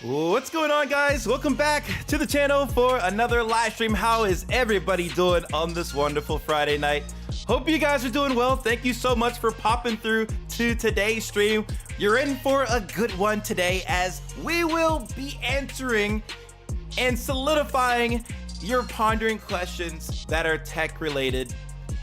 What's going on, guys? Welcome back to the channel for another live stream. How is everybody doing on this wonderful Friday night? Hope you guys are doing well. Thank you so much for popping through to today's stream. You're in for a good one today, as we will be answering and solidifying your pondering questions that are tech related.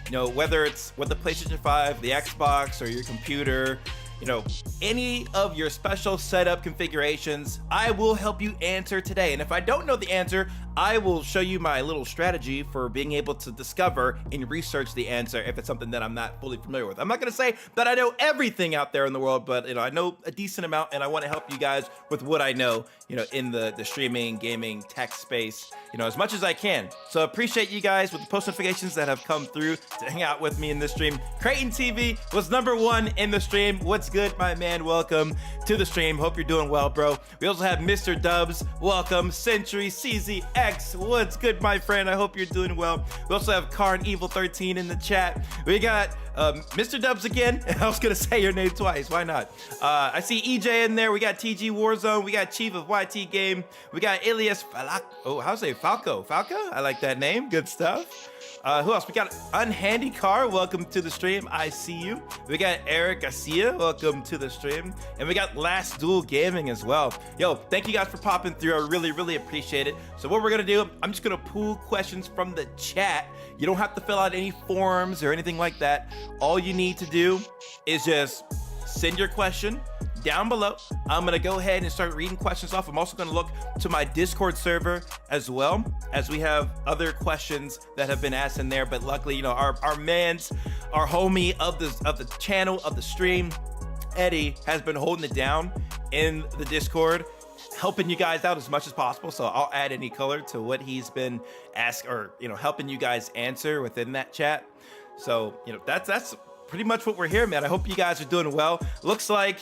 You know, whether it's with the PlayStation 5, the Xbox, or your computer, you know, any of your special setup configurations, I will help you answer today. And if I don't know the answer, I will show you my little strategy for being able to discover and research the answer if it's something that I'm not fully familiar with. I'm not gonna say that I know everything out there in the world, but I know a decent amount, and I want to help you guys with what I know, in the streaming, gaming, tech space, as much as I can. So appreciate you guys with the post notifications that have come through to hang out with me in this stream. Creighton TV was #1 in the stream. What's good, my man? Welcome to the stream. Hope you're doing well, bro. We also have Mr. Dubs. Welcome. Century CZX. What's good, my friend? I hope you're doing well. We also have Karn Evil 13 in the chat. We got Mr. Dubs again. I was gonna say your name twice. Why not? I see EJ in there. We got TG Warzone. We got Chief of YT Game. We got Elias Falak. Oh, how's say Falco? Falco? I like that name. Good stuff. Who else? We got Unhandy Car. Welcome to the stream. I see you. We got Eric Garcia. Welcome to the stream. And we got Last Duel Gaming as well. Yo, thank you guys for popping through. I really, really appreciate it. So what we're gonna do, I'm just gonna pull questions from the chat. You don't have to fill out any forms or anything like that. All you need to do is just send your question down below. I'm gonna go ahead and start reading questions off. I'm also gonna look to my Discord server as well, as we have other questions that have been asked in there. But luckily, our homie of the channel, of the stream, Eddie, has been holding it down in the Discord, helping you guys out as much as possible. So I'll add any color to what he's been asked, or helping you guys answer within that chat. So that's pretty much what we're here, man. I hope you guys are doing well. Looks like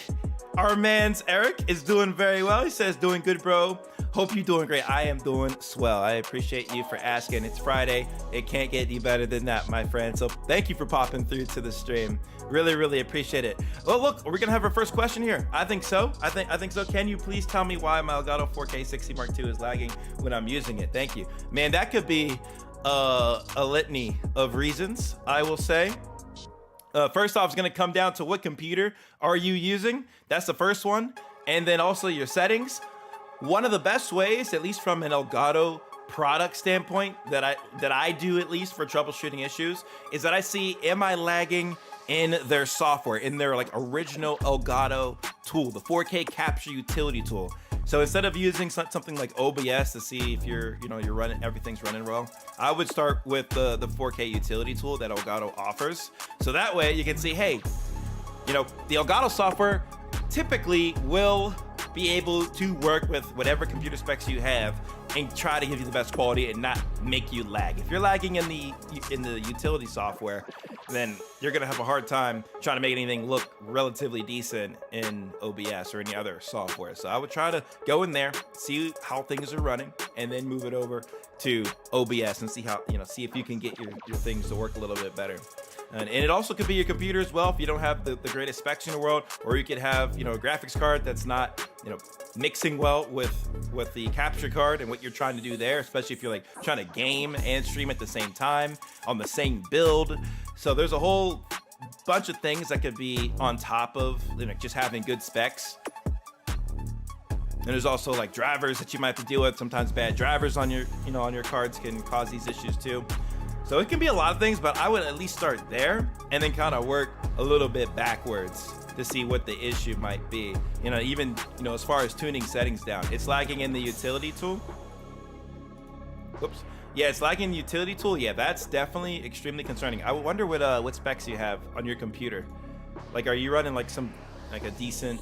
our man's Eric is doing very well. He says, doing good, bro. Hope you're doing great. I am doing swell. I appreciate you for asking. It's Friday. It can't get any better than that, my friend. So thank you for popping through to the stream. Really, really appreciate it. Well, look, we're gonna have our first question here. I think so. I think so. Can you please tell me why my Elgato 4K 60 Mark II is lagging when I'm using it? Thank you. Man, that could be a litany of reasons, I will say. First off, it's going to come down to what computer are you using. That's the first one. And then also your settings. One of the best ways, at least from an Elgato product standpoint, that I do, at least for troubleshooting issues, is that I see, am I lagging in their software, in their original Elgato tool, the 4K capture utility tool. So instead of using something like OBS to see if you're running, everything's running well, I would start with the 4K utility tool that Elgato offers. So that way you can see, hey, the Elgato software typically will be able to work with whatever computer specs you have and try to give you the best quality and not make you lag. If you're lagging in the utility software, then you're gonna have a hard time trying to make anything look relatively decent in OBS or any other software. So I would try to go in there, see how things are running, and then move it over to OBS and see how, see if you can get your things to work a little bit better. And it also could be your computer as well, if you don't have the greatest specs in the world, or you could have, a graphics card that's not, mixing well with the capture card and what you're trying to do there, especially if you're trying to game and stream at the same time on the same build. So there's a whole bunch of things that could be on top of just having good specs. And there's also drivers that you might have to deal with. Sometimes bad drivers on your on your cards can cause these issues too. So it can be a lot of things, but I would at least start there and then kind of work a little bit backwards to see what the issue might be. Even as far as tuning settings down, it's lagging in the utility tool. Whoops. Yeah, it's lagging in the utility tool. Yeah, that's definitely extremely concerning. I wonder what specs you have on your computer. Are you running a decent,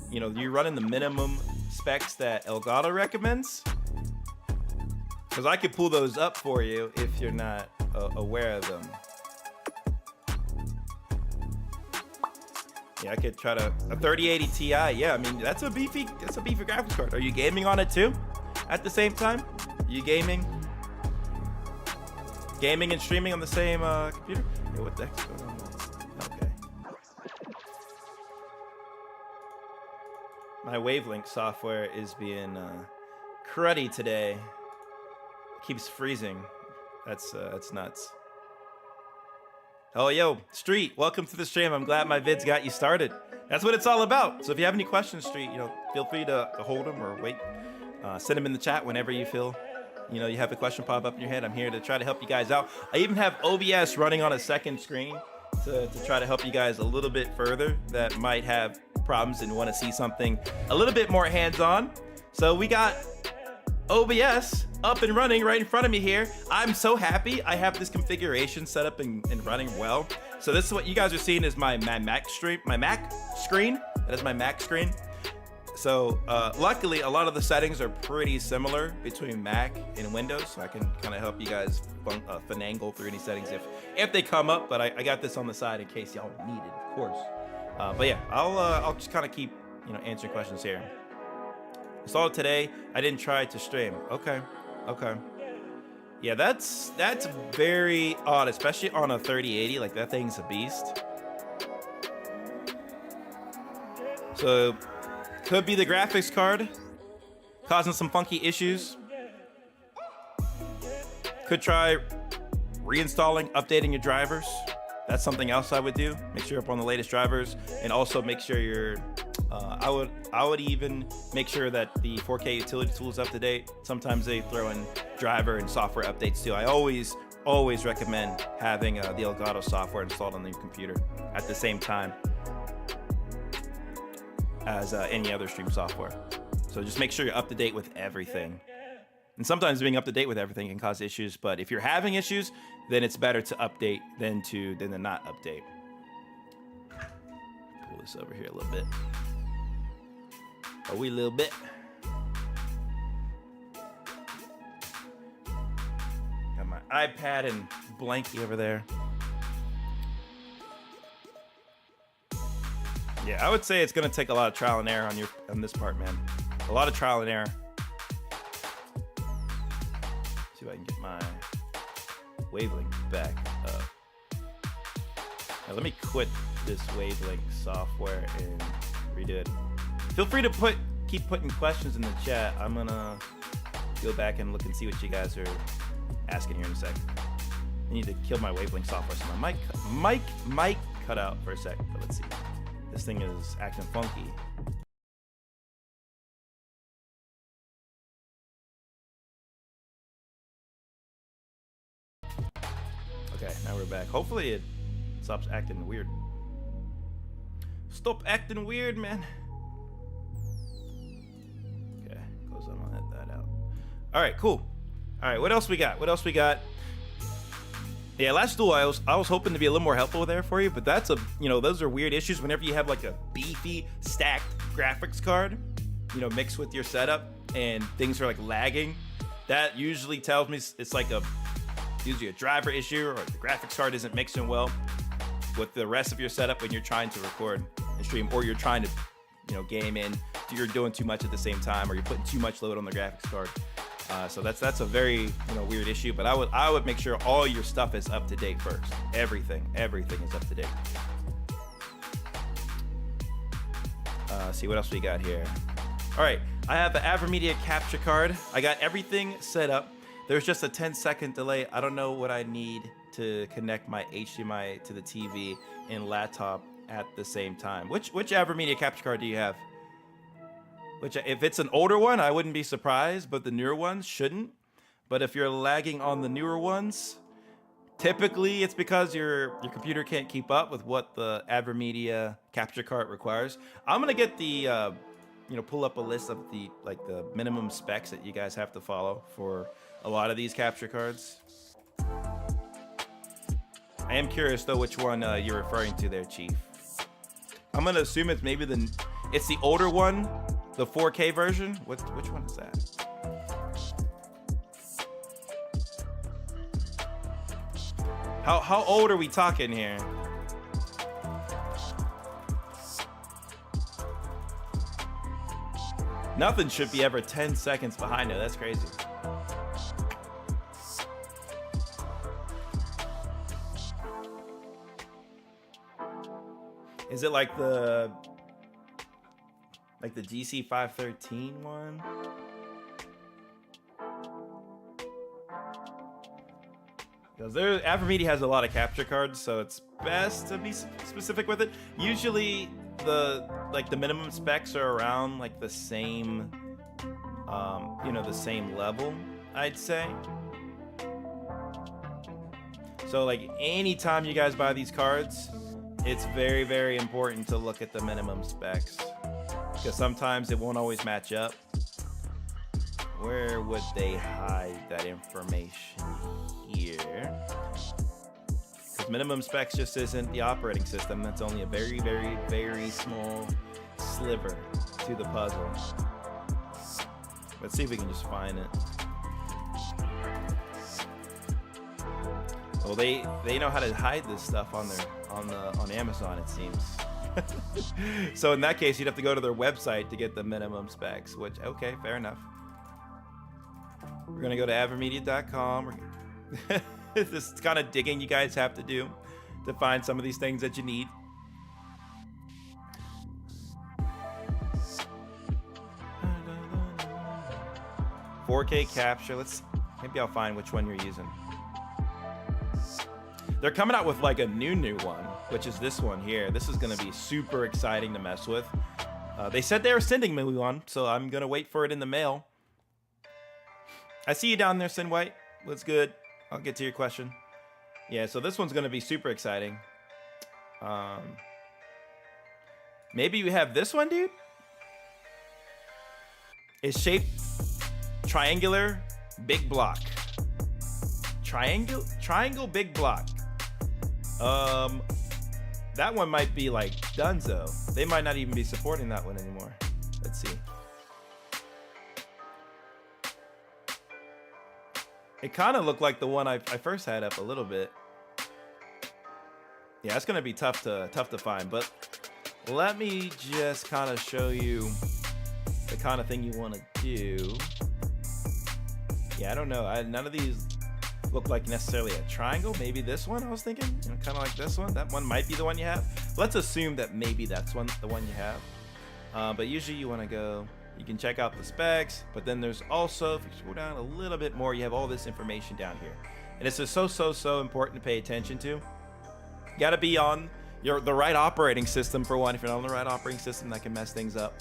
you're running the minimum specs that Elgato recommends? Because I could pull those up for you if you're not aware of them. Yeah, I could try a 3080 Ti. Yeah, I mean that's a beefy graphics card. Are you gaming on it too? At the same time, you gaming and streaming on the same computer? Hey, what the heck's going on? Okay. My wavelength software is being cruddy today. It keeps freezing. That's nuts. Oh, yo, Street, welcome to the stream. I'm glad my vids got you started. That's what it's all about. So if you have any questions, Street, feel free to hold them or wait. Send them in the chat whenever you feel, you have a question pop up in your head. I'm here to try to help you guys out. I even have OBS running on a second screen to try to help you guys a little bit further that might have problems and want to see something a little bit more hands-on. So we got OBS up and running right in front of me here. I'm so happy I have this configuration set up and running well. So this is what you guys are seeing is my Mac screen. That is my Mac screen. So luckily, a lot of the settings are pretty similar between Mac and Windows, so I can kind of help you guys finagle through any settings if they come up. But I got this on the side in case y'all need it, of course. But yeah, I'll just kind of keep answering questions here. So today I didn't try to stream. Okay. Yeah, that's very odd, especially on a 3080. Like that thing's a beast. So. Could be the graphics card causing some funky issues. Could try reinstalling, updating your drivers. That's something else I would do. Make sure you're up on the latest drivers, and also make sure you're. I would even make sure that the 4K utility tool is up to date. Sometimes they throw in driver and software updates too. I always recommend having the Elgato software installed on your computer at the same time as any other stream software. So just make sure you're up to date with everything. And sometimes being up to date with everything can cause issues, but if you're having issues, then it's better to update than to not update. Pull this over here a little bit. A wee little bit. Got my iPad and blankie over there. Yeah, I would say it's gonna take a lot of trial and error on this part, man. A lot of trial and error. See if I can get my wavelength back up. Now let me quit this wavelength software and redo it. Feel free to keep putting questions in the chat. I'm gonna go back and look and see what you guys are asking here in a sec. I need to kill my wavelength software, so my mic cut out for a sec, but let's see. This thing is acting funky. Okay, now we're back. Hopefully it stops acting weird. Stop acting weird, man. Okay, close on that out. All right, cool. All right, what else we got? Yeah, last duel I was hoping to be a little more helpful there for you, but that's those are weird issues whenever you have like a beefy stacked graphics card, mixed with your setup and things are like lagging. That usually tells me it's like usually a driver issue or the graphics card isn't mixing well with the rest of your setup when you're trying to record and stream, or you're trying to game in, you're doing too much at the same time, or you're putting too much load on the graphics card. So that's a very weird issue, but I would make sure all your stuff is up to date first. Everything is up to date. See what else we got here. All right, I have the AverMedia capture card. I got everything set up. There's just a 10-second delay. I don't know what I need to connect my HDMI to the TV and laptop at the same time. Which AverMedia capture card do you have? If it's an older one, I wouldn't be surprised, but the newer ones shouldn't. But if you're lagging on the newer ones, typically it's because your computer can't keep up with what the AverMedia capture card requires. I'm gonna get the pull up a list of the minimum specs that you guys have to follow for a lot of these capture cards. I am curious though which one you're referring to there, Chief. I'm gonna assume it's maybe it's the older one. The 4K version? Which one is that? How old are we talking here? Nothing should be ever 10 seconds behind it. That's crazy. Is it like the Like the GC513 one. Because AverMedia has a lot of capture cards, so it's best to be specific with it. Usually, the minimum specs are around like the same, the same level, I'd say. So like anytime you guys buy these cards, it's very, very important to look at the minimum specs, because sometimes it won't always match up. Where would they hide that information here? Because minimum specs just isn't the operating system. That's only a very, very, very small sliver to the puzzle. Let's see if we can just find it. Well, they know how to hide this stuff on Amazon, it seems. So in that case, you'd have to go to their website to get the minimum specs, which, okay, fair enough. We're gonna go to avermedia.com. This kind of digging you guys have to do to find some of these things that you need. $4K capture. Maybe I'll find which one you're using. They're coming out with like a new one, which is this one here. This is gonna be super exciting to mess with. They said they were sending me one, so I'm gonna wait for it in the mail. I see you down there, Sin White. What's good? I'll get to your question. Yeah, so this one's gonna be super exciting. Maybe we have this one, dude. It's shaped triangular, big block. Triangle, big block. That one might be like Dunzo. They might not even be supporting that one anymore. Let's see. It kind of looked like the one I first had up a little bit. Yeah, it's gonna be tough to find, but let me just kind of show you the kind of thing you want to do. Yeah, I don't know. None of these look like necessarily a triangle. Maybe this one I was thinking, kind of like this one. That one might be the one you have. Let's assume that maybe that's the one you have. But usually you want to go. You can check out the specs, but then there's also, if you scroll down a little bit more, you have all this information down here. And it's just so important to pay attention to. You got to be on the right operating system for one. If you're not on the right operating system, that can mess things up.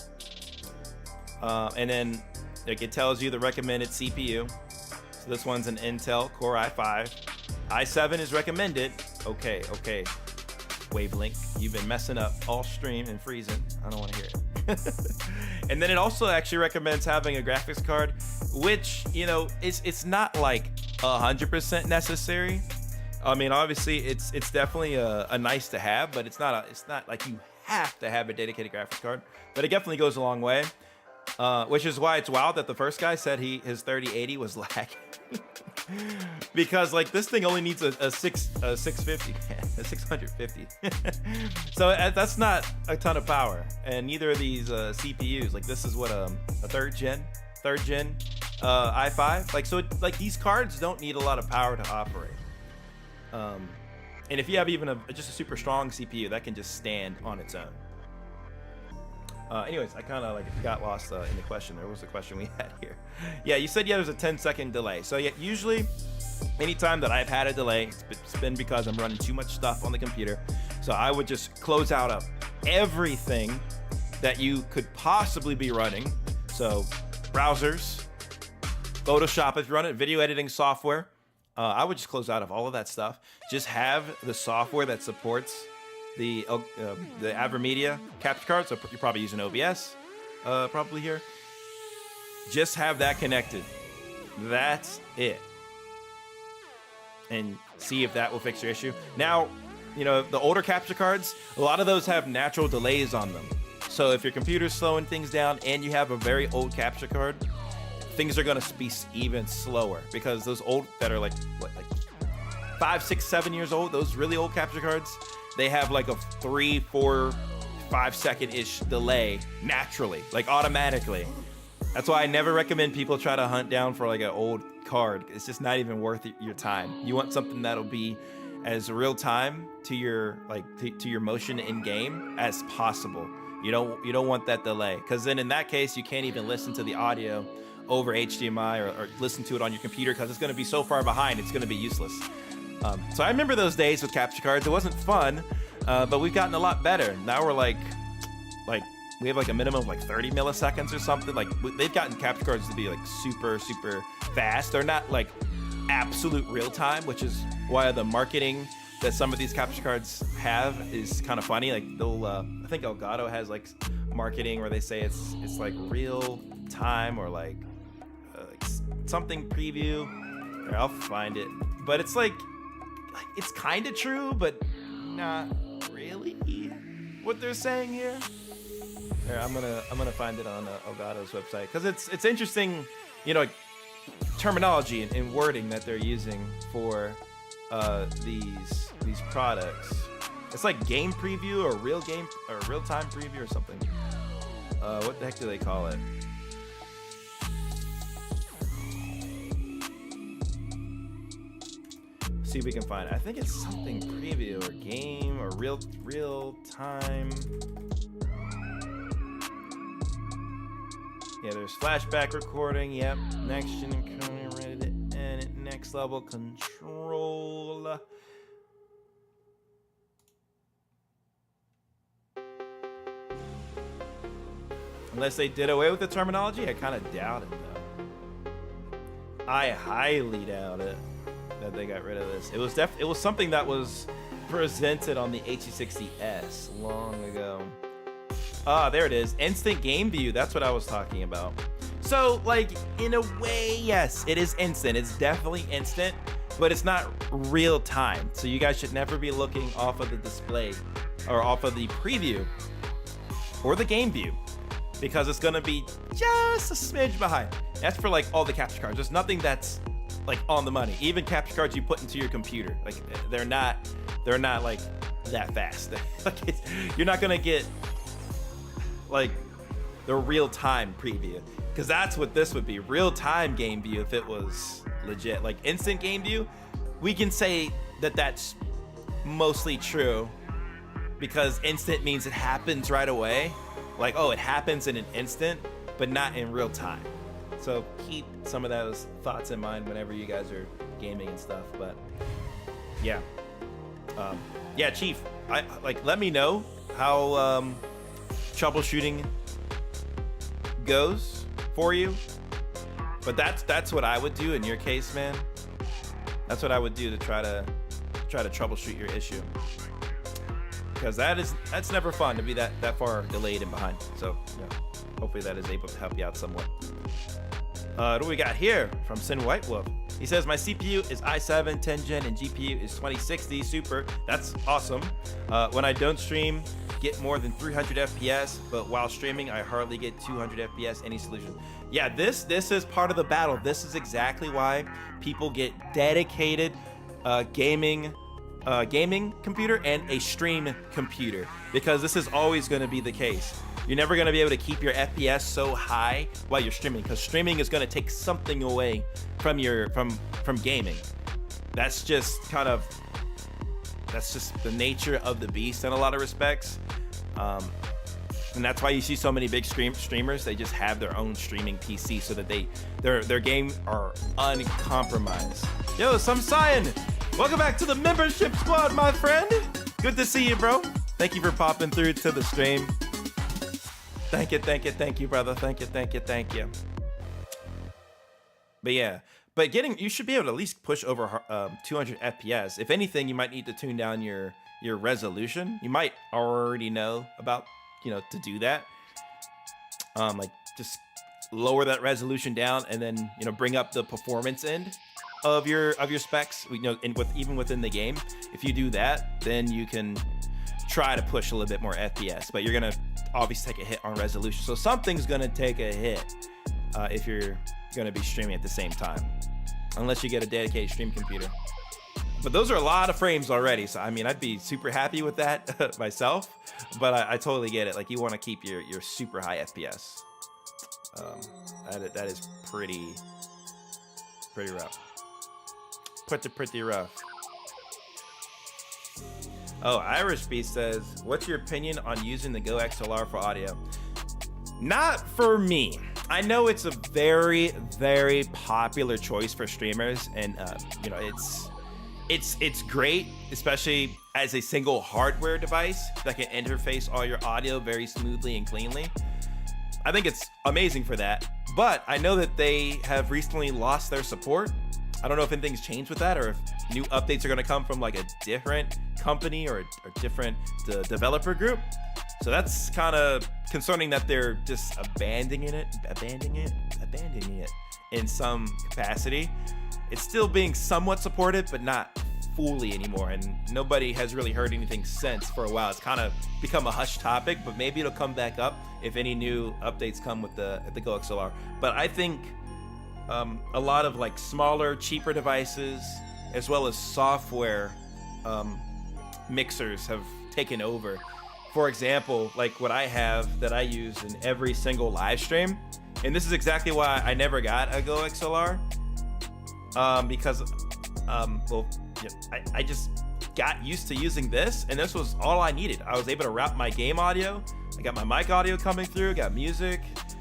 And then like it tells you the recommended CPU. So this one's an Intel Core i5. i7 is recommended. Okay. Wavelength, you've been messing up all stream and freezing. I don't want to hear it. And then it also actually recommends having a graphics card, which, it's not like 100% necessary. I mean, obviously it's definitely a nice to have, but it's not like you have to have a dedicated graphics card, but it definitely goes a long way. Which is why it's wild that the first guy said his 3080 was lagging. Because like this thing only needs a 650, a 650. So that's not a ton of power, and neither of these CPUs. Like this is what a third gen i5. Like these cards don't need a lot of power to operate. And if you have even just a super strong CPU, that can just stand on its own. Anyways, I kind of got lost in the question. There was a question we had here. Yeah, you said there's a 10-second delay. So yeah, usually anytime that I've had a delay, it's been because I'm running too much stuff on the computer. So I would just close out of everything that you could possibly be running. So browsers, Photoshop, if you're running video editing software, I would just close out of all of that stuff. Just have the software that supports the AverMedia capture card. So you're probably using OBS, probably here. Just have that connected. That's it. And see if that will fix your issue. Now, the older capture cards, a lot of those have natural delays on them. So if your computer's slowing things down and you have a very old capture card, things are gonna be even slower, because those old that are like 5, 6, 7 years old, those really old capture cards, they have like a 3, 4, 5 second-ish delay naturally, like automatically. That's why I never recommend people try to hunt down for like an old card. It's just not even worth your time. You want something that'll be as real time to your to your motion in game as possible, You don't want that delay, because then in that case you can't even listen to the audio over HDMI or listen to it on your computer, because it's going to be so far behind it's going to be useless. So I remember those days with capture cards. It wasn't fun, but we've gotten a lot better. Now we're like we have like a minimum of like 30 milliseconds or something. Like they've gotten capture cards to be like super fast. They're not like absolute real time, which is why the marketing that some of these capture cards have is kind of funny. Like they'll I think Elgato has like marketing where they say it's like real time or like something preview. Here, I'll find it, but it's like it's kind of true, but not really what they're saying here. Here, I'm gonna find it on Elgato's website, because it's interesting, you know, like, terminology and wording that they're using for these products. It's like game preview or real time preview or something. What the heck do they call it? See if we can find it. I think it's something preview or game or real time. Yeah, there's flashback recording. Yep, next gen and next level control. Unless they did away with the terminology, I kind of doubt it though. I highly doubt it that they got rid of this. It was something that was presented on the HC60S long ago. Ah, there it is. Instant game view. That's what I was talking about. So, like, in a way, yes, it is instant. It's definitely instant, but it's not real time. So you guys should never be looking off of the display or off of the preview or the game view, because it's gonna be just a smidge behind. That's for like all the capture cards. There's nothing that's like on the money. Even capture cards you put into your computer, like they're not like that fast. Like you're not gonna get like the real-time preview, because that's what this would be, real-time game view. If it was legit like instant game view, we can say that that's mostly true, because instant means it happens right away. Like, oh, it happens in an instant, but not in real time. So keep some of those thoughts in mind whenever you guys are gaming and stuff. But yeah, yeah, Chief, let me know how troubleshooting goes for you. But that's what I would do in your case, man. That's what I would do to try to troubleshoot your issue, because that's never fun to be that far delayed and behind. So yeah, hopefully that is able to help you out somewhat. What do we got here from Sin White Wolf? He says, my CPU is i7 10 gen and GPU is 2060 Super. That's awesome. When I don't stream, get more than 300 FPS, but while streaming, I hardly get 200 FPS. Any solution? Yeah, this is part of the battle. This is exactly why people get dedicated gaming computer and a stream computer, because this is always going to be the case. You're never going to be able to keep your FPS so high while you're streaming, because streaming is going to take something away from from gaming. That's just the nature of the beast in a lot of respects. And that's why you see so many big streamers. They just have their own streaming PC so that their game are uncompromised. Yo, Some Cyan, welcome back to the membership squad, my friend. Good to see you, bro. Thank you for popping through to the stream. Thank you, brother. Thank you. But yeah, you should be able to at least push over 200 FPS. If anything, you might need to tune down your resolution. You might already know about, to do that. Like just lower that resolution down, and then bring up the performance end of your specs. Even within the game, if you do that, then you can try to push a little bit more FPS. But you're gonna obviously take a hit on resolution, so something's gonna take a hit if you're gonna be streaming at the same time, unless you get a dedicated stream computer. But those are a lot of frames already, so I mean, I'd be super happy with that myself. But I totally get it. Like, you want to keep your super high FPS. That is pretty rough. Pretty rough. Oh, Irish Beast says, what's your opinion on using the Go XLR for audio? Not for me. I know it's a very, very popular choice for streamers, and you know, it's great, especially as a single hardware device that can interface all your audio very smoothly and cleanly. I think it's amazing for that, but I know that they have recently lost their support. I don't know if anything's changed with that, or if new updates are going to come from like a different company or a different developer group. So that's kind of concerning that they're just abandoning it in some capacity. It's still being somewhat supported, but not fully anymore, and nobody has really heard anything since for a while. It's kind of become a hush topic, but maybe it'll come back up if any new updates come with the Go XLR. But I think a lot of like smaller, cheaper devices, as well as software mixers, have taken over. For example, like what I have that I use in every single live stream, and this is exactly why I never got a Go XLR, because well, yeah, I just got used to using this, and this was all I needed. I was able to route my game audio. I got my mic audio coming through, got music.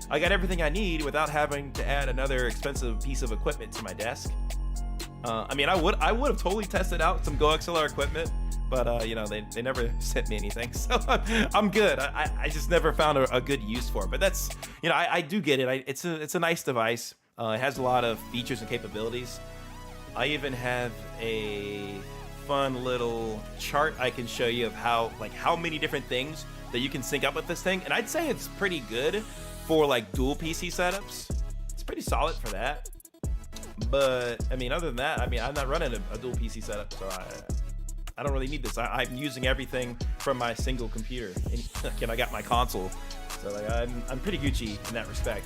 I got everything I need without having to add another expensive piece of equipment to my desk. I mean, I would have totally tested out some Go XLR equipment, but you know, they never sent me anything, so I'm good. I just never found a good use for it. But that's, you know, I do get it. It's a nice device. It has a lot of features and capabilities. I even have a fun little chart I can show you of how many different things that you can sync up with this thing, and I'd say it's pretty good for like dual PC setups. It's pretty solid for that. But I mean, other than that, I mean, I'm not running a dual PC setup, so I don't really need this. I'm using everything from my single computer, and I got my console, so like I'm pretty Gucci in that respect.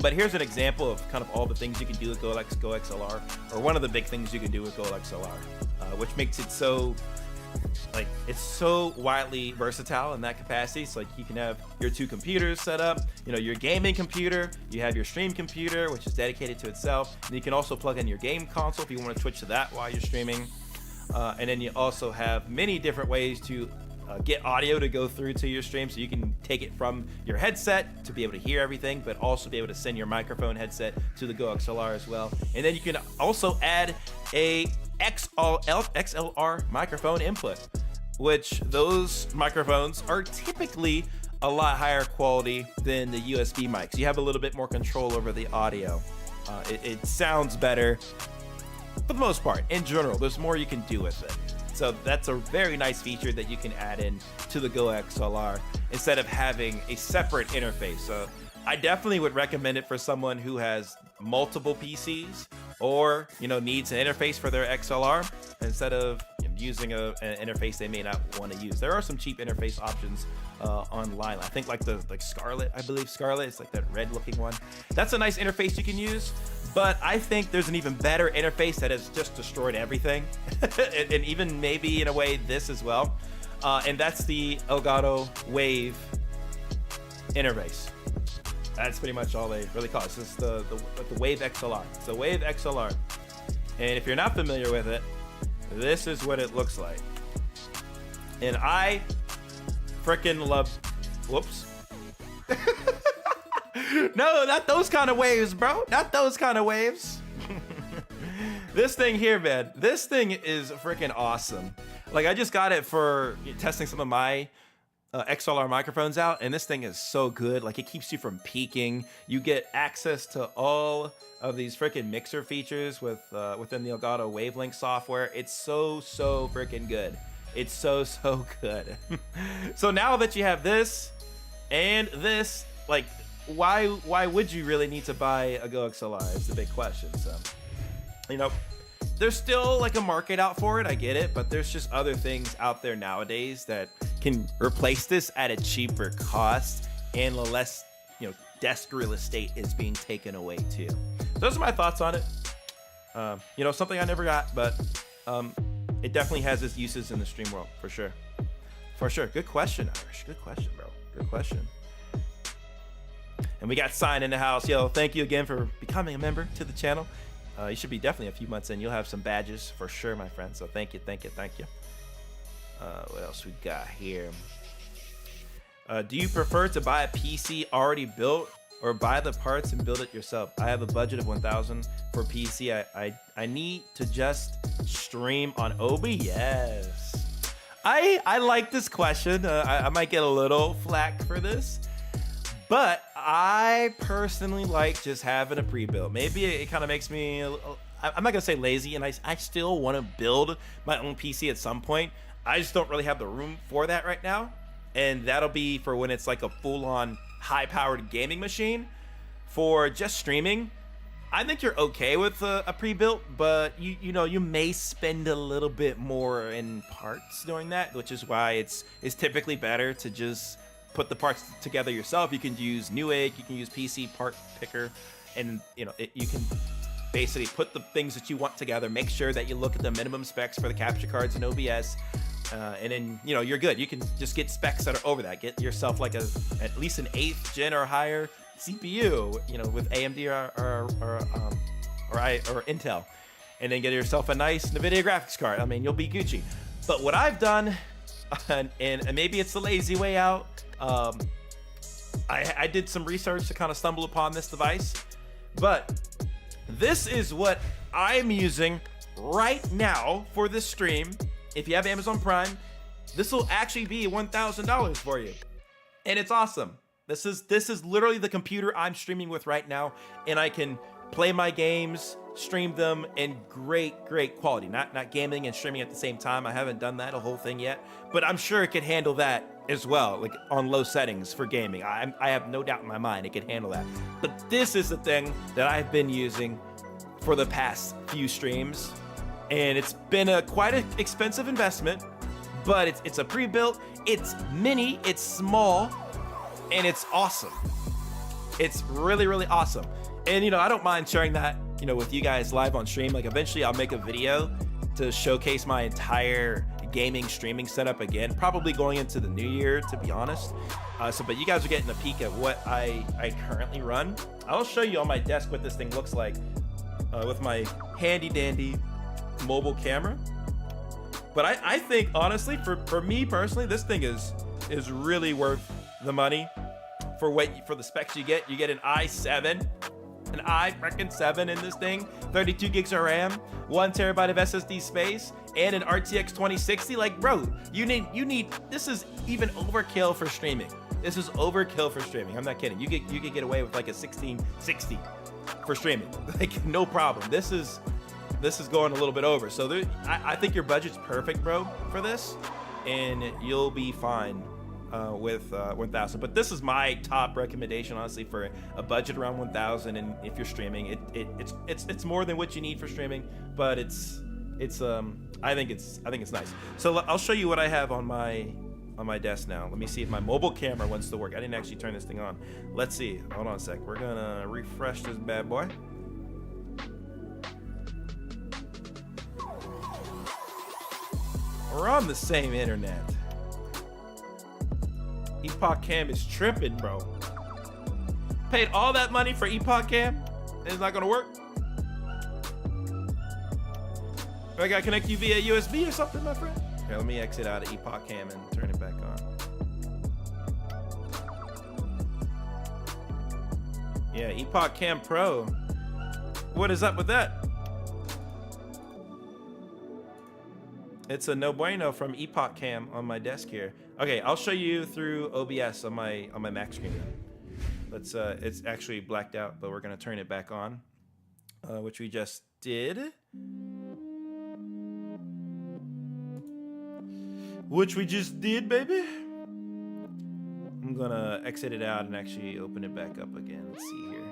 But here's an example of kind of all the things you can do with Go XLR, or one of the big things you can do with Go XLR, which makes it so, like, it's so widely versatile in that capacity. So like, you can have your two computers set up, you know, your gaming computer, you have your stream computer, which is dedicated to itself, and you can also plug in your game console if you want to switch to that while you're streaming. And then you also have many different ways to get audio to go through to your stream, so you can take it from your headset to be able to hear everything, but also be able to send your microphone headset to the Go XLR as well. And then you can also add a XLR microphone input, which those microphones are typically a lot higher quality than the USB mics. You have a little bit more control over the audio. It sounds better for the most part. In general, there's more you can do with it. So that's a very nice feature that you can add in to the Go XLR instead of having a separate interface. So I definitely would recommend it for someone who has multiple PCs, or, you know, needs an interface for their XLR instead of using an interface they may not want to use. There are some cheap interface options online. I think like Scarlett, I believe Scarlett, it's like that red looking one. That's a nice interface you can use, but I think there's an even better interface that has just destroyed everything, and even maybe in a way this as well, and that's the Elgato Wave interface. That's pretty much all they really call it. It's just the Wave XLR. It's the Wave XLR. And if you're not familiar with it, this is what it looks like. And I freaking love, whoops. No, not those kind of waves, bro. Not those kind of waves. This thing here, man, this thing is freaking awesome. Like, I just got it for testing some of my XLR microphones out, and this thing is so good. Like, it keeps you from peaking. You get access to all of these freaking mixer features within the Elgato Wavelink software. It's so freaking good. It's so good. So now that you have this and this, like, why would you really need to buy a Go XLR is the big question. So, you know, there's still like a market out for it, I get it, but there's just other things out there nowadays that can replace this at a cheaper cost, and less, you know, desk real estate is being taken away too. Those are my thoughts on it. You know, something I never got, but it definitely has its uses in the stream world, for sure. For sure. Good question, Irish. Good question, bro. Good question. And we got Sign in the house. Yo, thank you again for becoming a member to the channel. You should be definitely a few months in. You'll have some badges for sure, my friend. So thank you. What else we got here? Do you prefer to buy a PC already built or buy the parts and build it yourself? I have a budget of 1,000 for PC. I need to just stream on OBS. I like this question. I might get a little flack for this, but I personally like just having a pre-built. Maybe it kind of makes me, I'm not gonna say lazy, and I still want to build my own PC at some point. I just don't really have the room for that right now, and that'll be for when it's like a full-on high-powered gaming machine. For just streaming, I think you're okay with a pre-built, but you may spend a little bit more in parts doing that, which is why it's typically better to just put the parts together yourself. You can use Newegg, you can use PC Part Picker, and you can basically put the things that you want together. Make sure that you look at the minimum specs for the capture cards in OBS, and then you're good. You can just get specs that are over that. Get yourself like at least an 8th gen or higher CPU, with AMD or Intel, and then get yourself a nice NVIDIA graphics card. I mean, you'll be Gucci. But what I've done, and maybe it's the lazy way out, I did some research to kind of stumble upon this device, but this is what I'm using right now for this stream. If you have Amazon Prime, this will actually be $1,000 for you, and it's awesome. This is literally the computer I'm streaming with right now, and I can play my games, stream them in great quality. Not gaming and streaming at the same time. I haven't done that whole thing yet, but I'm sure it could handle that as well, like on low settings for gaming. I have no doubt in my mind it could handle that. But this is the thing that I've been using for the past few streams, and it's been quite an expensive investment, but it's a pre-built, it's mini, it's small, and it's awesome. It's really awesome. And I don't mind sharing that with you guys live on stream. Like, eventually I'll make a video to showcase my entire gaming streaming setup again, probably going into the new year, to be honest. But you guys are getting a peek at what I currently run. I'll show you on my desk what this thing looks like with my handy dandy mobile camera. But I think honestly, for me personally, this thing is really worth the money for the specs you get. You get an i7 in this thing, 32 gigs of RAM, 1 terabyte of SSD space, and an RTX 2060. Like, bro, you need this is even overkill for streaming. This is overkill for streaming. I'm not kidding. You could get away with like a 1660 for streaming, like no problem. This is going a little bit over. So I think your budget's perfect, bro, for this, and you'll be fine with 1,000. But this is my top recommendation, honestly, for a budget around 1,000. And if you're streaming, it's more than what you need for streaming, but I think it's nice. So I'll show you what I have on my desk now. Let me see if my mobile camera wants to work. I didn't actually turn this thing on. Let's see. Hold on a sec. We're gonna refresh this bad boy. We're on the same internet. Epoch Cam is tripping, bro. Paid all that money for Epoch Cam, and it's not gonna work. I gotta connect you via USB or something, my friend. Here, let me exit out of Epoch Cam and turn it back on. Yeah, Epoch Cam Pro. What is up with that? It's a no bueno from Epoch Cam on my desk here. Okay, I'll show you through OBS on my Mac screen. Let's it's actually blacked out, but we're gonna turn it back on, which we just did. Baby. I'm gonna exit it out and actually open it back up again. Let's see here,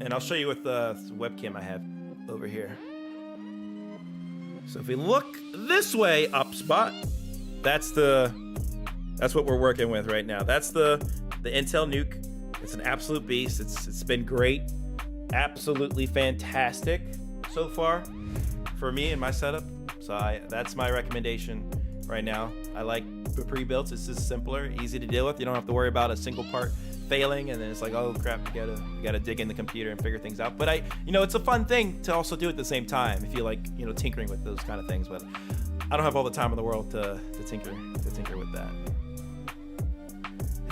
and I'll show you with the webcam I have over here. So if we look this way, up spot, that's what we're working with right now. That's the Intel Nuke. It's an absolute beast. It's been great, absolutely fantastic so far for me and my setup. So that's my recommendation right now. I like the pre-built. It's just simpler, easy to deal with. You don't have to worry about a single part failing, and then it's like, oh crap, you gotta dig in the computer and figure things out. But it's a fun thing to also do at the same time if you like tinkering with those kind of things. But I don't have all the time in the world to tinker with that.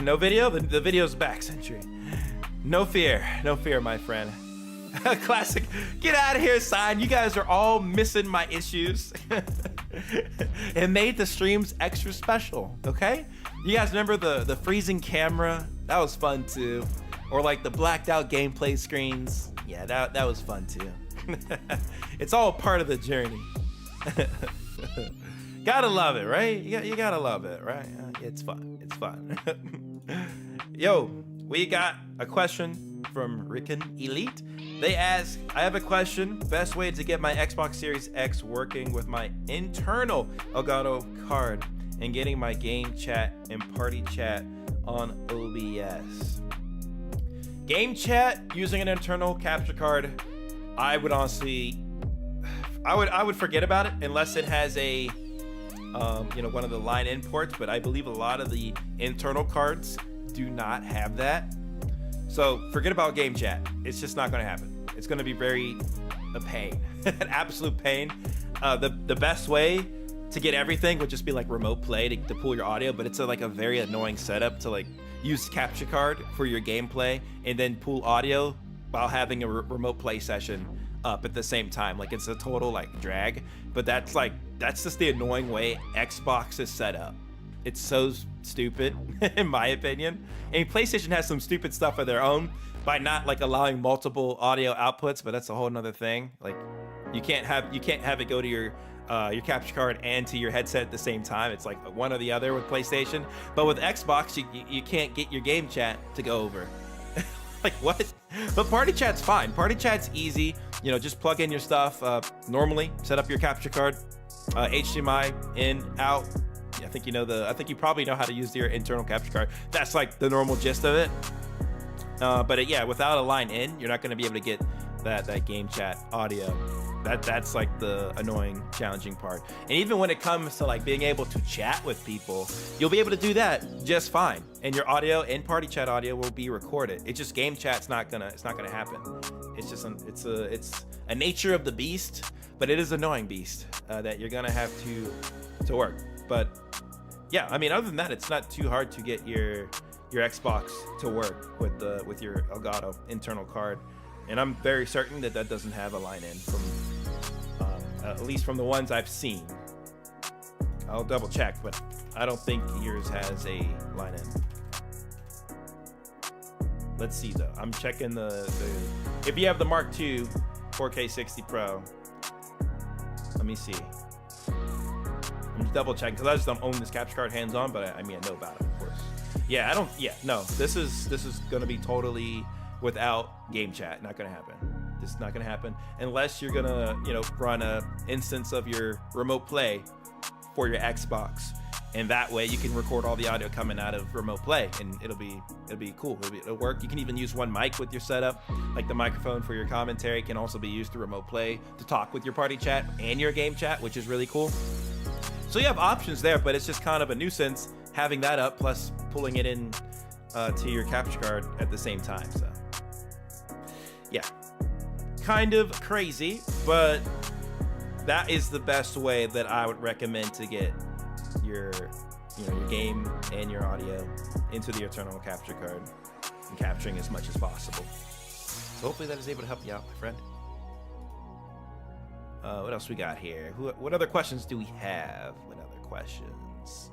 No video? The video's back, Sentry. No fear, my friend. Classic. Get out of here, sign. You guys are all missing my issues. It made the streams extra special, okay? You guys remember the freezing camera? That was fun too. Or like the blacked out gameplay screens. Yeah, that was fun too. It's all part of the journey. Gotta love it, right? You gotta love it, right? It's fun. It's fun. Yo, we got a question from Ricken Elite. They ask, I have a question. Best way to get my Xbox Series X working with my internal Elgato card and getting my game chat and party chat on OBS. Game chat using an internal capture card, I would honestly, I would forget about it unless it has a, one of the line in ports, but I believe a lot of the internal cards do not have that. So forget about game chat. It's just not gonna happen. It's gonna be a pain, an absolute pain. The best way to get everything would just be like remote play to pull your audio, but it's like a very annoying setup to like use capture card for your gameplay and then pull audio while having a remote play session up at the same time. Like it's a total like drag, but that's just the annoying way Xbox is set up. It's so stupid in my opinion. And PlayStation has some stupid stuff of their own by not like allowing multiple audio outputs, but that's a whole nother thing. Like you can't have it go to your capture card and to your headset at the same time. It's like one or the other with PlayStation. But with Xbox, you can't get your game chat to go over. Like what? But party chat's fine. Party chat's easy. You know, just plug in your stuff normally. Set up your capture card, HDMI in, out. I think you probably know how to use your internal capture card. That's like the normal gist of it. But yeah, without a line in, you're not going to be able to get that game chat audio. That's like the annoying, challenging part. And even when it comes to like being able to chat with people, you'll be able to do that just fine. And your audio and party chat audio will be recorded. It's just game chat's not gonna happen. It's just it's a nature of the beast, but it is an annoying beast that you're gonna have to work. But yeah, I mean, other than that, it's not too hard to get your Xbox to work with your Elgato internal card. And I'm very certain that doesn't have a line in from at least from the ones I've seen. I'll double check, but I don't think yours has a line in. Let's see though. I'm checking the if you have the Mark II 4K 60 Pro. Let me see. I'm just double checking because I just don't own this capture card hands on, but I mean I know about it, of course. Yeah, I don't. Yeah, no. This is gonna be totally without game chat. Not gonna happen. This is not gonna happen unless you're gonna run a instance of your remote play for your Xbox, and that way you can record all the audio coming out of remote play, and it'll be cool. It'll work. You can even use one mic with your setup, like the microphone for your commentary can also be used to remote play to talk with your party chat and your game chat, which is really cool. So you have options there, but it's just kind of a nuisance having that up plus pulling it in to your capture card at the same time. So yeah, kind of crazy, but that is the best way that I would recommend to get your your game and your audio into the internal capture card and capturing as much as possible. So hopefully that is able to help you out, my friend. What else we got here? What other questions do we have? What other questions?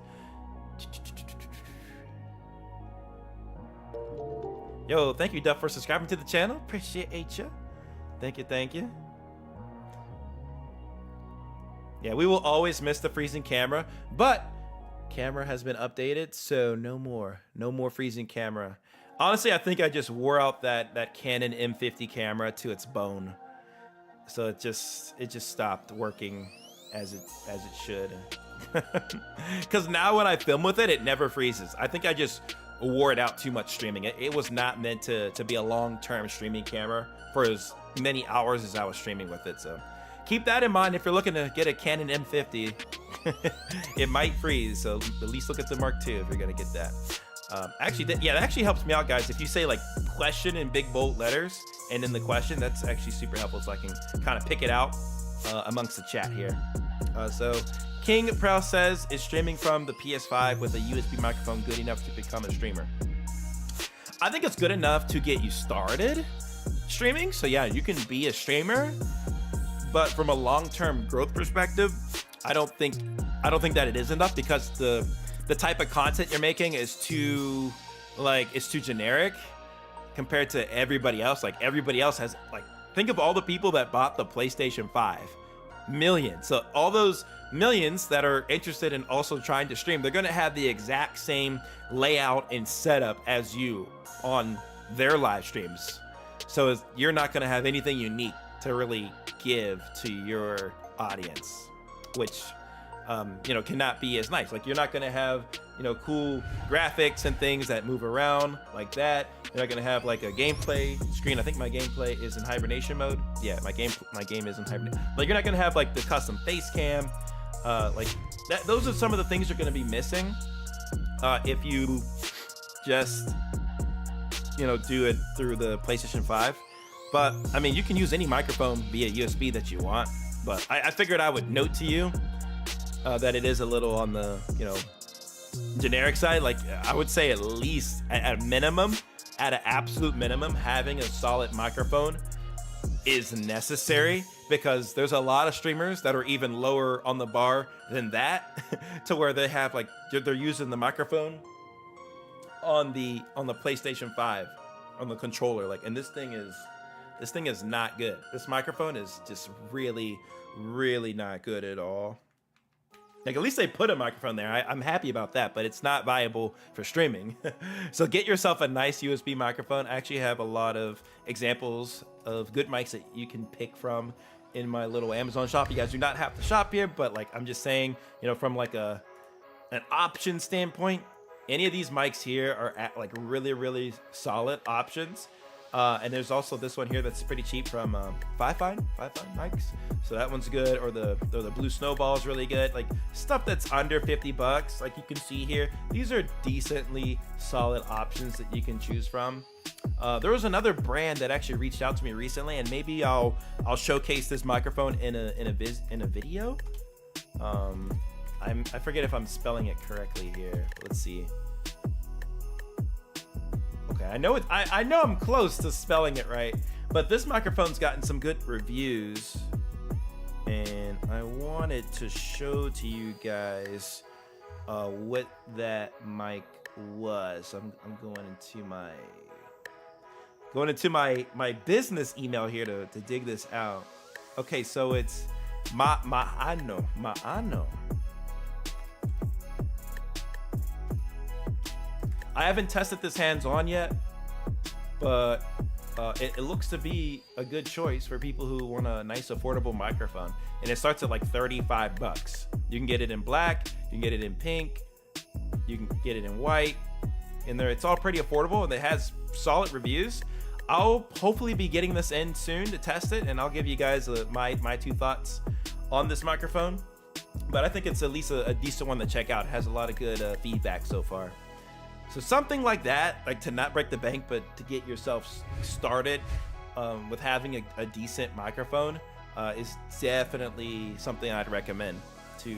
Yo, thank you, Duff, for subscribing to the channel. Appreciate you. Thank you. Yeah, we will always miss the freezing camera, but camera has been updated, so no more freezing camera. Honestly, I think I just wore out that Canon M50 camera to its bone. So it just stopped working as it should. Because now when I film with it, it never freezes. I think I just wore it out too much streaming. It was not meant to be a long-term streaming camera for as many hours as I was streaming with it. So keep that in mind if you're looking to get a Canon M50. It might freeze, so at least look at the Mark II if you're gonna get that. That actually helps me out, guys. If you say like question in big bold letters and in the question, that's actually super helpful, so I can kind of pick it out amongst the chat here. So King Prowl says, is streaming from the PS5 with a USB microphone good enough to become a streamer? I think it's good enough to get you started streaming. So yeah, you can be a streamer, but from a long-term growth perspective, I don't think that it is enough, because the type of content you're making is too generic compared to everybody else. Like, everybody else has, like, think of all the people that bought the PlayStation 5. Millions. So all those millions that are interested in also trying to stream, they're going to have the exact same layout and setup as you on their live streams. So you're not going to have anything unique to really give to your audience, which cannot be as nice. Like, you're not going to have cool graphics and things that move around like that. You're not going to have like a gameplay screen. I think my gameplay is in hibernation mode. Yeah, my game is in hibernation. Like, you're not going to have like the custom face cam, like that. Those are some of the things you're going to be missing if you just do it through the PlayStation 5. But I mean, you can use any microphone via USB that you want. But I figured I would note to you that it is a little on the generic side. Like, I would say at least at a minimum, at an absolute minimum, having a solid microphone is necessary, because there's a lot of streamers that are even lower on the bar than that to where they have like they're using the microphone on the PlayStation 5 on the controller, like, and this thing is not good. This microphone is just really not good at all. Like, at least they put a microphone there. I'm happy about that, but it's not viable for streaming. So get yourself a nice USB microphone. I actually have a lot of examples of good mics that you can pick from in my little Amazon shop. You guys do not have to shop here, but like, I'm just saying, from like an option standpoint, any of these mics here are at like really solid options. And there's also this one here that's pretty cheap from Five Fine mics. So that one's good. Or the Blue Snowball is really good. Like, stuff that's under $50. Like, you can see here, these are decently solid options that you can choose from. There was another brand that actually reached out to me recently, and maybe I'll showcase this microphone in a video. I forget if I'm spelling it correctly here. Let's see. Okay, I know I'm close to spelling it right, but this microphone's gotten some good reviews, and I wanted to show to you guys what that mic was. I'm going into my business email here to dig this out. Okay, so it's Maano. I haven't tested this hands-on yet, but it looks to be a good choice for people who want a nice affordable microphone. And it starts at like $35. You can get it in black, you can get it in pink, you can get it in white. And it's all pretty affordable, and it has solid reviews. I'll hopefully be getting this in soon to test it, and I'll give you guys my two thoughts on this microphone. But I think it's at least a decent one to check out. It has a lot of good feedback so far. So something like that, like to not break the bank, but to get yourself started with having a decent microphone is definitely something I'd recommend to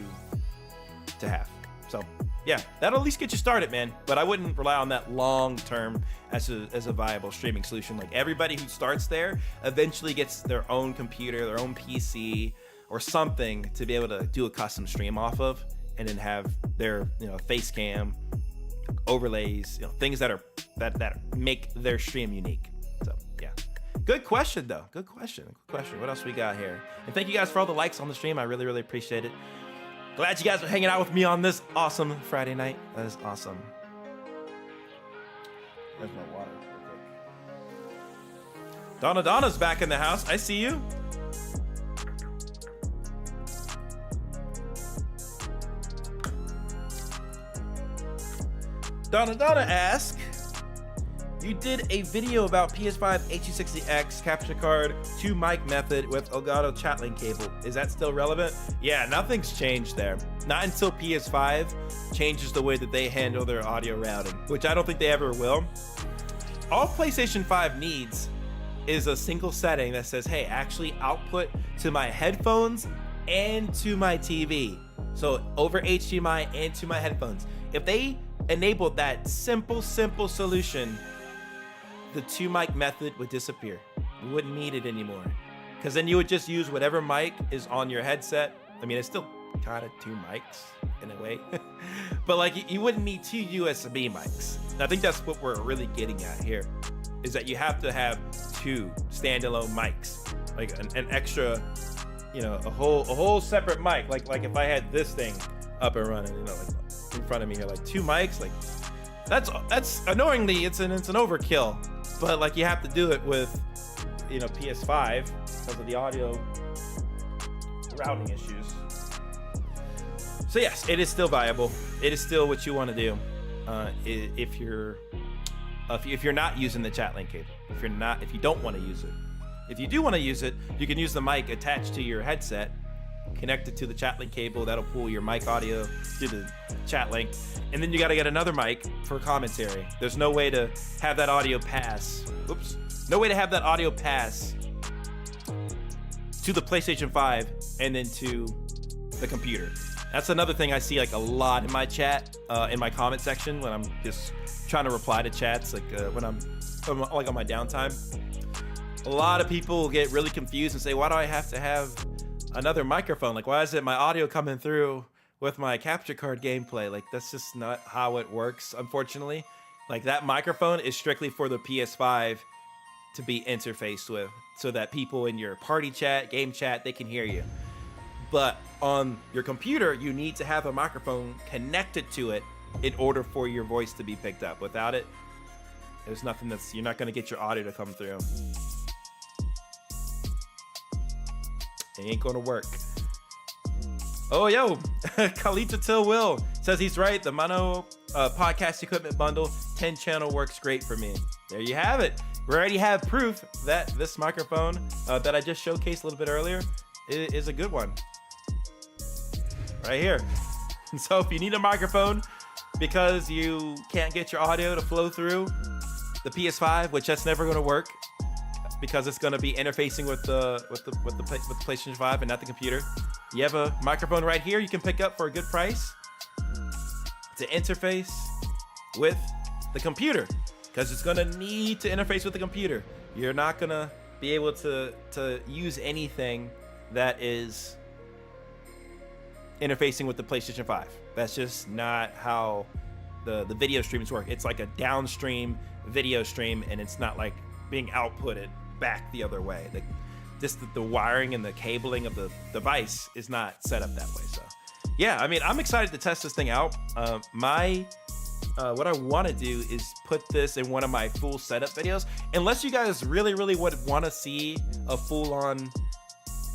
have. So yeah, that'll at least get you started, man. But I wouldn't rely on that long term as a viable streaming solution. Like, everybody who starts there eventually gets their own computer, their own PC, or something to be able to do a custom stream off of, and then have their face cam, overlays, things that make their stream unique. So yeah, good question though. Good question. What else we got here? And thank you guys for all the likes on the stream. I really appreciate it. Glad you guys are hanging out with me on this awesome Friday night. That is awesome. There's my water. Okay. Donna's back in the house. I see you. Donna asks, you did a video about PS5 H260X capture card to mic method with Elgato chat link cable. Is that still relevant? Yeah, nothing's changed there. Not until PS5 changes the way that they handle their audio routing, which I don't think they ever will. All PlayStation 5 needs is a single setting that says, hey, actually output to my headphones and to my TV. So over HDMI and to my headphones. If they enabled that simple solution, the 2 mic method would disappear. You wouldn't need it anymore. Because then you would just use whatever mic is on your headset. I mean, it's still kind of 2 mics in a way. But like you wouldn't need 2 USB mics. And I think that's what we're really getting at here, is that you have to have 2 standalone mics. Like an extra, you know, a whole separate mic. Like if I had this thing up and running, you know, like in front of me here, like 2 mics, like that's annoyingly it's an overkill. But like you have to do it with, you know, PS5 because of the audio routing issues. So yes, it is still viable. It is still what you want to do if you're not using the chat link cable. If you don't want to use it. If you do want to use it, you can use the mic attached to your headset, connect it to the chat link cable. That'll pull your mic audio through the chat link, and then you got to get another mic for commentary. There's no way to have that audio pass. Oops. No way to have that audio pass to the PlayStation 5 and then to the computer. That's another thing I see like a lot in my chat, in my comment section when I'm just trying to reply to chats, like when I'm like on my downtime. A lot of people get really confused and say, why do I have to have another microphone? Like, why is it my audio coming through with my capture card gameplay? Like, that's just not how it works, unfortunately. Like, that microphone is strictly for the PS5 to be interfaced with so that people in your party chat, game chat, they can hear you. But on your computer, you need to have a microphone connected to it in order for your voice to be picked up. Without it, there's nothing you're not going to get your audio to come through. It ain't gonna work. Oh, yo, Khalita Till Will says he's right. The mono podcast equipment bundle 10 channel works great for me. There you have it. We already have proof that this microphone that I just showcased a little bit earlier is a good one. Right here. So if you need a microphone because you can't get your audio to flow through the PS5, which that's never gonna work, because it's going to be interfacing with the PlayStation 5 and not the computer. You have a microphone right here you can pick up for a good price to interface with the computer, because it's going to need to interface with the computer. You're not going to be able to use anything that is interfacing with the PlayStation 5. That's just not how the video streams work. It's like a downstream video stream, and it's not like being outputted back the other way. The wiring and the cabling of the device is not set up that way. So yeah, I mean, I'm excited to test this thing out. What I want to do is put this in one of my full setup videos, unless you guys really would want to see a full-on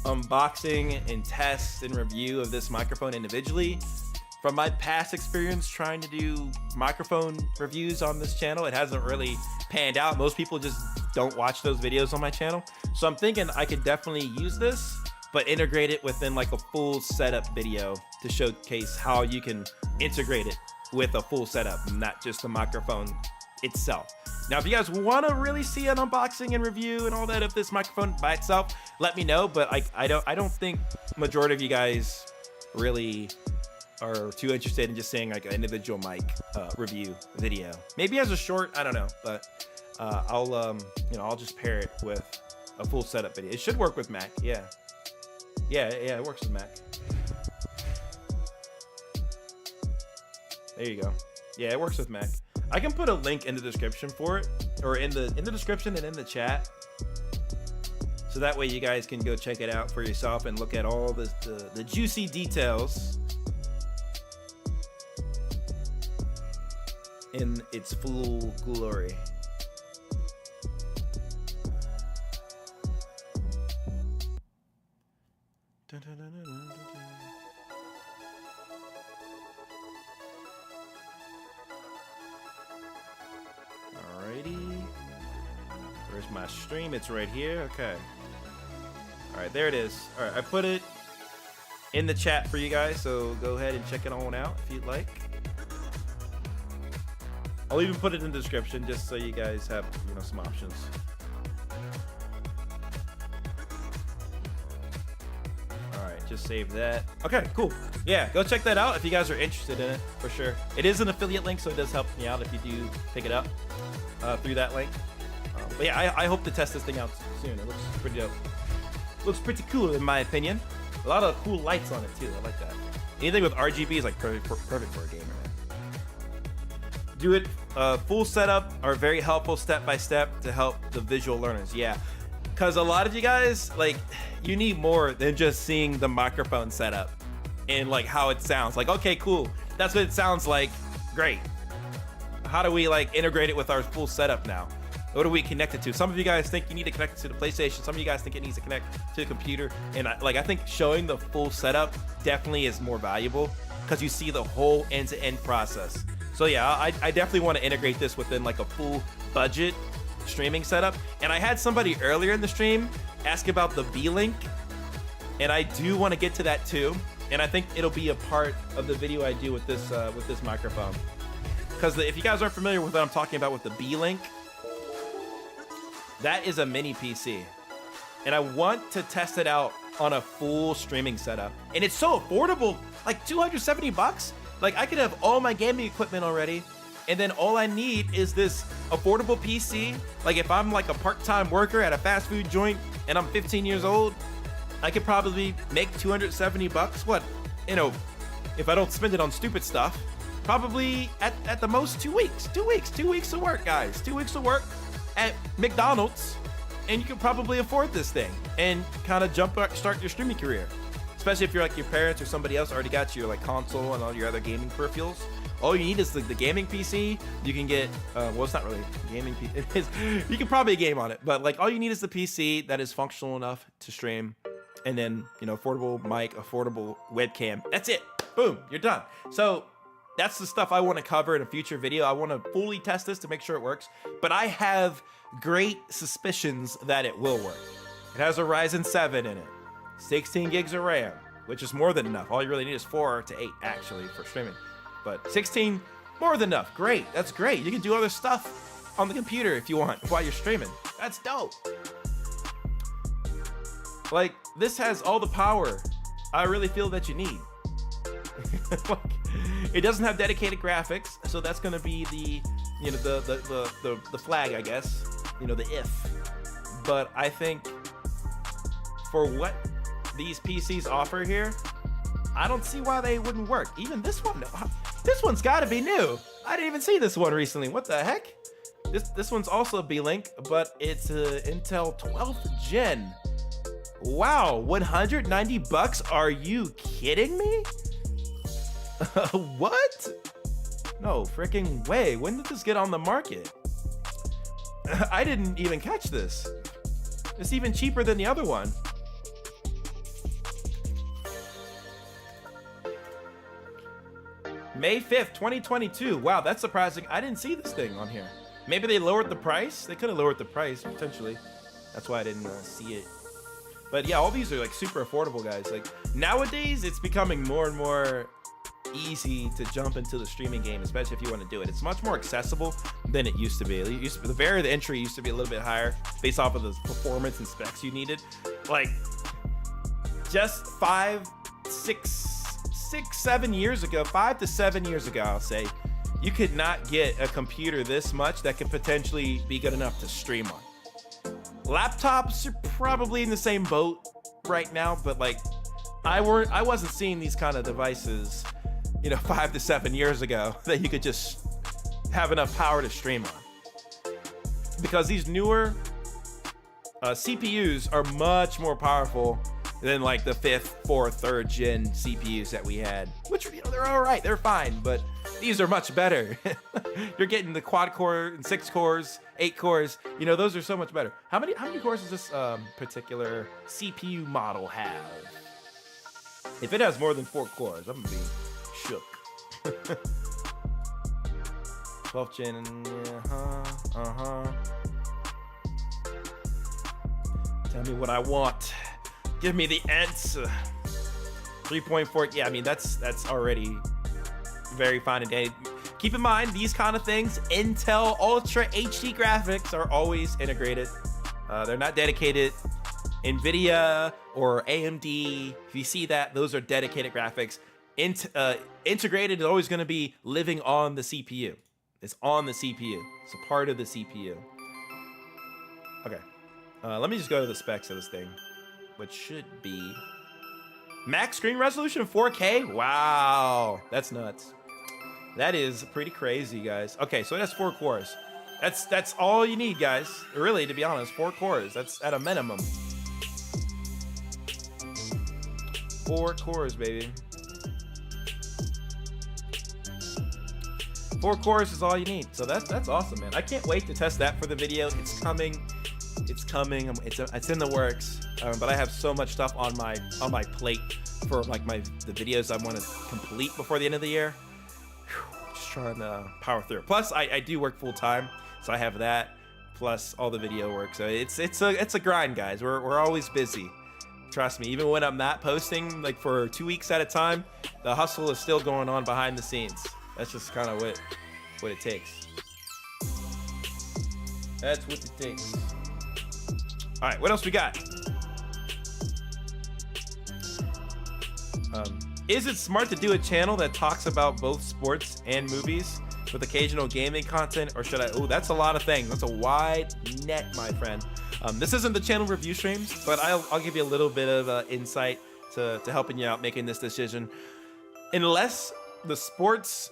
unboxing and test and review of this microphone individually. From my past experience trying to do microphone reviews on this channel, it hasn't really panned out. Most people just don't watch those videos on my channel. So I'm thinking I could definitely use this, but integrate it within like a full setup video to showcase how you can integrate it with a full setup, not just the microphone itself. Now, if you guys want to really see an unboxing and review and all that of this microphone by itself, let me know. But I don't think majority of you guys really are too interested in just seeing like an individual mic review video. Maybe as a short, I don't know, but I'll just pair it with a full setup video. It should work with Mac. Yeah, it works with Mac. There you go. Yeah, it works with Mac. I can put a link in the description for it, or in the description and in the chat, so that way you guys can go check it out for yourself and look at all the juicy details in its full glory. Dun, dun, dun, dun, dun, dun. Alrighty. Where's my stream? It's right here. Okay. Alright, there it is. Alright, I put it in the chat for you guys, so go ahead and check it on out if you'd like. I'll even put it in the description just so you guys have, some options. Alright, Just save that. Okay, cool. Yeah, go check that out if you guys are interested in it, for sure. It is an affiliate link, so it does help me out if you do pick it up through that link. But yeah, I hope to test this thing out soon. It looks pretty dope. Looks pretty cool in my opinion. A lot of cool lights on it too. I like that. Anything with RGB is like perfect for a gamer, man. Do it full setup are very helpful step by step to help the visual learners. Yeah, because a lot of you guys, like, you need more than just seeing the microphone setup and like how it sounds. Like, okay, cool, that's what it sounds like. Great. How do we like integrate it with our full setup now? What do we connect it to? Some of you guys think you need to connect it to the PlayStation. Some of you guys think it needs to connect to the computer. And I think showing the full setup definitely is more valuable because you see the whole end-to-end process. So yeah, I definitely want to integrate this within like a full budget streaming setup. And I had somebody earlier in the stream ask about the V-Link, and I do want to get to that too. And I think it'll be a part of the video I do with this microphone. Because if you guys aren't familiar with what I'm talking about with the V-Link, that is a mini PC. And I want to test it out on a full streaming setup. And it's so affordable, like 270 bucks. Like I could have all my gaming equipment already, and then all I need is this affordable PC. Like if I'm like a part-time worker at a fast food joint and I'm 15 years old, I could probably make 270 bucks. What, you know, if I don't spend it on stupid stuff, probably at the most 2 weeks. 2 weeks, 2 weeks of work, guys. 2 weeks of work at McDonald's, and you can probably afford this thing and kind of start your streaming career. Especially if you're like your parents or somebody else already got your like console and all your other gaming peripherals. All you need is the gaming PC. You can get, well, it's not really gaming PC. It is, you can probably game on it, but like all you need is the PC that is functional enough to stream, and then, you know, affordable mic, affordable webcam. That's it. Boom, you're done. So that's the stuff I want to cover in a future video. I want to fully test this to make sure it works, but I have great suspicions that it will work. It has a Ryzen 7 in it, 16 gigs of RAM, which is more than enough. All you really need is 4 to 8 actually for streaming, but 16, more than enough. Great, that's great. You can do other stuff on the computer if you want while you're streaming. That's dope. Like, this has all the power I really feel that you need. Like, it doesn't have dedicated graphics, so that's gonna be the, you know, the flag, I guess, you know, the if. But I think for what these PCs offer here, I don't see why they wouldn't work. Even this one's got to be new. I didn't even see this one recently. What the heck? This one's also a B-Link, but it's a Intel 12th gen. Wow, 190 bucks? Are you kidding me? What? No freaking way. When did this get on the market? I didn't even catch this. It's even cheaper than the other one. May 5th, 2022. Wow, that's surprising. I didn't see this thing on here. Maybe they lowered the price? They could have lowered the price, potentially. That's why I didn't see it. But yeah, all these are like super affordable, guys. Like nowadays, it's becoming more and more easy to jump into the streaming game, especially if you want to do it. It's much more accessible than it used to be. The barrier to entry used to be a little bit higher based off of the performance and specs you needed. Like just 5, 7 years ago, 5 to 7 years ago, I'll say, you could not get a computer this much that could potentially be good enough to stream on. Laptops are probably in the same boat right now, but like I wasn't seeing these kind of devices, you know, 5 to 7 years ago that you could just have enough power to stream on. Because these newer CPUs are much more powerful than like the 5th, 4th, 3rd gen CPUs that we had, which, you know, they're all right, they're fine, but these are much better. You're getting the quad core and 6 cores, 8 cores. You know, those are so much better. How many cores does this particular CPU model have? If it has more than 4 cores, I'm gonna be shook. 12th gen, Tell me what I want. Give me the answer. 3.4, yeah, I mean, that's already very fine and dandy. Keep in mind, these kind of things, Intel Ultra HD graphics are always integrated. They're not dedicated. NVIDIA or AMD. If you see that, those are dedicated graphics. Integrated is always going to be living on the CPU. It's on the CPU. It's a part of the CPU. Okay. Let me just go to the specs of this thing, which should be max screen resolution 4K. Wow, that's nuts. That is pretty crazy, guys. Okay, so that's 4 cores. That's all you need, guys. Really, to be honest, 4 cores. That's at a minimum. 4 cores, baby. 4 cores is all you need. So that's awesome, man. I can't wait to test that for the video. It's coming. It's coming. It's in the works. But I have so much stuff on my plate for like the videos I want to complete before the end of the year. Just trying to power through. Plus, I do work full time, so I have that. Plus all the video work. So it's a grind, guys. We're always busy. Trust me. Even when I'm not posting like for 2 weeks at a time, the hustle is still going on behind the scenes. That's just kind of what it takes. That's what it takes. All right, what else we got? Is it smart to do a channel that talks about both sports and movies with occasional gaming content, or should I? Oh, that's a lot of things. That's a wide net, my friend. This isn't the channel review streams, but I'll give you a little bit of insight to helping you out making this decision. Unless the sports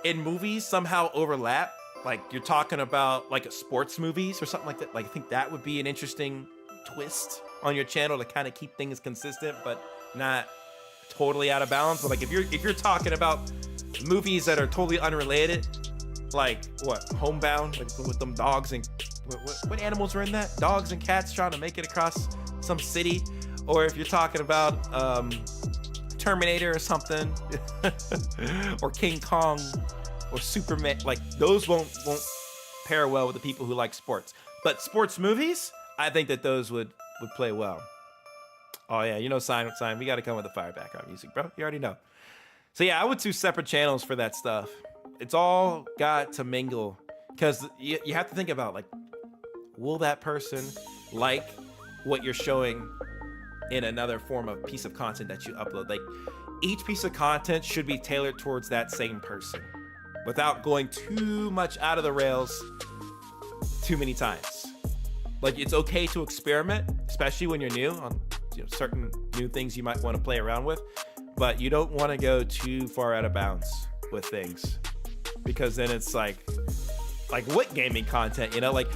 in movies somehow overlap, like you're talking about like a sports movies or something like that, like I think that would be an interesting twist on your channel to kind of keep things consistent but not totally out of balance. But like if you're talking about movies that are totally unrelated, like what, Homebound, like with them dogs and what animals are in that, dogs and cats trying to make it across some city, or if you're talking about Terminator or something, or King Kong or Superman, like those won't pair well with the people who like sports. But sports movies, I think that those would play well. Oh yeah, you know, sign, we got to come with the fire background music, bro. You already know. So yeah, I would do separate channels for that stuff. It's all got to mingle, because you have to think about, like, will that person like what you're showing in another form of piece of content that you upload? Like, each piece of content should be tailored towards that same person without going too much out of the rails too many times. Like, it's okay to experiment, especially when you're new, on certain new things you might want to play around with, but you don't want to go too far out of bounds with things, because then it's like what gaming content, like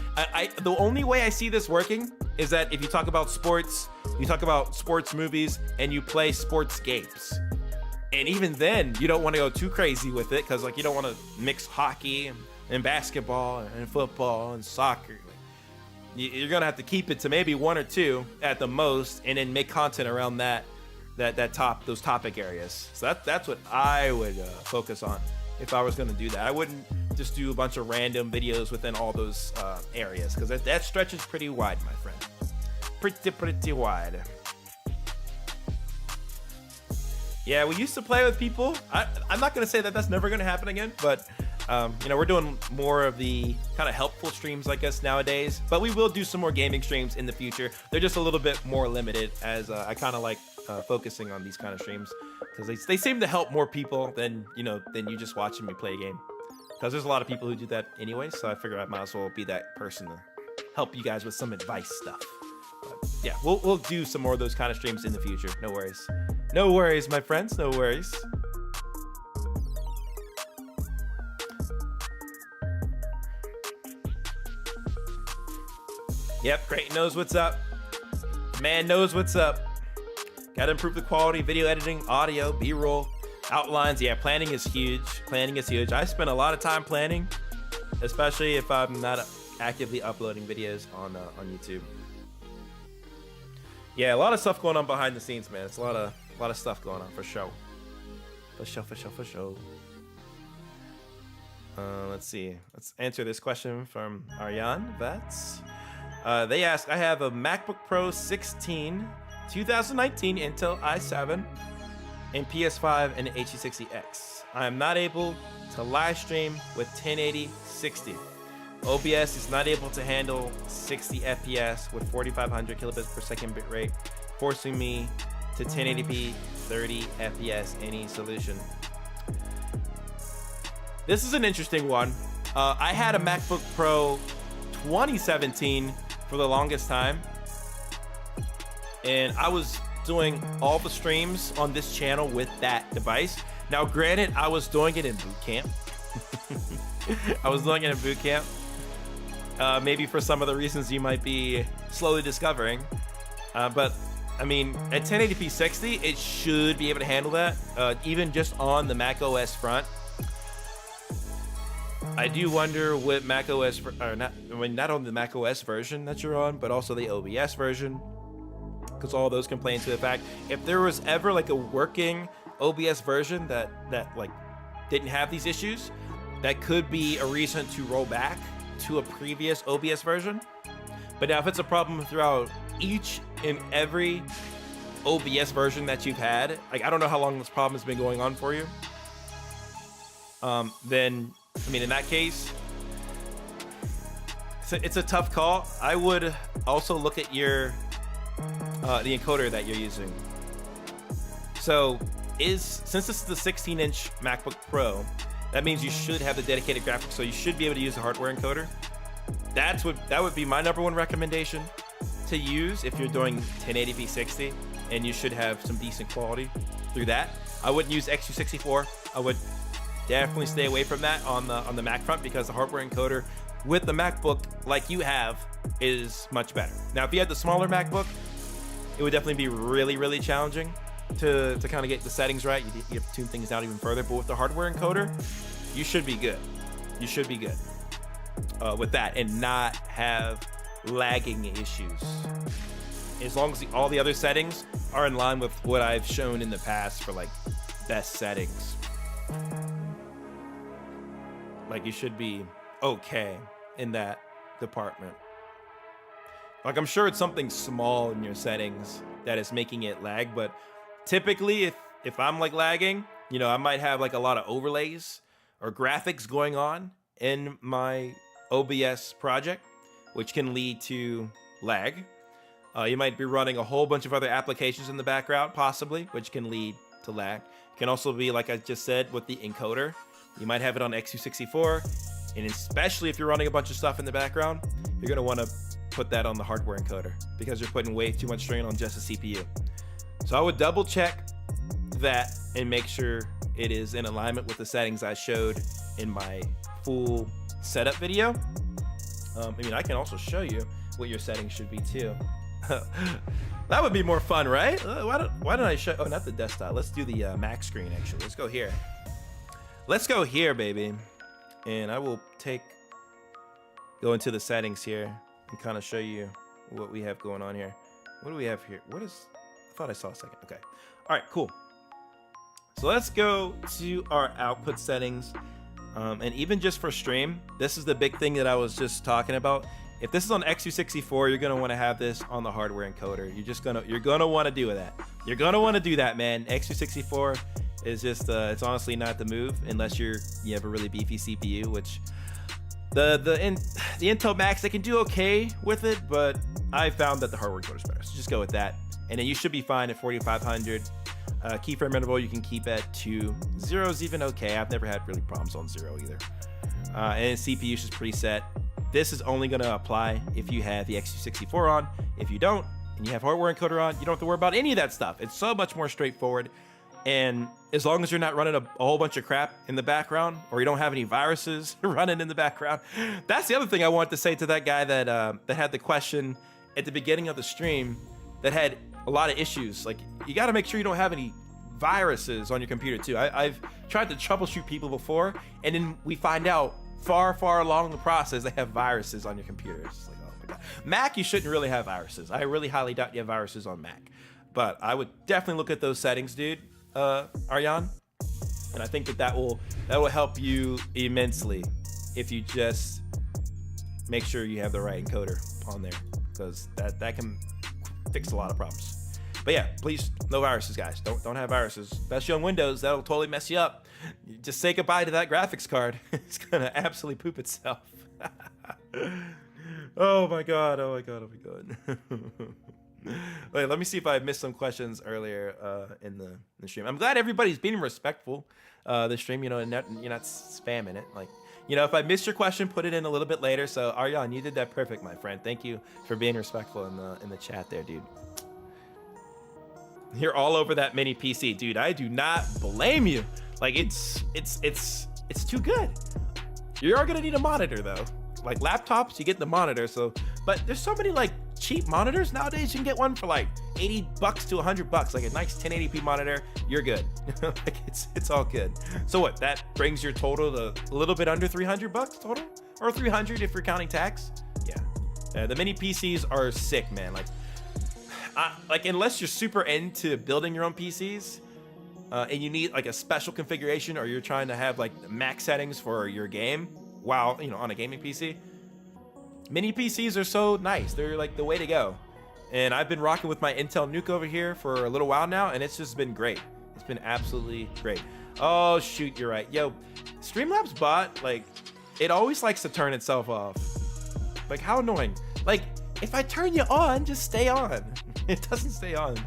the only way I see this working is that if you talk about sports, you talk about sports movies, and you play sports games. And even then, you don't want to go too crazy with it, because like you don't want to mix hockey and basketball and football and soccer. You're gonna have to keep it to maybe 1 or 2 at the most, and then make content around those topic areas. So that's what I would focus on if I was gonna do that. I wouldn't just do a bunch of random videos within all those areas, because that stretches pretty wide, my friend. Pretty wide. Yeah, we used to play with people. I'm not gonna say that that's never gonna happen again, but we're doing more of the kind of helpful streams like us nowadays. But we will do some more gaming streams in the future. They're just a little bit more limited, as I kind of like focusing on these kind of streams, because they seem to help more people than you just watching me play a game. Because there's a lot of people who do that anyway, so I figure I might as well be that person to help you guys with some advice stuff. But yeah, we'll do some more of those kind of streams in the future. No worries. No worries, my friends. No worries. Yep, Creighton knows what's up. Man knows what's up. Gotta improve the quality, video editing, audio, B-roll, outlines. Yeah, planning is huge. Planning is huge. I spend a lot of time planning, especially if I'm not actively uploading videos on YouTube. Yeah, a lot of stuff going on behind the scenes, man. It's a lot of stuff going on, for sure. For sure. Let's see. Let's answer this question from Aryan Vats. They ask, I have a MacBook Pro 16 2019 Intel i7 and PS5 and H260X. I am not able to live stream with 1080 60. OBS is not able to handle 60 FPS with 4500 kilobits per second bitrate, forcing me to 1080p 30 FPS any solution. This is an interesting one. I had a MacBook Pro 2017 for the longest time, and I was doing all the streams on this channel with that device. Now, granted, I was doing it in boot camp. I was doing it in boot camp. Maybe for some of the reasons you might be slowly discovering. But I mean, at 1080p 60, it should be able to handle that, even just on the Mac OS front. I do wonder what Mac OS, or not, I mean, not only the Mac OS version that you're on, but also the OBS version, because all those can play into the fact. If there was ever like a working OBS version that like didn't have these issues, that could be a reason to roll back to a previous OBS version. But now if it's a problem throughout each and every OBS version that you've had, like I don't know how long this problem has been going on for you, then I mean, in that case, it's a tough call. I would also look at your the encoder that you're using. So since this is the 16-inch MacBook Pro, that means you should have the dedicated graphics, so you should be able to use the hardware encoder. That would be my #1 recommendation to use if you're doing 1080p 60, and you should have some decent quality through that. I wouldn't use X264. I would definitely stay away from that on the Mac front, because the hardware encoder with the MacBook like you have is much better. Now, if you had the smaller MacBook, it would definitely be really, really challenging to kind of get the settings right. You have to tune things down even further, but with the hardware encoder, you should be good. You should be good with that and not have lagging issues. As long as all the other settings are in line with what I've shown in the past for like best settings. Like, you should be okay in that department. Like, I'm sure it's something small in your settings that is making it lag, but typically if I'm like lagging, you know, I might have like a lot of overlays or graphics going on in my OBS project, which can lead to lag. You might be running a whole bunch of other applications in the background, possibly, which can lead to lag. It can also be, like I just said, with the encoder. You might have it on X264, and especially if you're running a bunch of stuff in the background, you're going to want to put that on the hardware encoder, because you're putting way too much strain on just the CPU. So I would double check that and make sure it is in alignment with the settings I showed in my full setup video. I mean, I can also show you what your settings should be too. That would be more fun, right? Why don't I show? Oh, not the desktop. Let's do the Mac screen, actually. Let's go here. Let's go here, baby. And I will go into the settings here and kind of show you what we have going on here. What do we have here? I thought I saw a second. Okay. All right, cool. So let's go to our output settings. And even just for stream, this is the big thing that I was just talking about. If this is on X264, you're gonna want to have this on the hardware encoder. You're gonna want to do that. You're gonna want to do that, man. X264 is just it's honestly not the move unless you have a really beefy CPU, which the Intel Macs, they can do okay with it, but I found that the hardware encoder is better. So just go with that, and then you should be fine at 4500. Keyframe interval you can keep at 2. 0 is even okay. I've never had really problems on 0 either. And CPU is just preset. This is only going to apply if you have the X264 on. If you don't, and you have hardware encoder on, you don't have to worry about any of that stuff. It's so much more straightforward. And as long as you're not running a whole bunch of crap in the background, or you don't have any viruses running in the background. That's the other thing I wanted to say to that guy that had the question at the beginning of the stream that had a lot of issues. Like, you got to make sure you don't have any viruses on your computer too. I've tried to troubleshoot people before, and then we find out far along the process they have viruses on your computer. It's just like, oh my god. Mac, you shouldn't really have viruses. I really highly doubt you have viruses on Mac, but I would definitely look at those settings, dude. Aryan, and I think that will help you immensely if you just make sure you have the right encoder on there, because that can fix a lot of problems. But yeah, please, no viruses, guys. Don't have viruses, especially on Windows. That'll totally mess you up. You just say goodbye to that graphics card. It's gonna absolutely poop itself. Oh my god, oh my god, oh my god. Wait, let me see if I missed some questions earlier in the stream. I'm glad everybody's being respectful this stream, you know, and you're not spamming it. Like, you know, if I missed your question, put it in a little bit later. So Aryan, you did that perfect, my friend. Thank you for being respectful in the chat there, dude. You're all over that mini PC, dude. I do not blame you. Like, it's too good. You are gonna need a monitor though. Like laptops, you get the monitor. So, but there's so many like cheap monitors nowadays. You can get one for like $80 to $100, like a nice 1080p monitor. You're good. Like it's all good. So what? That brings your total to a little bit under $300 total, or 300 if you're counting tax. Yeah, the mini PCs are sick, man. Like unless you're super into building your own PCs. And you need like a special configuration, or you're trying to have like max settings for your game while, you know, on a gaming PC. Mini PCs are so nice. They're like the way to go. And I've been rocking with my Intel Nuke over here for a little while now, and it's just been great. It's been absolutely great. Oh shoot, you're right. Yo, Streamlabs bot, like, it always likes to turn itself off. Like, how annoying. Like, if I turn you on, just stay on. It doesn't stay on.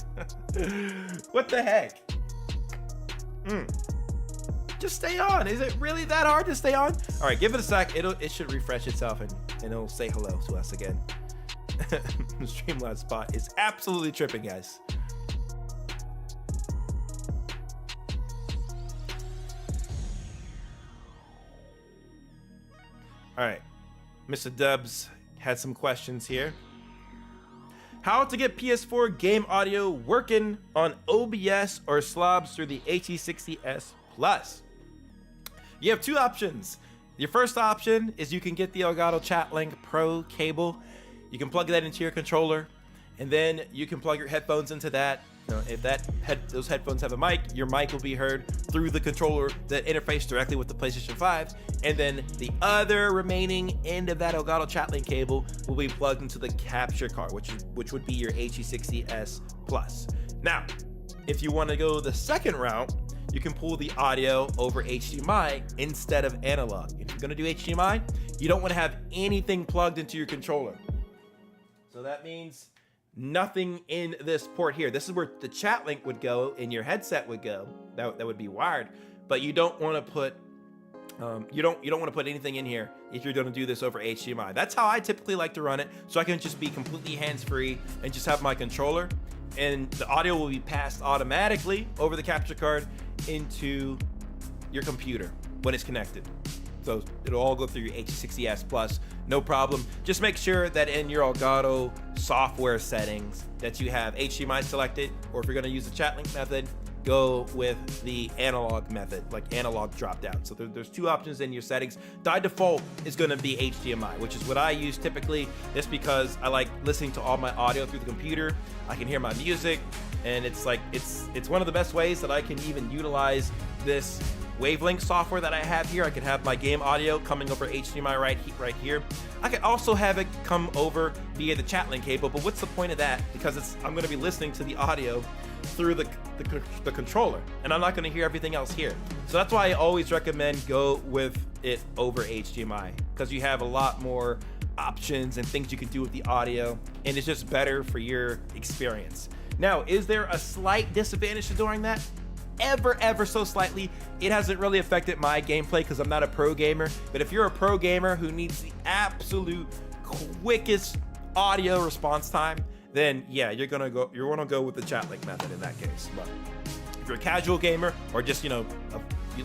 What the heck? Just stay on. Is it really that hard to stay on? All right, give it a sec. It should refresh itself and it'll say hello to us again. Streamlabs bot is absolutely tripping, guys. All right, Mr. Dubs had some questions here. How to get PS4 game audio working on OBS or slobs through the HE60S Plus. You have two options. Your first option is you can get the Elgato ChatLink Pro cable. You can plug that into your controller, and then you can plug your headphones into that. You know, if those headphones have a mic, your mic will be heard through the controller that interface directly with the PlayStation 5. And then the other remaining end of that Elgato ChatLink cable will be plugged into the capture card, which would be your HE60S Plus. Now, if you want to go the second route, you can pull the audio over HDMI instead of analog. If you're going to do HDMI, you don't want to have anything plugged into your controller. So that means nothing in this port here. This is where the chat link would go and your headset would go. That would be wired. But you don't want to put you don't want to put anything in here if you're going to do this over HDMI. That's how I typically like to run it, so I can just be completely hands-free and just have my controller, and the audio will be passed automatically over the capture card into your computer when it's connected. So it'll all go through your HE60S Plus, no problem. Just make sure that in your Elgato software settings that you have HDMI selected, or if you're going to use the chat link method, go with the analog method, like analog drop down. So there's two options in your settings. By default is going to be HDMI, which is what I use typically, just because I like listening to all my audio through the computer. I can hear my music, and it's like it's one of the best ways that I can even utilize this Wavelength software that I have here. I could have my game audio coming over HDMI right here. I could also have it come over via the chat link cable, but what's the point of that? Because I'm going to be listening to the audio through the controller, and I'm not going to hear everything else here. So that's why I always recommend go with it over HDMI, because you have a lot more options and things you can do with the audio, and it's just better for your experience. Now, is there a slight disadvantage to doing that? Ever so slightly. It hasn't really affected my gameplay because I'm not a pro gamer, but if you're a pro gamer who needs the absolute quickest audio response time, then yeah, you're gonna go with the chat link method in that case. But if you're a casual gamer, or just, you know,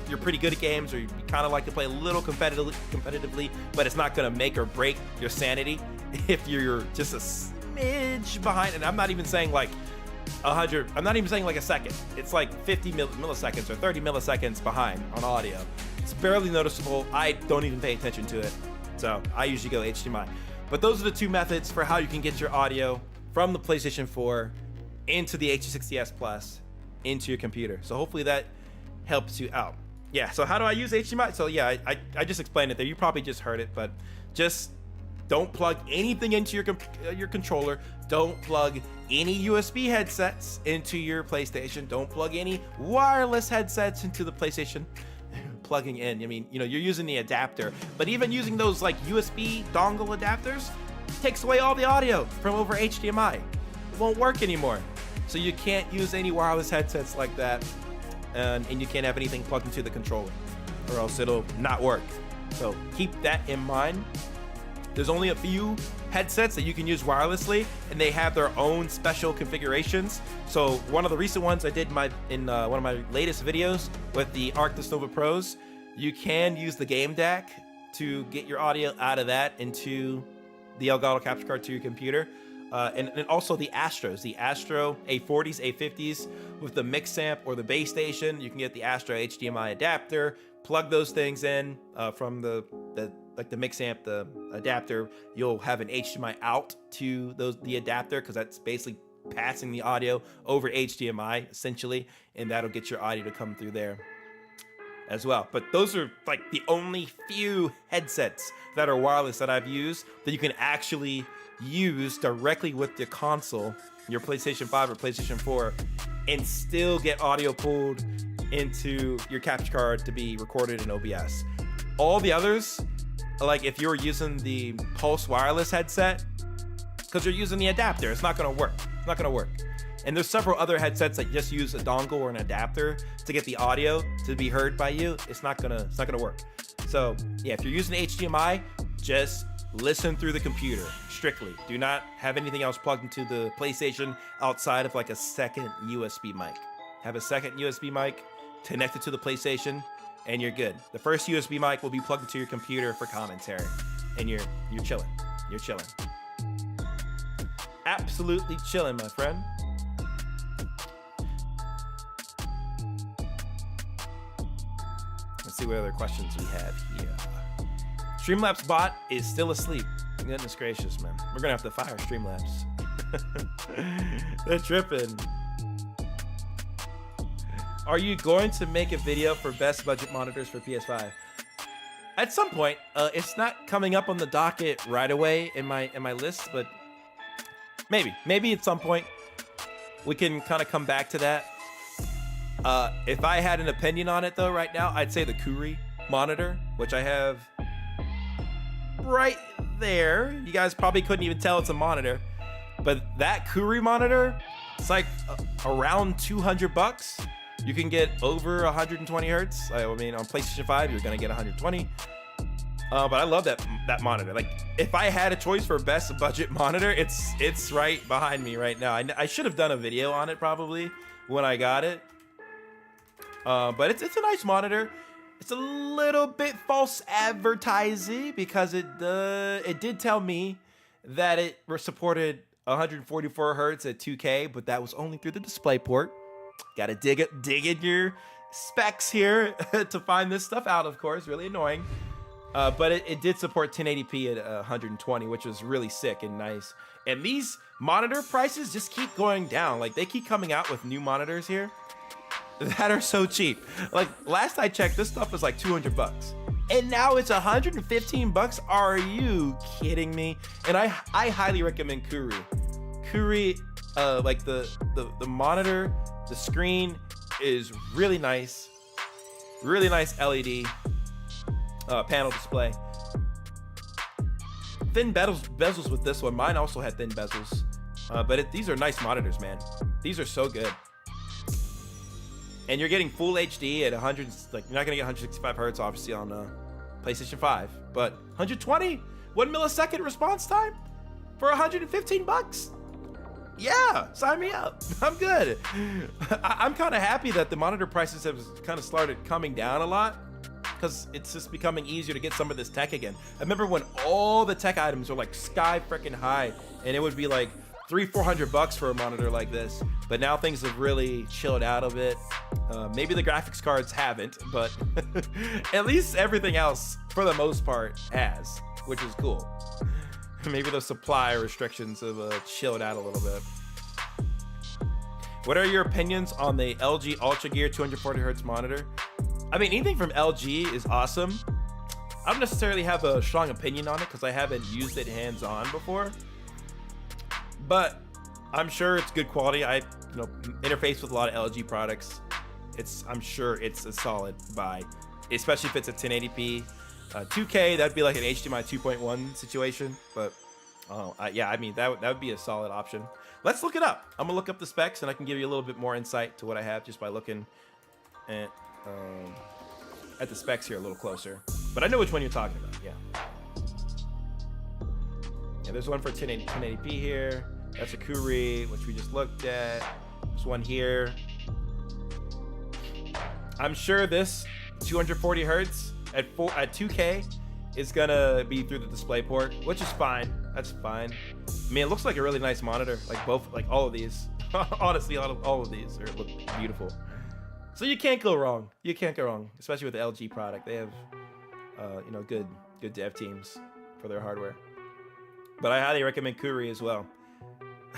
you're pretty good at games, or you kind of like to play a little competitively, but it's not gonna make or break your sanity if you're just a smidge behind. And I'm not even saying like 100, I'm not even saying like a second. It's like 50 milliseconds or 30 milliseconds behind on audio. It's barely noticeable. I don't even pay attention to it. So I usually go HDMI. But those are the two methods for how you can get your audio from the PlayStation 4 into the HE60S Plus into your computer. So hopefully that helps you out. Yeah, so how do I use HDMI? So yeah, I just explained it there. You probably just heard it, but just don't plug anything into your controller. Don't plug any USB headsets into your PlayStation. Don't plug any wireless headsets into the PlayStation. plugging in. I mean, you know, you're using the adapter, but even using those like USB dongle adapters takes away all the audio from over HDMI. It won't work anymore. So you can't use any wireless headsets like that, and you can't have anything plugged into the controller, or else it'll not work. So keep that in mind. There's only a few headsets that you can use wirelessly, and they have their own special configurations. So one of the recent ones I did in one of my latest videos with the Arctis Nova Pros, you can use the game DAC to get your audio out of that into the Elgato capture card to your computer. And also the Astros, the Astro A40s, A50s with the mix amp or the base station. You can get the Astro HDMI adapter, plug those things in from the mix amp, the adapter. You'll have an HDMI out to the adapter, because that's basically passing the audio over HDMI essentially, and that'll get your audio to come through there as well. But those are like the only few headsets that are wireless that I've used that you can actually use directly with your console, your PlayStation 5 or PlayStation 4, and still get audio pulled into your capture card to be recorded in OBS. All the others, like if you're using the Pulse wireless headset, because you're using the adapter, it's not going to work. It's not going to work. And there's several other headsets that just use a dongle or an adapter to get the audio to be heard by you. It's not gonna work. So yeah, if you're using HDMI, just listen through the computer strictly. Do not have anything else plugged into the PlayStation outside of like a second USB mic. Have a second USB mic connected to the PlayStation, and you're good. The first USB mic will be plugged into your computer for commentary, and you're chilling. You're chilling. Absolutely chilling, my friend. Let's see what other questions we have here. Streamlabs bot is still asleep. Goodness gracious, man. We're gonna have to fire Streamlabs. They're tripping. Are you going to make a video for best budget monitors for PS5? At some point. It's not coming up on the docket right away in my list, but maybe at some point we can kind of come back to that. If I had an opinion on it though right now, I'd say the Kuri monitor, which I have right there. You guys probably couldn't even tell it's a monitor, but that Kuri monitor, it's like around $200. You can get over 120 hertz. I mean, on PlayStation 5, you're gonna get 120. But I love that monitor. Like, if I had a choice for best budget monitor, it's right behind me right now. I should have done a video on it probably when I got it. But it's a nice monitor. It's a little bit false advertising because it did tell me that it supported 144 hertz at 2K, but that was only through the DisplayPort. Got to dig in your specs here to find this stuff out. Of course, really annoying. But it did support 1080p at 120, which was really sick and nice. And these monitor prices just keep going down. Like, they keep coming out with new monitors here that are so cheap. Like, last I checked, this stuff was like $200, and now it's $115. Are you kidding me? And I highly recommend Kuri. Kuri, like the monitor, the screen is really nice LED panel display. Thin bezels with this one. Mine also had thin bezels, but these are nice monitors, man. These are so good. And you're getting full HD at 100, like, you're not gonna get 165 hertz obviously on PlayStation 5, but 120, 1 millisecond response time for $115. Yeah, sign me up. I'm good. I'm kind of happy that the monitor prices have kind of started coming down a lot, because it's just becoming easier to get some of this tech again. I remember when all the tech items were like sky freaking high, and it would be like $300-400 for a monitor like this. But now things have really chilled out a bit. Maybe the graphics cards haven't, but at least everything else, for the most part, has, which is cool. Maybe the supply restrictions have chilled out a little bit. What are your opinions on the LG Ultra Gear 240 hertz monitor? I mean, anything from LG is awesome. I don't necessarily have a strong opinion on it because I haven't used it hands-on before, but I'm sure it's good quality. I interface with a lot of LG products. I'm sure it's a solid buy. especially if it's a 1080p. 2K, that'd be like an HDMI 2.1 situation, but yeah, I mean, that would be a solid option. Let's look it up. I'm gonna look up the specs, and I can give you a little bit more insight to what I have just by looking at the specs here a little closer. But I know which one you're talking about. Yeah. Yeah, there's one for 1080p here. That's a Kuri, which we just looked at. There's one here. I'm sure this 240 hertz at 2K is gonna be through the DisplayPort, which is fine. That's fine. I mean, it looks like a really nice monitor. Like all of these. Honestly, all of these look beautiful. So you can't go wrong. You can't go wrong, especially with the LG product. They have, you know, good dev teams for their hardware. But I highly recommend Kuri as well.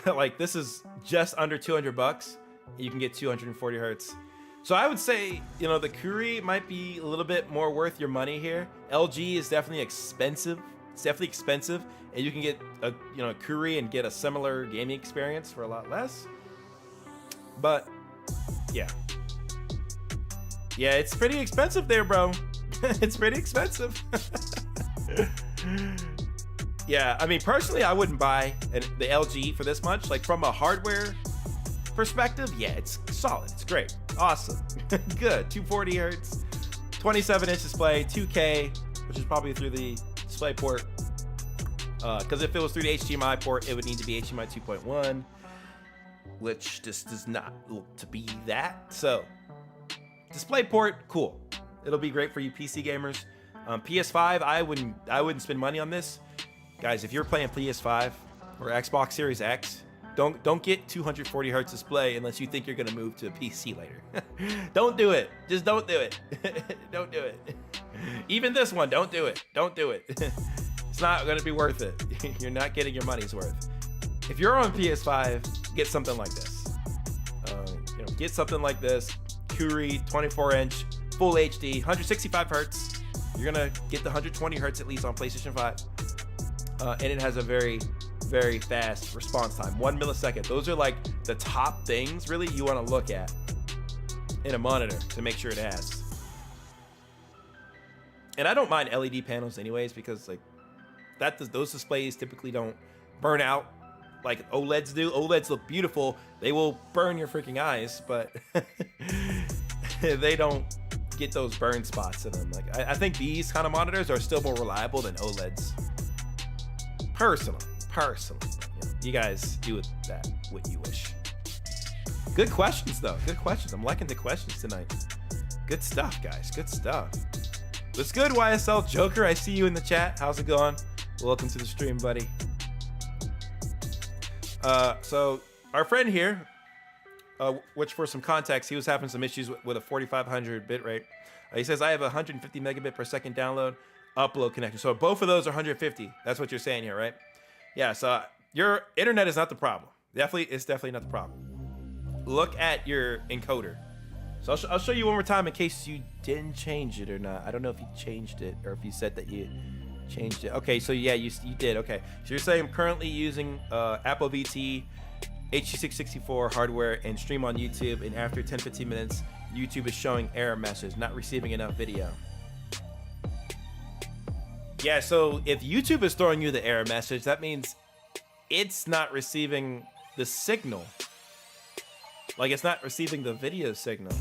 Like, this is just under $200. You can get 240 hertz. So I would say, you know, the Kuri might be a little bit more worth your money here. LG is definitely expensive. It's definitely expensive, and you can get a Kuri and get a similar gaming experience for a lot less. But yeah, it's pretty expensive there, bro. It's pretty expensive. Yeah, I mean, personally, I wouldn't buy the LG for this much. Like, from a hardware perspective, yeah, it's solid. It's great. Awesome. Good. 240 hertz, 27-inch display, 2K, which is probably through the DisplayPort. Because if it was through the HDMI port, it would need to be HDMI 2.1, which just does not look to be that. So, DisplayPort, cool. It'll be great for you PC gamers. PS5, I wouldn't spend money on this. Guys, if you're playing PS5 or Xbox Series X, don't get 240 hertz display unless you think you're gonna move to a PC later. Don't do it. Just don't do it. Don't do it. Even this one, don't do it. Don't do it. It's not gonna be worth it. You're not getting your money's worth. If you're on PS5, get something like this. You know, get something like this. Kuri, 24-inch, full HD, 165 hertz. You're gonna get the 120 hertz at least on PlayStation 5. And it has a very, very fast response time, 1 millisecond. Those are like the top things really you want to look at in a monitor to make sure it has. And I don't mind LED panels anyways, because like those displays typically don't burn out like OLEDs do. OLEDs look beautiful. They will burn your freaking eyes, but they don't get those burn spots in them. Like I think these kind of monitors are still more reliable than OLEDs. Personally, you guys do with that what you wish. Good questions though. Good questions. I'm liking the questions tonight. Good stuff, guys. Good stuff. What's good, YSL Joker? I see you in the chat. How's it going? Welcome to the stream, buddy. So our friend here, which for some context, he was having some issues with a 4500 bitrate. He says I have a 150 megabit per second download upload connection. So both of those are 150. That's what you're saying here, right? Yeah, so your internet is not the problem. It's definitely not the problem. Look at your encoder. So I'll show you one more time in case you didn't change it or not. I don't know if you changed it or if you said that you changed it. Okay, so yeah, you did. Okay, so you're saying I'm currently using Apple VT H.264 hardware and stream on YouTube, and after 10-15 minutes, YouTube is showing error message, not receiving enough video. Yeah, so if YouTube is throwing you the error message, that means it's not receiving the signal. Like, it's not receiving the video signal.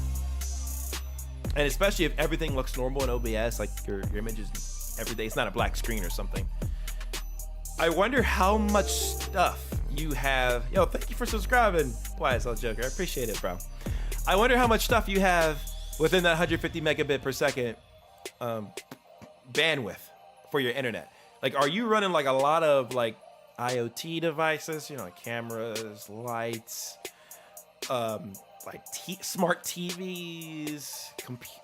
And especially if everything looks normal in OBS, like your image is everything, it's not a black screen or something. I wonder how much stuff you have. Yo, thank you for subscribing, YSL Joker. I appreciate it, bro. I wonder how much stuff you have within that 150 megabit per second bandwidth for your internet. Like, are you running like a lot of like IoT devices, you know, like cameras, lights, like smart TVs,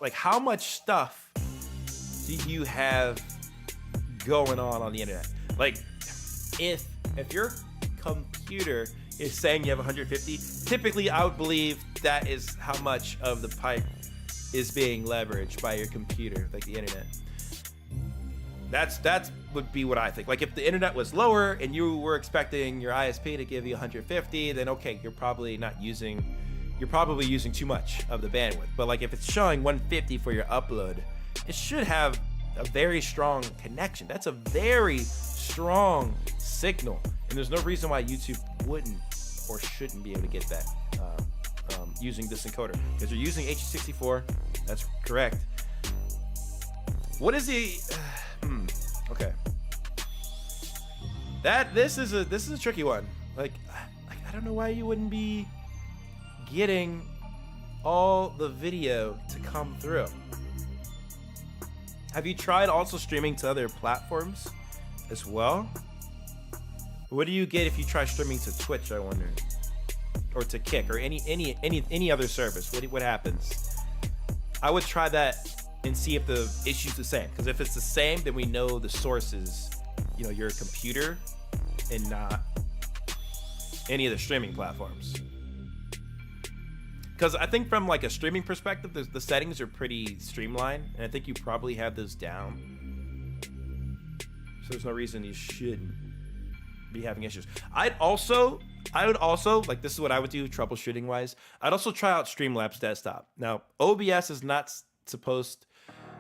like how much stuff do you have going on the internet? Like, if your computer is saying you have 150, typically I would believe that is how much of the pipe is being leveraged by your computer, like the internet. That's would be what I think. Like, if the internet was lower and you were expecting your ISP to give you 150, then okay, you're probably using too much of the bandwidth. But like, if it's showing 150 for your upload, it should have a very strong connection. That's a very strong signal, and there's no reason why YouTube wouldn't or shouldn't be able to get that using this encoder, because you're using H.264. That's correct. What is the okay, this is a tricky one. Like I don't know why you wouldn't be getting all the video to come through. Have you tried also streaming to other platforms as well? What do you get if you try streaming to Twitch, I wonder? Or to Kick, or any other service? What happens? I would try that and see if the issue's the same. Because if it's the same, then we know the source is, you know, your computer and not any of the streaming platforms. Because I think from like a streaming perspective, the settings are pretty streamlined, and I think you probably have those down. So there's no reason you shouldn't be having issues. I would also, like, this is what I would do troubleshooting wise. I'd also try out Streamlabs Desktop. Now, OBS is not supposed,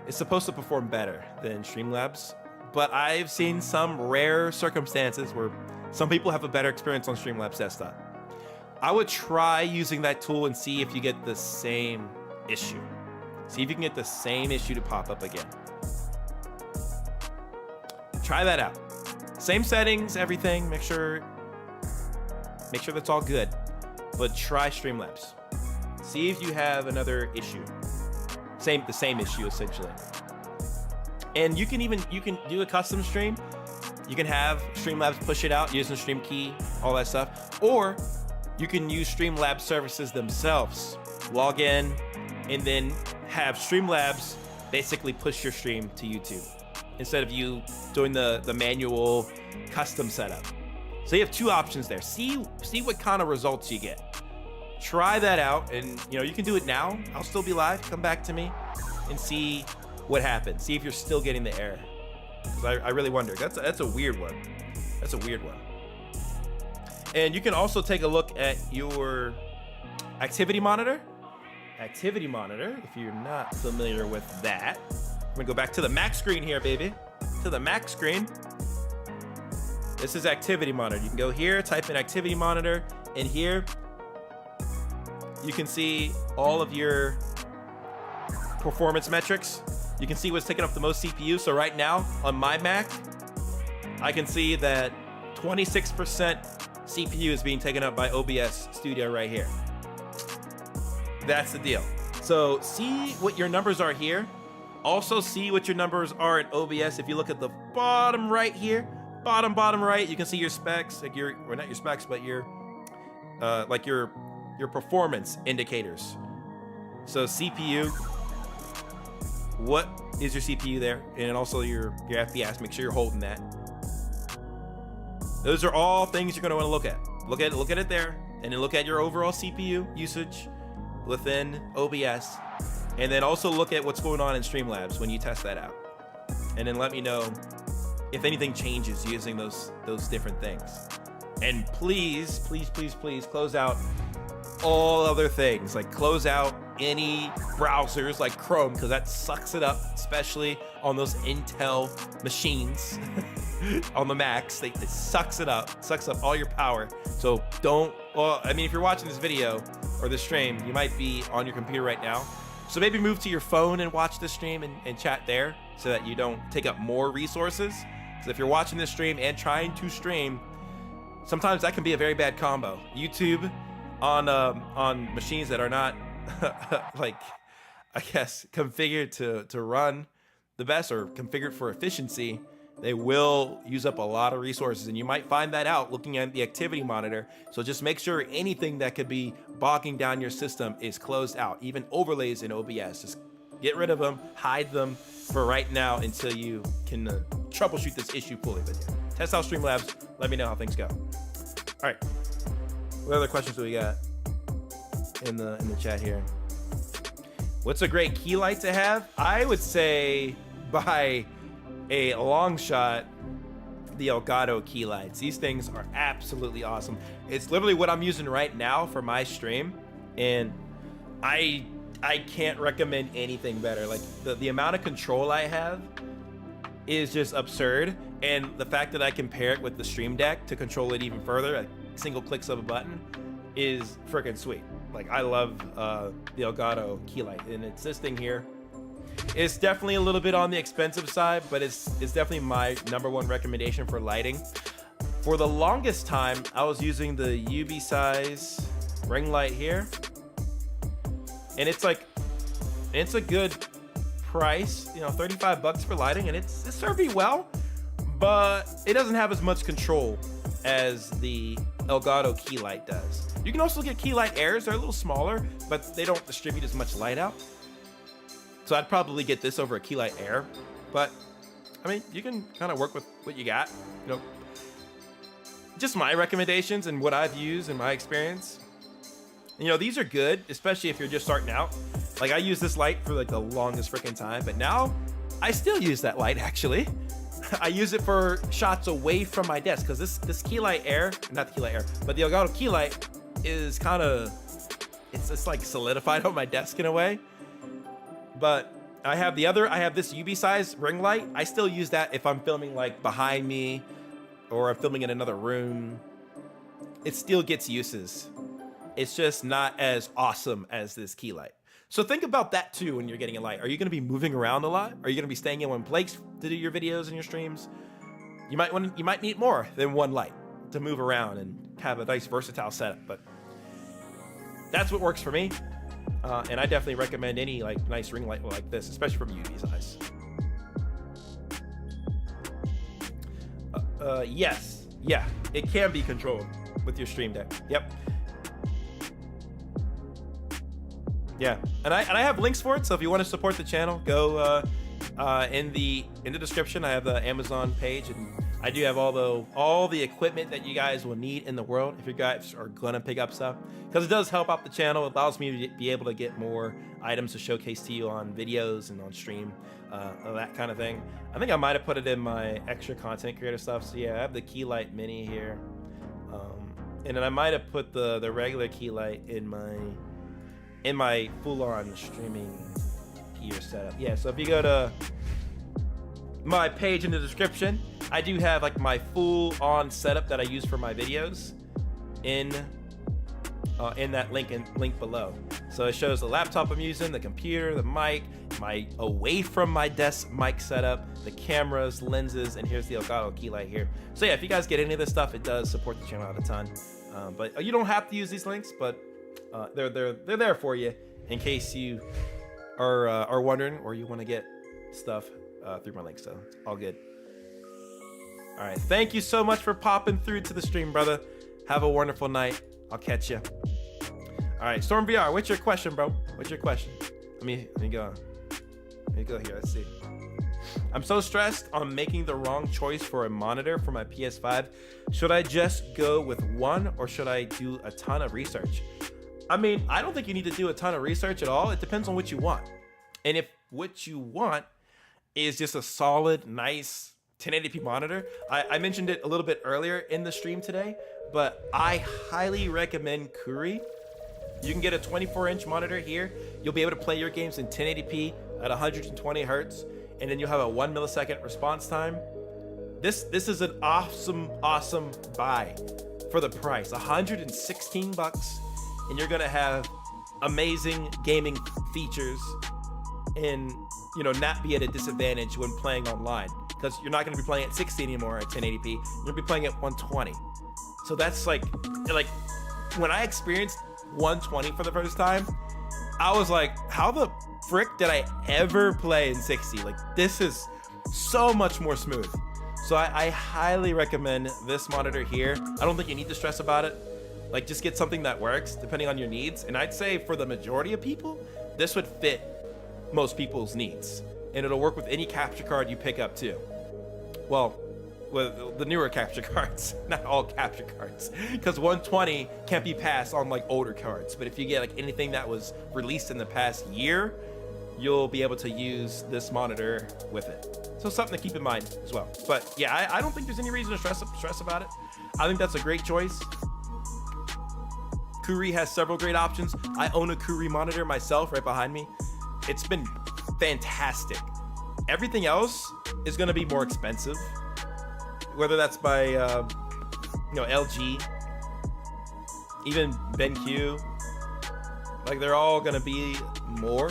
it's supposed to perform better than Streamlabs, but I've seen some rare circumstances where some people have a better experience on Streamlabs Desktop. I would try using that tool and see if you get the same issue. See if you can get the same issue to pop up again. Try that out. Same settings, everything. Make sure that's all good. But try Streamlabs. See if you have another issue. The same issue essentially. And you can do a custom stream. You can have Streamlabs push it out using Stream Key, all that stuff. Or you can use Streamlabs services themselves. Log in and then have Streamlabs basically push your stream to YouTube instead of you doing the manual custom setup. So you have two options there. See what kind of results you get. Try that out, and you know, you can do it now. I'll still be live. Come back to me and see what happens. See if you're still getting the error. 'Cause I really wonder. That's a weird one. That's a weird one. And you can also take a look at your activity monitor. Activity monitor, if you're not familiar with that. I'm gonna go back to the Mac screen here, baby. To the Mac screen. This is activity monitor. You can go here, type in activity monitor, and here you can see all of your performance metrics. You can see what's taking up the most CPU. So right now on my Mac, I can see that 26% CPU is being taken up by OBS Studio right here. That's the deal. So see what your numbers are here. Also see what your numbers are in OBS. If you look at the bottom right here, bottom right, you can see your specs, like or not your specs, but your like your performance indicators. So CPU, what is your CPU there? And also your FPS, make sure you're holding that. Those are all things you're gonna wanna look at. Look at it there, and then look at your overall CPU usage within OBS. And then also look at what's going on in Streamlabs when you test that out. And then let me know if anything changes using those different things. And please close out all other things. Like close out any browsers like Chrome, because that sucks it up, especially on those Intel machines. On the Macs, it sucks it up, sucks up all your power. So don't, well, I mean, if you're watching this video or this stream, you might be on your computer right now. So maybe move to your phone and watch this stream and chat there so that you don't take up more resources. So if you're watching this stream and trying to stream, sometimes that can be a very bad combo. YouTube on machines that are not like, I guess, configured to run the best or configured for efficiency, they will use up a lot of resources, and you might find that out looking at the activity monitor. So just make sure anything that could be bogging down your system is closed out, even overlays in OBS. Just get rid of them, hide them for right now until you can troubleshoot this issue fully. But yeah, test out Streamlabs, let me know how things go. All right, what other questions do we got in the chat here? What's a great key light to have? I would say by a long shot, the Elgato key lights. These things are absolutely awesome. It's literally what I'm using right now for my stream, and I I can't recommend anything better. Like the amount of control I have is just absurd, and the fact that I can pair it with the Stream Deck to control it even further, like single clicks of a button, is freaking sweet. Like I love the Elgato key light, and it's this thing here. It's definitely a little bit on the expensive side, but it's definitely my #1 recommendation for lighting. For the longest time, I was using the UV size ring light here, and it's a good price, you know, 35 bucks for lighting, and it served me well, but it doesn't have as much control as the Elgato key light does. You can also get key light airs. They're a little smaller, but they don't distribute as much light out. So I'd probably get this over a key light air, but I mean, you can kind of work with what you got, you know. Just my recommendations and what I've used in my experience. You know, these are good, especially if you're just starting out. Like I used this light for like the longest freaking time, but now I still use that light actually. I use it for shots away from my desk because this key light air, not the key light air, but the Elgato key light is kind of, it's like solidified on my desk in a way. But I have this UV size ring light. I still use that if I'm filming like behind me or I'm filming in another room. It still gets uses. It's just not as awesome as this key light. So think about that too when you're getting a light. Are you gonna be moving around a lot? Are you gonna be staying in one place to do your videos and your streams? You might need more than one light to move around and have a nice versatile setup, but that's what works for me. And I definitely recommend any like nice ring light like this, especially from UV size. Yes, yeah, it can be controlled with your Stream Deck. Yep. Yeah, and I have links for it, so if you want to support the channel, go in the description. I have the Amazon page, and I do have all the equipment that you guys will need in the world if you guys are gonna pick up stuff, because it does help out the channel. It allows me to be able to get more items to showcase to you on videos and on stream, that kind of thing. I think I might have put it in my extra content creator stuff. So yeah, I have the key light mini here, and then I might have put the regular key light in my full-on streaming gear setup. Yeah, so if you go to my page in the description, I do have like my full-on setup that I use for my videos in that link below. So it shows the laptop I'm using, the computer, the mic, my away from my desk mic setup, the cameras, lenses, and here's the Elgato key light here. So yeah, if you guys get any of this stuff, it does support the channel out a ton. But you don't have to use these links, but they're there for you in case you are wondering or you want to get stuff through my links. So it's all good. All right, thank you so much for popping through to the stream, brother. Have a wonderful night. I'll catch you. All right, Storm VR, what's your question, bro? What's your question? Let me go here. Let's see. I'm so stressed on making the wrong choice for a monitor for my PS5. Should I just go with one, or should I do a ton of research? I mean, I don't think you need to do a ton of research at all. It depends on what you want. And if what you want is just a solid, nice 1080p monitor, I mentioned it a little bit earlier in the stream today, but I highly recommend Kuri. You can get a 24-inch monitor here. You'll be able to play your games in 1080p at 120 hertz, and then you'll have a 1 millisecond response time. This is an awesome buy for the price. 116 bucks, and you're gonna have amazing gaming features and, you know, not be at a disadvantage when playing online, because you're not gonna be playing at 60 anymore at 1080p. You're gonna be playing at 120. So that's like when I experienced 120 for the first time, I was like, how the frick did I ever play in 60? Like, this is so much more smooth. So I highly recommend this monitor here. I don't think you need to stress about it. Like, just get something that works depending on your needs. And I'd say for the majority of people, this would fit most people's needs. And it'll work with any capture card you pick up too. Well, with the newer capture cards, not all capture cards, because 120 can't be passed on like older cards. But if you get like anything that was released in the past year, you'll be able to use this monitor with it. So something to keep in mind as well. But yeah, I don't think there's any reason to stress about it. I think that's a great choice. Kuri has several great options. I own a Kuri monitor myself right behind me. It's been fantastic. Everything else is gonna be more expensive, whether that's by LG, even BenQ. Like, they're all gonna be more.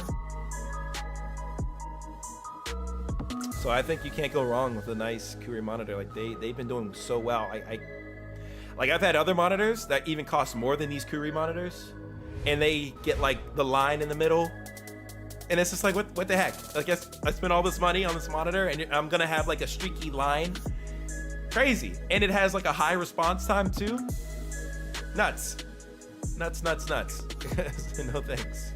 So I think you can't go wrong with a nice Kuri monitor. Like, they've been doing so well. I've had other monitors that even cost more than these Kuri monitors, and they get like the line in the middle, and it's just like, what the heck? I guess I spent all this money on this monitor and I'm gonna have like a streaky line. Crazy. And it has like a high response time too. Nuts. No thanks.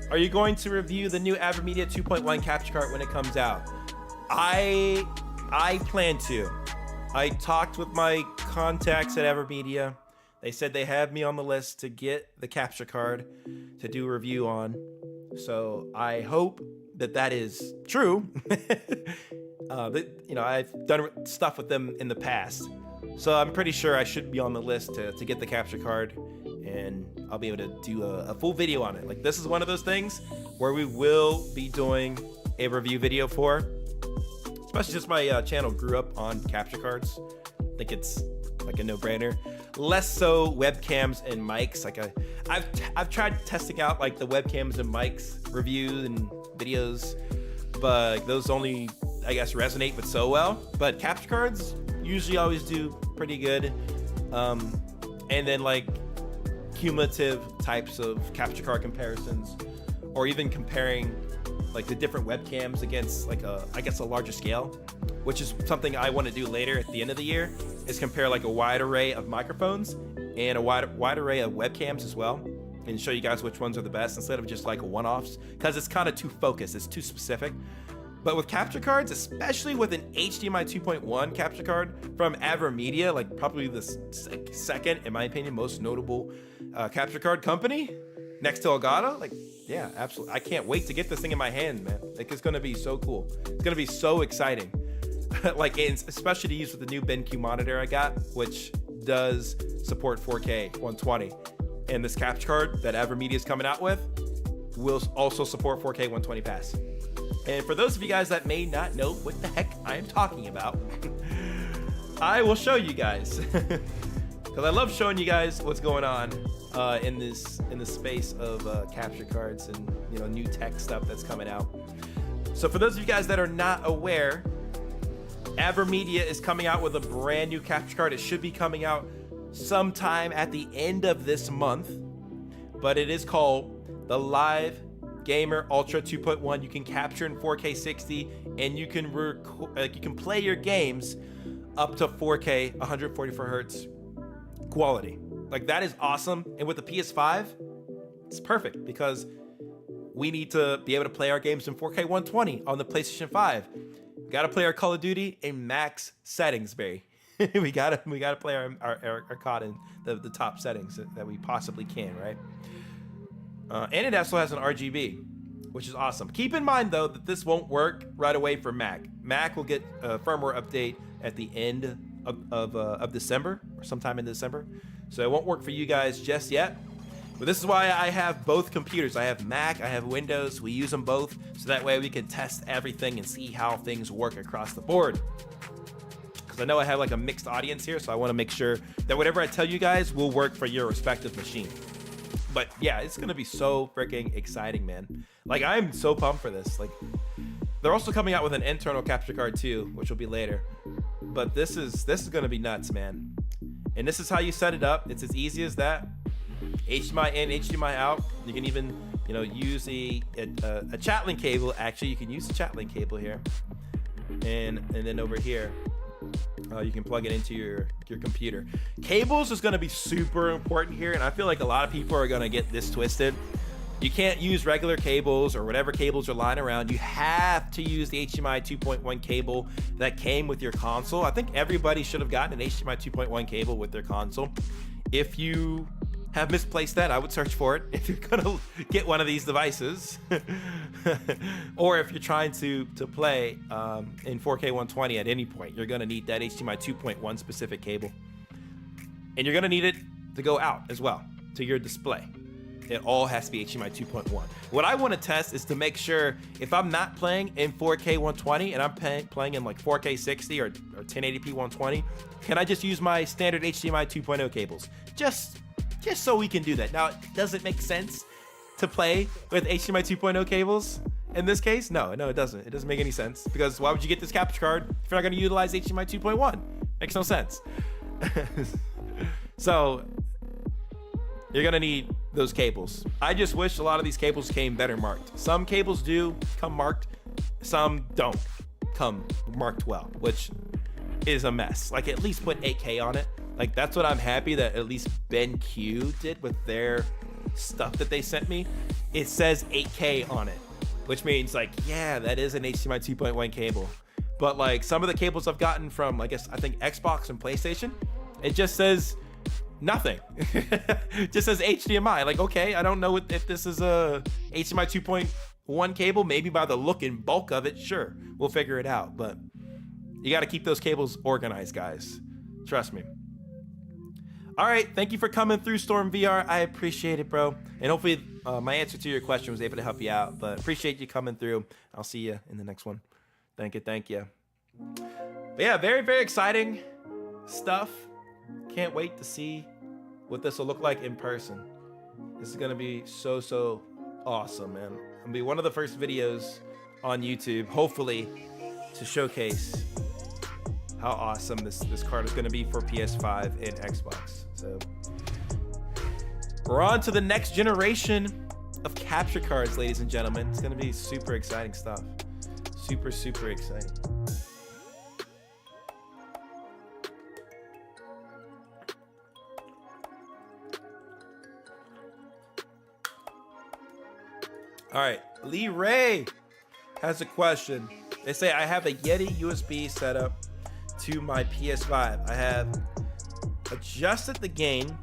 Are you going to review the new AverMedia 2.1 capture card when it comes out? I plan to. I talked with my contacts at AverMedia. They said they have me on the list to get the capture card to do a review on. So I hope that is true. I've done stuff with them in the past. So I'm pretty sure I should be on the list to get the capture card, and I'll be able to do a full video on it. Like, this is one of those things where we will be doing a review video for, especially since my channel grew up on capture cards. I think it's like a no-brainer. Less so webcams and mics. Like, I've tried testing out like the webcams and mics reviews and videos, but those only, I guess, resonate with so well. But capture cards usually always do pretty good. And then like cumulative types of capture card comparisons, or even comparing like the different webcams against like a larger scale, which is something I want to do later at the end of the year, is compare like a wide array of microphones and a wide array of webcams as well, and show you guys which ones are the best instead of just like one-offs, because it's kind of too focused, it's too specific. But with capture cards, especially with an HDMI 2.1 capture card from AverMedia, like probably the second, in my opinion, most notable capture card company next to Elgato, like, yeah, absolutely. I can't wait to get this thing in my hand, man. Like, it's gonna be so cool. It's gonna be so exciting. Like, especially to use with the new BenQ monitor I got, which does support 4K 120. And this capture card that AverMedia is coming out with will also support 4K 120 pass. And for those of you guys that may not know what the heck I am talking about, I will show you guys, because I love showing you guys what's going on in this space of capture cards and new tech stuff that's coming out. So for those of you guys that are not aware, AverMedia is coming out with a brand new capture card. It should be coming out sometime at the end of this month, but it is called the Live Gamer Ultra 2.1. You can capture in 4K 60, and you can play your games up to 4K 144 hertz quality. Like, that is awesome. And with the PS5, it's perfect, because we need to be able to play our games in 4K 120 on the PlayStation 5. We gotta play our Call of Duty in max settings, Barry. we gotta play our COD in the top settings that we possibly can, right? And it also has an RGB, which is awesome. Keep in mind though that this won't work right away for Mac. Mac will get a firmware update at the end of December, or sometime in December. So it won't work for you guys just yet. But this is why I have both computers. I have Mac, I have Windows. We use them both, so that way we can test everything and see how things work across the board. Because I know I have like a mixed audience here, so I want to make sure that whatever I tell you guys will work for your respective machine. But yeah, it's gonna be so freaking exciting, man. Like, I'm so pumped for this. Like, they're also coming out with an internal capture card too, which will be later. But this is gonna be nuts, man. And this is how you set it up. It's as easy as that. HDMI in, HDMI out. You can even, use a chat link cable. Actually, you can use the chat link cable here, and then over here, you can plug it into your computer. Cables is going to be super important here, and I feel like a lot of people are going to get this twisted. You can't use regular cables or whatever cables are lying around. You have to use the HDMI 2.1 cable that came with your console. I think everybody should have gotten an HDMI 2.1 cable with their console. If you have misplaced that, I would search for it if you're gonna get one of these devices. Or if you're trying to play in 4K 120 at any point, you're gonna need that HDMI 2.1 specific cable. And you're gonna need it to go out as well to your display. It all has to be HDMI 2.1. What I want to test is to make sure if I'm not playing in 4K 120 and I'm playing in like 4K 60 or 1080p 120, can I just use my standard HDMI 2.0 cables? Just so we can do that. Now, does it make sense to play with HDMI 2.0 cables in this case? No, it doesn't. It doesn't make any sense, because why would you get this capture card if you're not going to utilize HDMI 2.1? Makes no sense. So you're gonna need those cables. I just wish a lot of these cables came better marked. Some cables do come marked, some don't come marked well, which is a mess. Like, at least put 8K on it. Like, that's what I'm happy that at least BenQ did with their stuff that they sent me. It says 8K on it, which means like, yeah, that is an HDMI 2.1 cable. But like some of the cables I've gotten from, I think Xbox and PlayStation, it just says nothing. It just says HDMI. Like, okay, I don't know if this is a HDMI 2.1 cable. Maybe by the look and bulk of it, sure, we'll figure it out. But you got to keep those cables organized, guys. Trust me. All right, thank you for coming through, Storm VR. I appreciate it, bro. And hopefully my answer to your question was able to help you out. But appreciate you coming through. I'll see you in the next one. Thank you. But yeah, very, very exciting stuff. Can't wait to see what this will look like in person. This is gonna be so awesome, man. It'll be one of the first videos on YouTube, hopefully, to showcase how awesome this card is gonna be for PS5 and Xbox. So we're on to the next generation of capture cards, ladies and gentlemen. It's gonna be super exciting stuff. Super exciting. All right, Lee Ray has a question. They say, I have a Yeti USB setup to my PS5. I have adjusted the gain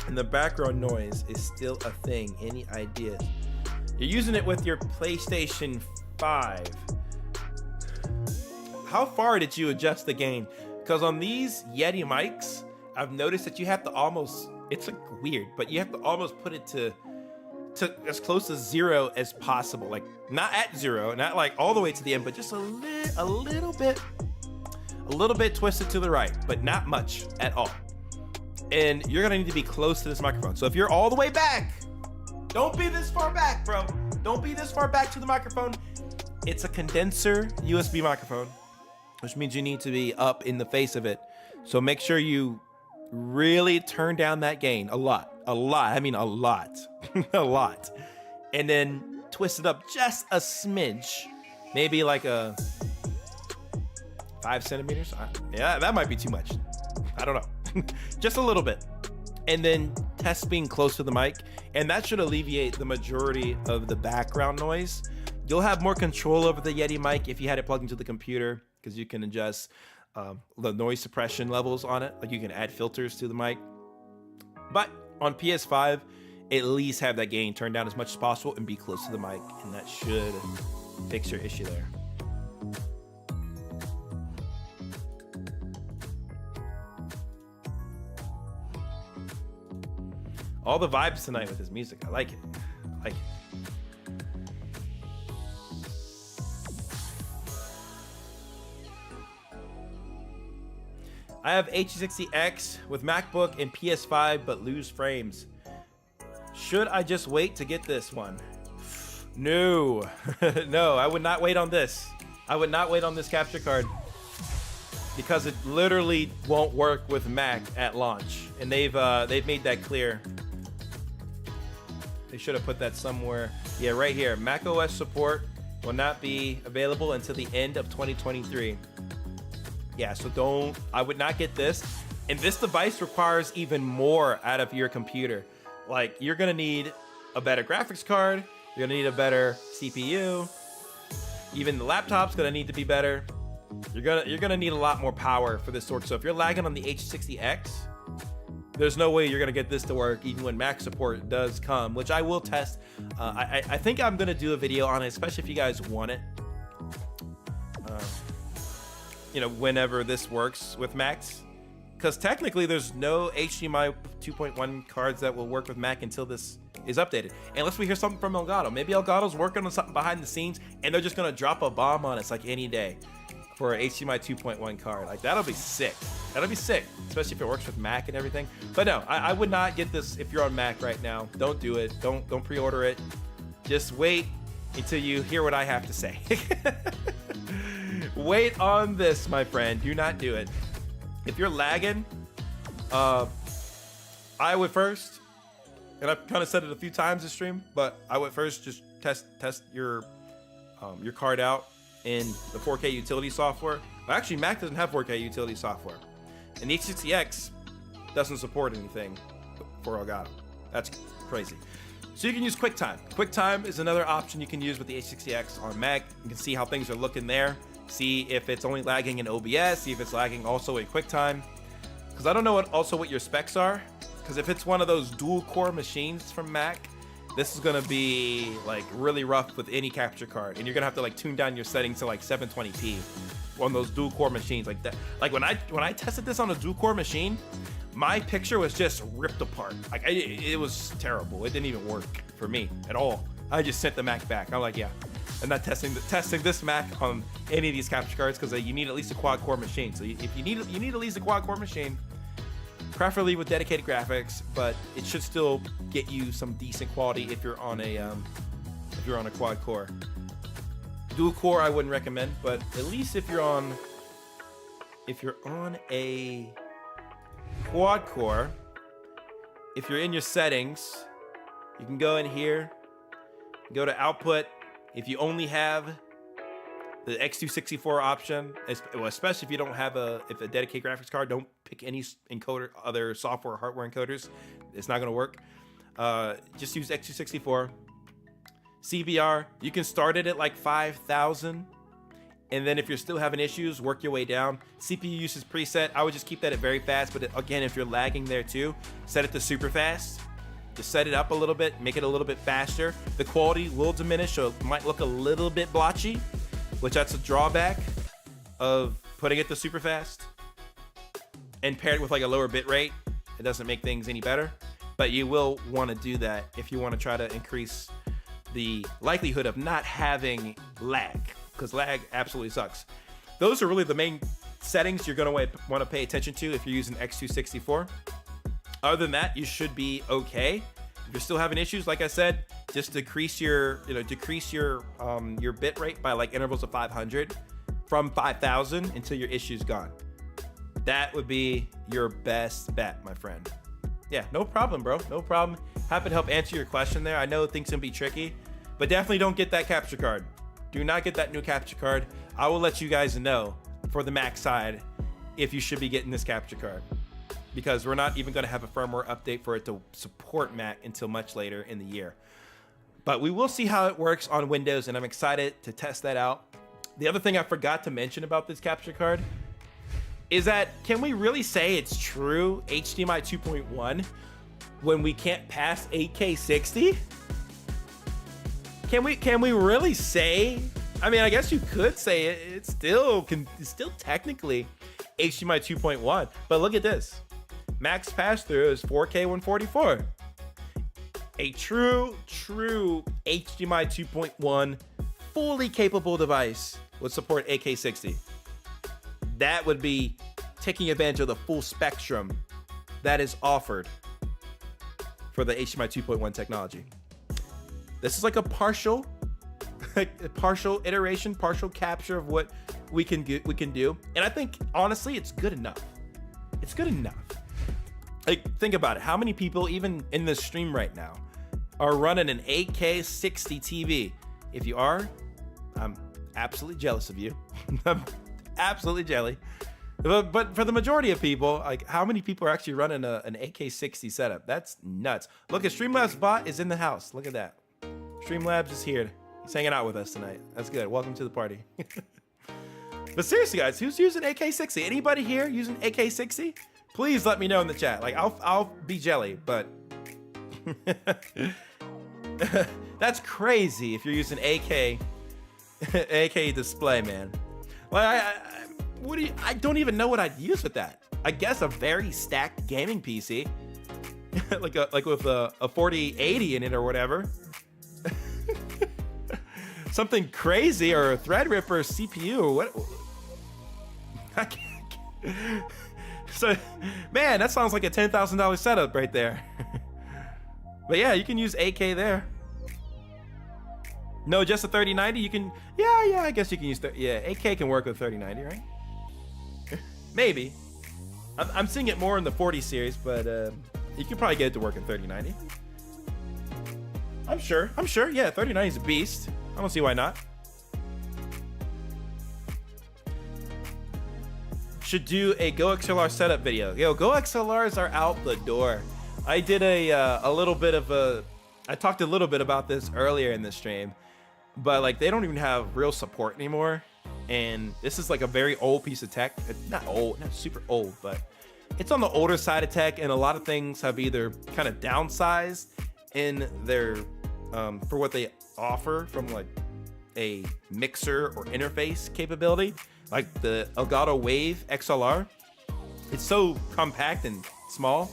and the background noise is still a thing. Any ideas? You're using it with your PlayStation 5. How far did you adjust the gain? Because on these Yeti mics, I've noticed that you have to almost, it's like weird, but you have to almost put it to as close to 0 as possible. Like, not at 0, not like all the way to the end, but just a little bit twisted to the right, but not much at all. And you're gonna need to be close to this microphone. So if you're all the way back, don't be this far back, bro. Don't be this far back to the microphone. It's a condenser USB microphone, which means you need to be up in the face of it. So make sure you really turn down that gain a lot. I mean a lot. A lot. And then twist it up just a smidge. Maybe like a 5 centimeters. Yeah, that might be too much. I don't know. Just a little bit. And then test being close to the mic. And that should alleviate the majority of the background noise. You'll have more control over the Yeti mic if you had it plugged into the computer, because you can adjust the noise suppression levels on it. Like, you can add filters to the mic. But on PS5, at least have that gain turned down as much as possible and be close to the mic, and that should fix your issue there. All the vibes tonight with his music. I like it. I have H60X with MacBook and PS5, but lose frames. Should I just wait to get this one? No. No, I would not wait on this. I would not wait on this capture card, because it literally won't work with Mac at launch. And they've made that clear. They should have put that somewhere. Yeah, right here. Mac OS support will not be available until the end of 2023. Yeah, so I would not get this. And this device requires even more out of your computer. Like, you're gonna need a better graphics card. You're gonna need a better CPU. Even the laptop's gonna need to be better. You're gonna need a lot more power for this sort. So if you're lagging on the H60X, there's no way you're gonna get this to work even when Mac support does come, which I will test. I think I'm gonna do a video on it, especially if you guys want it. You know, whenever this works with Macs, because technically there's no HDMI 2.1 cards that will work with Mac until this is updated, unless we hear something from Elgato. Maybe Elgato's working on something behind the scenes and they're just gonna drop a bomb on us like any day for an HDMI 2.1 card. Like, that'll be sick. That'll be sick, especially if it works with Mac and everything. But no, I would not get this if you're on Mac right now. Don't do it. Don't pre-order it. Just wait until you hear what I have to say. Wait on this, my friend. Do not do it. If you're lagging, I would first, and I've kind of said it a few times this stream, but I would first just test your card out in the 4K utility software. Well, actually, Mac doesn't have 4K utility software, and the H60X doesn't support anything for Elgato. That's crazy. So you can use QuickTime. QuickTime is another option you can use with the H60X on Mac. You can see how things are looking there. See if it's only lagging in OBS. See if it's lagging also in QuickTime. Because I don't know what your specs are. Because if it's one of those dual core machines from Mac, this is gonna be like really rough with any capture card, and you're gonna have to like tune down your settings to like 720p on those dual core machines like that. Like when I tested this on a dual core machine, my picture was just ripped apart. Like it was terrible. It didn't even work for me at all. I just sent the Mac back. I'm like, yeah, I'm not testing this Mac on any of these capture cards because you need at least a quad core machine. So if you need at least a quad core machine, preferably with dedicated graphics, but it should still get you some decent quality if you're on a quad core. Dual core I wouldn't recommend, but at least if you're on a quad core, if you're in your settings, you can go in here, go to output. If you only have the X264 option, especially if you don't have a dedicated graphics card, don't pick any encoder, other software or hardware encoders. It's not gonna work. Just use X264. CBR, you can start it at like 5,000. And then if you're still having issues, work your way down. CPU usage preset, I would just keep that at very fast. But again, if you're lagging there too, set it to super fast. Just set it up a little bit, make it a little bit faster. The quality will diminish, so it might look a little bit blotchy, which that's a drawback of putting it to super fast. And paired with like a lower bit rate, it doesn't make things any better. But you will want to do that if you want to try to increase the likelihood of not having lag, because lag absolutely sucks. Those are really the main settings you're going to want to pay attention to if you're using X264. Other than that, you should be okay. If you're still having issues, like I said, just decrease your bit rate by like intervals of 500 from 5,000 until your issue's gone. That would be your best bet, my friend. Yeah, no problem, bro. No problem. Happy to help answer your question there. I know things can be tricky, but definitely don't get that capture card. Do not get that new capture card. I will let you guys know for the Mac side if you should be getting this capture card, because we're not even going to have a firmware update for it to support Mac until much later in the year. But we will see how it works on Windows, and I'm excited to test that out. The other thing I forgot to mention about this capture card is that, can we really say it's true HDMI 2.1 when we can't pass 8K 60? Can we really say? I mean, I guess you could say it's still technically HDMI 2.1, but look at this. Max pass-through is 4K 144. A true HDMI 2.1 fully capable device would support 8K 60. That would be taking advantage of the full spectrum that is offered for the HDMI 2.1 technology. This is like a partial iteration, partial capture of what we can do. And I think, honestly, it's good enough. It's good enough. Like, think about it. How many people, even in this stream right now, are running an 8K 60 TV? If you are, I'm absolutely jealous of you. I'm absolutely jelly. But for the majority of people, like, how many people are actually running an 8K 60 setup? That's nuts. Look, at Streamlabs bot is in the house. Look at that. Streamlabs is here. He's hanging out with us tonight. That's good. Welcome to the party. But seriously, guys, who's using AK60? Anybody here using AK60? Please let me know in the chat. Like I'll be jelly, but that's crazy if you're using AK display, man. Like I don't even know what I'd use with that. I guess a very stacked gaming PC. like with a 4080 in it or whatever. Something crazy, or a Threadripper CPU or what. I can't. So, man, that sounds like a $10,000 setup right there. But yeah, you can use AK there. No, just a 3090. You can, yeah, I guess you can use, yeah, AK can work with 3090, right? Maybe. I'm seeing it more in the 40 series, but you can probably get it to work in 3090. I'm sure. Yeah, 3090 is a beast. I don't see why not. Should do a GoXLR setup video. Yo, GoXLRs are out the door. I did a little bit of a, I talked a little bit about this earlier in the stream, but like they don't even have real support anymore. And this is like a very old piece of tech. It's not old, not super old, but it's on the older side of tech, and a lot of things have either kind of downsized in their for what they offer from like a mixer or interface capability, like the Elgato Wave XLR. It's so compact and small,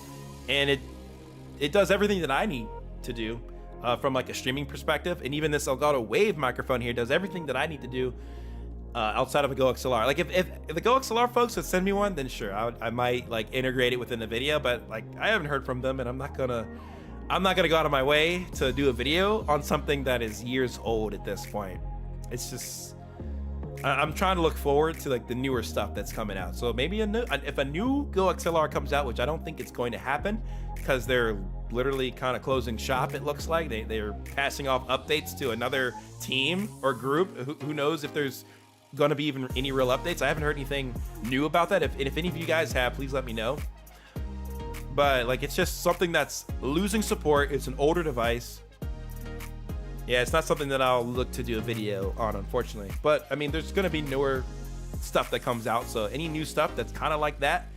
and it does everything that I need to do from like a streaming perspective. And even this Elgato Wave microphone here does everything that I need to do outside of a GoXLR. Like if the GoXLR folks would send me one, then sure, I might like integrate it within the video. But like I haven't heard from them, and I'm not gonna go out of my way to do a video on something that is years old at this point. It's just, I'm trying to look forward to like the newer stuff that's coming out. So maybe if a new GoXLR comes out, which I don't think it's going to happen because they're literally kind of closing shop, it looks like they're passing off updates to another team or group. Who knows if there's going to be even any real updates. I haven't heard anything new about that. If any of you guys have, please let me know. But like, it's just something that's losing support. It's an older device. Yeah, it's not something that I'll look to do a video on, unfortunately. But I mean, there's going to be newer stuff that comes out. So any new stuff that's kind of like that,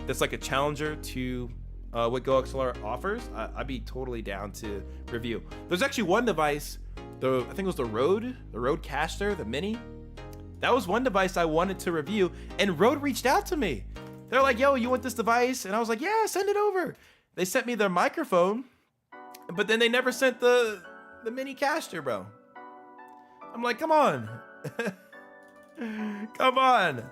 that's like a challenger to what GoXLR offers, I'd be totally down to review. There's actually one device, I think it was the Rodecaster, the Mini. That was one device I wanted to review, and Rode reached out to me. They're like, yo, you want this device? And I was like, yeah, send it over. They sent me their microphone, but then they never sent the Mini caster, bro. I'm like, come on. Come on.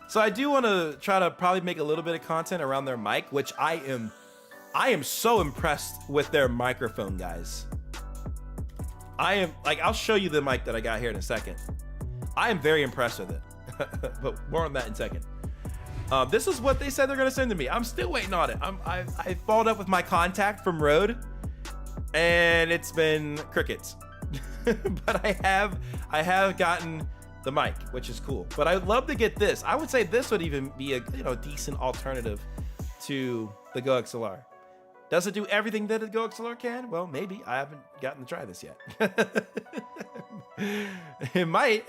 So I do want to try to probably make a little bit of content around their mic, which I am so impressed with their microphone, guys. I am, like, I'll show you the mic that I got here in a second. I am very impressed with it. But more on that in a second. This is what they said they're gonna send to me. I'm still waiting on it. I followed up with my contact from Rode, and it's been crickets. But I have gotten the mic, which is cool. But I'd love to get this. I would say this would even be a decent alternative to the GoXLR. Does it do everything that a GoXLR can? Well, maybe. I haven't gotten to try this yet. It might.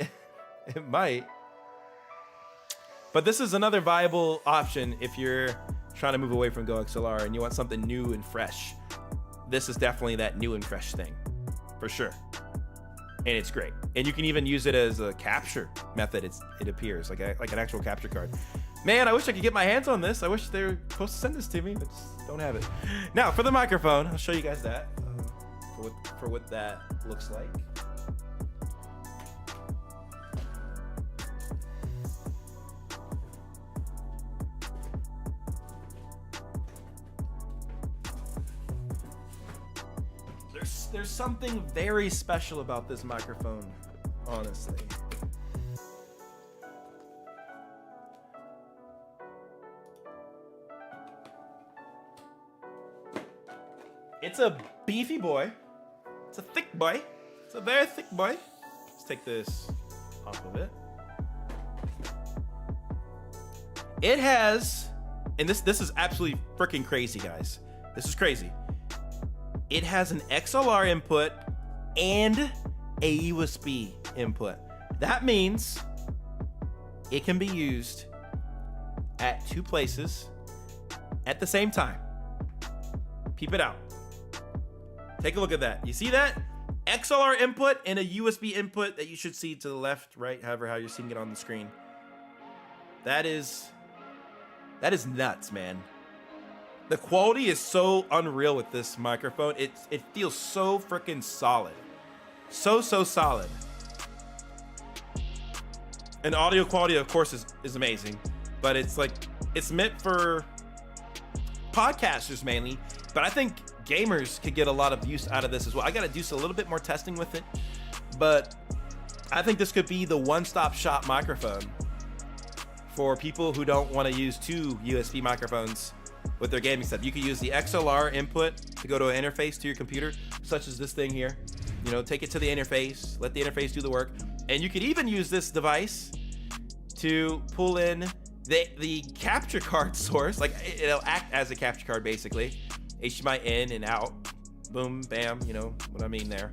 But this is another viable option if you're trying to move away from GoXLR and you want something new and fresh. This is definitely that new and fresh thing, for sure. And it's great. And you can even use it as a capture method. It appears like an actual capture card. Man, I wish I could get my hands on this. I wish they were supposed to send this to me, but just don't have it. Now, for the microphone, I'll show you guys that for what that looks like. There's something very special about this microphone, honestly. It's a beefy boy. It's a thick boy. It's a very thick boy. Let's take this off of it. It has, and this is absolutely freaking crazy, guys. This is crazy. It has an XLR input and a USB input. That means it can be used at two places at the same time. Peep it out. Take a look at that. You see that? XLR input and a USB input that you should see to the left, right, however how you're seeing it on the screen. That is nuts, man. The quality is so unreal with this microphone. It feels so freaking solid. So solid. And audio quality, of course, is amazing. But it's meant for podcasters mainly. But I think gamers could get a lot of use out of this as well. I gotta do a little bit more testing with it. But I think this could be the one-stop shop microphone for people who don't want to use two USB microphones with their gaming setup. You could use the XLR input to go to an interface to your computer, such as this thing here. You know, take it to the interface, let the interface do the work. And you could even use this device to pull in the capture card source. Like, it'll act as a capture card, basically. HDMI in and out. Boom, bam, you know what I mean there.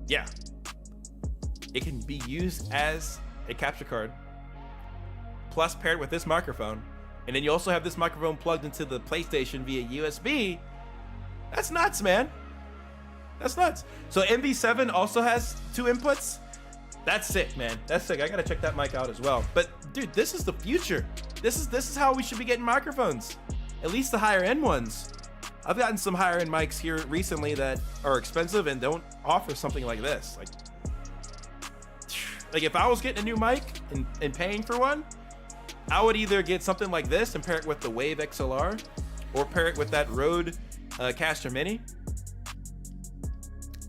Yeah. It can be used as a capture card, plus paired with this microphone. And then you also have this microphone plugged into the PlayStation via USB. That's nuts, man. That's nuts. So MV7 also has two inputs. That's sick, man. That's sick. I gotta check that mic out as well. But dude, this is the future. This is how we should be getting microphones. At least the higher end ones. I've gotten some higher end mics here recently that are expensive and don't offer something like this. Like if I was getting a new mic and paying for one, I would either get something like this and pair it with the Wave XLR, or pair it with that Rode Caster Mini.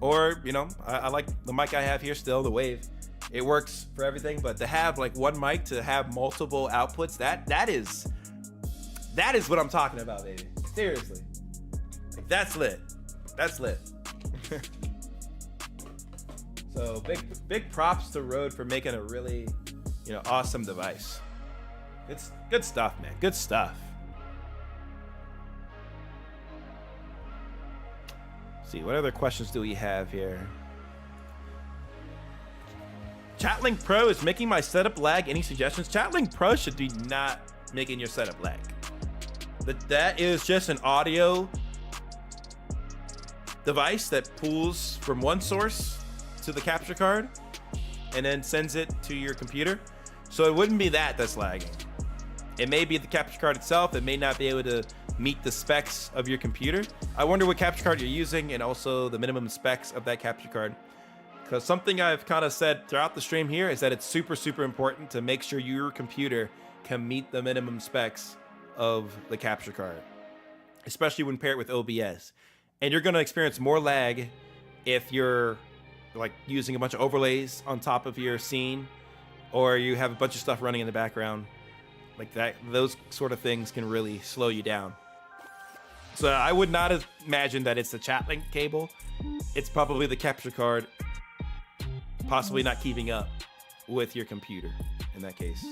Or, you know, I like the mic I have here still, the Wave. It works for everything, but to have like one mic to have multiple outputs, that is what I'm talking about, baby. Seriously. Like, that's lit. That's lit. So big props to Rode for making a really, you know, awesome device. It's good stuff, man. Good stuff. Let's see, what other questions do we have here? Chatlink Pro is making my setup lag. Any suggestions? Chatlink Pro should be not making your setup lag. That is just an audio device that pulls from one source to the capture card and then sends it to your computer. So it wouldn't be that's lagging. It may be the capture card itself. It may not be able to meet the specs of your computer. I wonder what capture card you're using and also the minimum specs of that capture card. Because something I've kind of said throughout the stream here is that it's super important to make sure your computer can meet the minimum specs of the capture card, especially when paired with OBS. And you're going to experience more lag if you're like using a bunch of overlays on top of your scene, or you have a bunch of stuff running in the background like that. Those sort of things can really slow you down. So I would not imagine that it's the Chatlink cable. It's probably the capture card possibly not keeping up with your computer in that case.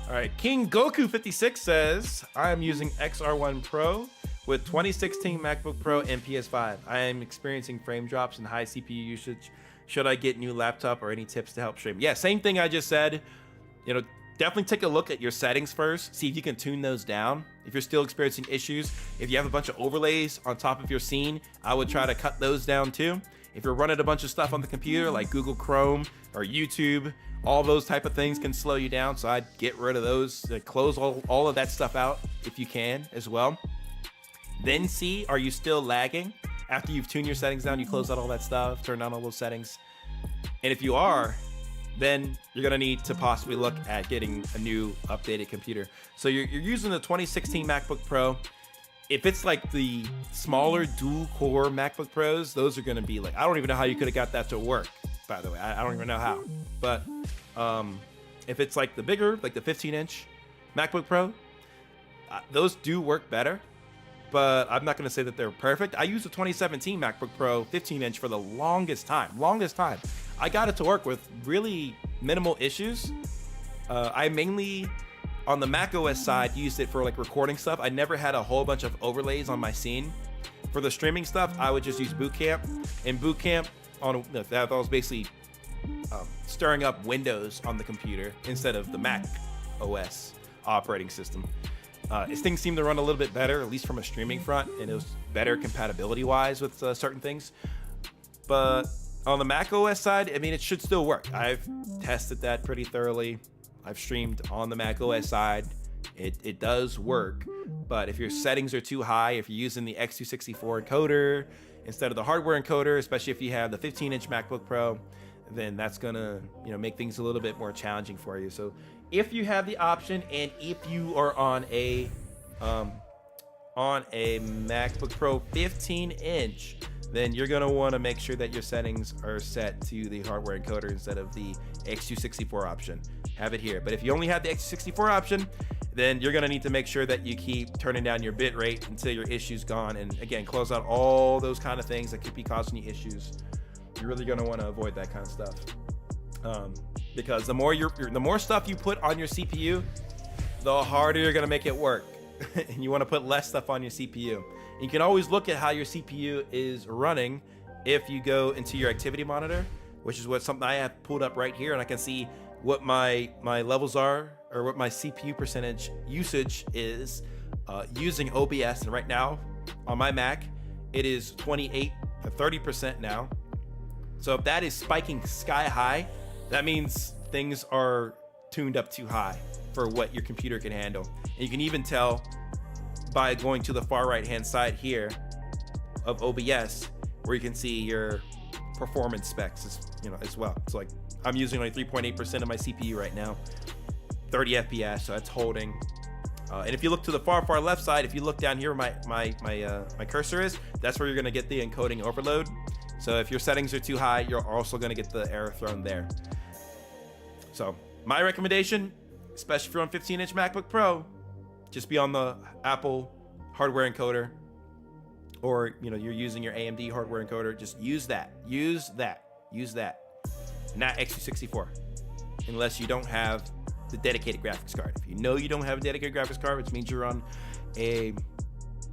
All right, King Goku 56 says, I am using XR1 Pro with 2016 MacBook Pro and PS5. I am experiencing frame drops and high CPU usage. Should I get new laptop or any tips to help stream? Yeah, same thing I just said. You know, definitely take a look at your settings first. See if you can tune those down. If you're still experiencing issues, if you have a bunch of overlays on top of your scene, I would try to cut those down too. If you're running a bunch of stuff on the computer like Google Chrome or YouTube, all those type of things can slow you down. So I'd get rid of those, close all of that stuff out if you can as well. Then see, are you still lagging? After you've tuned your settings down, you close out all that stuff, turn down all those settings. And if you are, then you're gonna need to possibly look at getting a new updated computer. So you're using the 2016 MacBook Pro. If it's like the smaller dual core MacBook Pros, those are gonna be like, I don't even know how you could have got that to work, by the way. I don't even know how. But if it's like the bigger, like the 15-inch MacBook Pro, those do work better. But I'm not gonna say that they're perfect. I used the 2017 MacBook Pro 15-inch for the longest time. I got it to work with really minimal issues. I mainly, on the Mac OS side, used it for like recording stuff. I never had a whole bunch of overlays on my scene For the streaming stuff, I would just use Boot Camp. And Boot Camp, that was basically stirring up Windows on the computer instead of the Mac OS operating system. Things seem to run a little bit better, at least from a streaming front, and it was better compatibility-wise with certain things. But on the Mac OS side, I mean, it should still work. I've tested that pretty thoroughly. I've streamed on the Mac OS side. It does work, but if your settings are too high, if you're using the X264 encoder instead of the hardware encoder, especially if you have the 15-inch MacBook Pro, then that's gonna make things a little bit more challenging for you. So if you have the option, and if you are on a MacBook Pro 15-inch, then you're gonna want to make sure that your settings are set to the hardware encoder instead of the X264 option. Have it here. But if you only have the X264 option, then you're gonna need to make sure that you keep turning down your bit rate until your issue's gone. And again, close out all those kind of things that could be causing you issues. You're really gonna want to avoid that kind of stuff, because the more stuff you put on your CPU, the harder you're gonna make it work. And you want to put less stuff on your CPU. And you can always look at how your CPU is running if you go into your activity monitor, which is something I have pulled up right here, and I can see what my levels are, or what my CPU percentage usage is using OBS. And right now on my Mac, it is 28 or 30% now. So if that is spiking sky high, that means things are tuned up too high for what your computer can handle. And you can even tell by going to the far right hand side here of OBS, where you can see your performance specs as well. It's like I'm using like 3.8% of my CPU right now, 30 FPS, so that's holding. And if you look to the far left side, if you look down here where my cursor is, that's where you're gonna get the encoding overload. So if your settings are too high, you're also gonna get the error thrown there. So my recommendation, especially if you're on 15-inch MacBook Pro, just be on the Apple hardware encoder, or you're using your AMD hardware encoder. Just use that, not X264, unless you don't have the dedicated graphics card. If you don't have a dedicated graphics card, which means you're on a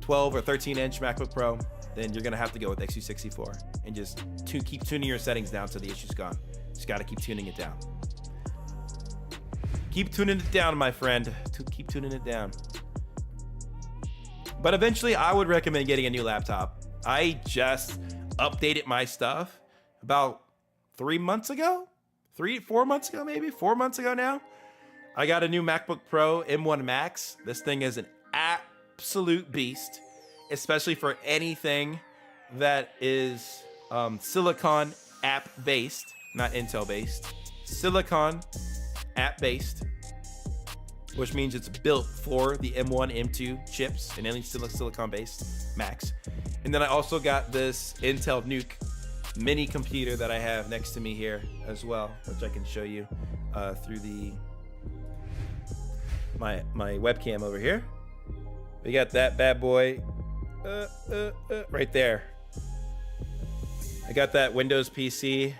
12 or 13-inch MacBook Pro, then you're gonna have to go with X264 and just keep tuning your settings down till the issue's gone. Just gotta keep tuning it down. Keep tuning it down, my friend. Keep tuning it down. But eventually, I would recommend getting a new laptop. I just updated my stuff about 3 months ago? 4 months ago, maybe? 4 months ago now. I got a new MacBook Pro M1 Max. This thing is an absolute beast, especially for anything that is Silicon app based, not Intel based. Silicon app based, which means it's built for the M1, M2 chips, and only silicon based Macs. And then I also got this Intel Nuke mini computer that I have next to me here as well, which I can show you through my webcam over here. We got that bad boy right there. I got that Windows PC,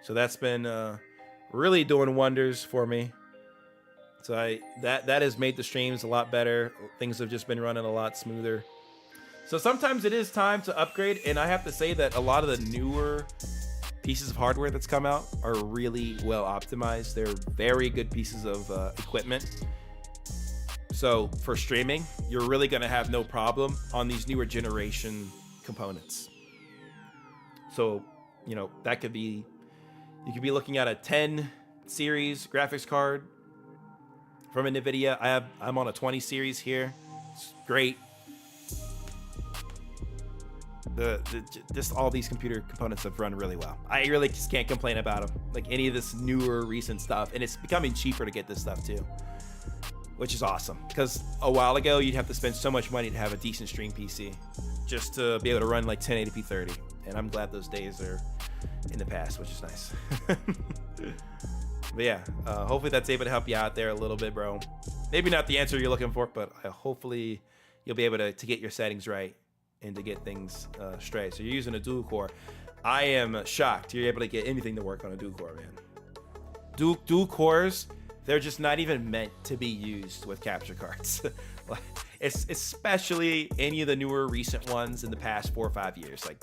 so that's been really doing wonders for me. So that has made the streams a lot better. Things have just been running a lot smoother. So sometimes it is time to upgrade, and I have to say that a lot of the newer pieces of hardware that's come out are really well optimized. They're very good pieces of equipment. So for streaming, you're really gonna have no problem on these newer generation components. So, that could be, you could be looking at a 10 series graphics card from NVIDIA. I'm on a 20 series here. It's great. Just all these computer components have run really well. I really just can't complain about them. Like any of this newer recent stuff, and it's becoming cheaper to get this stuff too, which is awesome. Because a while ago, you'd have to spend so much money to have a decent stream PC just to be able to run like 1080p 30. And I'm glad those days are in the past, which is nice. But yeah, hopefully that's able to help you out there a little bit, bro. Maybe not the answer you're looking for, but hopefully you'll be able to get your settings right and to get things straight. So you're using a dual core. I am shocked you're able to get anything to work on a dual core, man. Dual cores, they're just not even meant to be used with capture cards. It's especially any of the newer recent ones in the past 4 or 5 years. Like,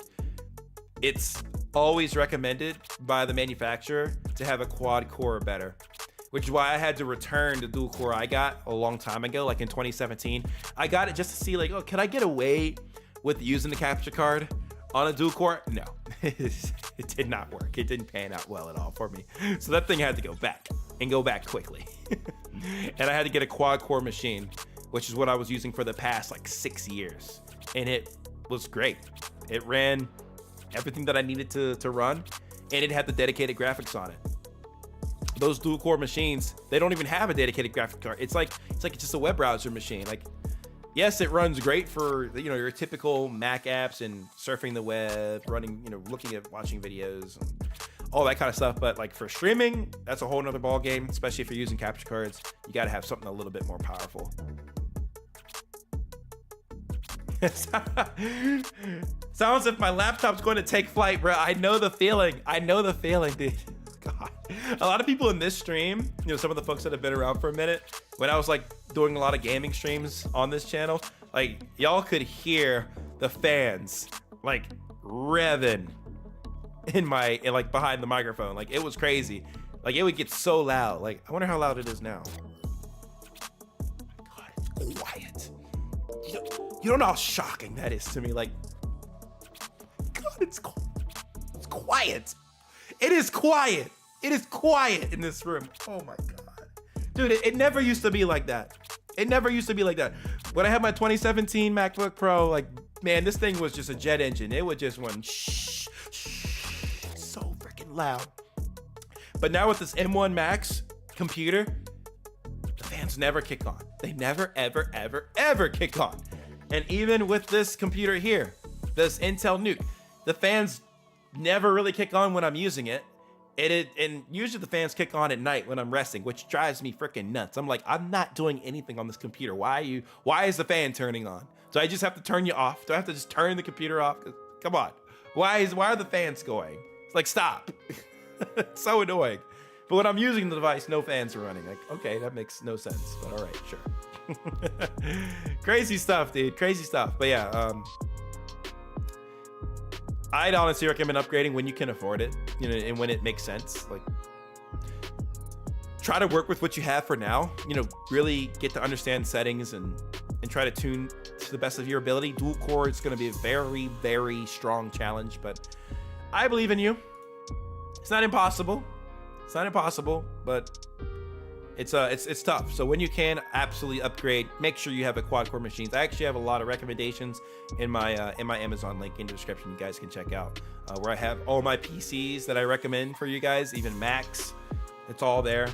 it's always recommended by the manufacturer to have a quad core or better, which is why I had to return the dual core I got a long time ago, like in 2017. I got it just to see, like, oh, can I get away with using the capture card on a dual core? No, it did not work. It didn't pan out well at all for me. So that thing had to go back, and go back quickly. And I had to get a quad core machine, which is what I was using for the past like 6 years. And it was great. It ran everything that I needed to run, and it had the dedicated graphics on it. Those dual core machines, they don't even have a dedicated graphic card. It's like just a web browser machine. Like, yes, it runs great for, you know, your typical Mac apps and surfing the web, running, you know, looking at watching videos and all that kind of stuff. But like for streaming, that's a whole nother ball game, especially if you're using capture cards. You got to have something a little bit more powerful. Sounds if my laptop's going to take flight, bro. I know the feeling. I know the feeling, dude. God. A lot of people in this stream, you know, some of the folks that have been around for a minute, when I was like doing a lot of gaming streams on this channel, like y'all could hear the fans like revving in like behind the microphone. Like, it was crazy. Like, it would get so loud. Like, I wonder how loud it is now. God, it's quiet. You don't know how shocking that is to me. Like, God, it's quiet. It is quiet. It is quiet in this room. Oh my God. Dude, it never used to be like that. It never used to be like that. When I had my 2017 MacBook Pro, like, man, this thing was just a jet engine. It would just went shh, so freaking loud. But now with this M1 Max computer, the fans never kick on. They never, ever, ever, ever kick on. And even with this computer here, this Intel Nuke, the fans never really kick on when I'm using it. And usually the fans kick on at night when I'm resting, which drives me freaking nuts. I'm like, I'm not doing anything on this computer. Why is the fan turning on? Do I just have to turn you off? Do I have to just turn the computer off? Come on. Why are the fans going? It's like, stop. It's so annoying. But when I'm using the device, no fans are running. Like, okay, that makes no sense, but all right, sure. Crazy stuff, dude. Crazy stuff. But yeah, I'd honestly recommend upgrading when you can afford it, you know, and when it makes sense. Like, try to work with what you have for now. You know, really get to understand settings and try to tune to the best of your ability. Dual core is going to be a very, very strong challenge, but I believe in you. It's not impossible. It's not impossible, but it's tough. So when you can, absolutely upgrade. Make sure you have a quad core machines. I actually have a lot of recommendations in my Amazon link in the description. You guys can check out where I have all my PCs that I recommend for you guys, even Macs. It's all there.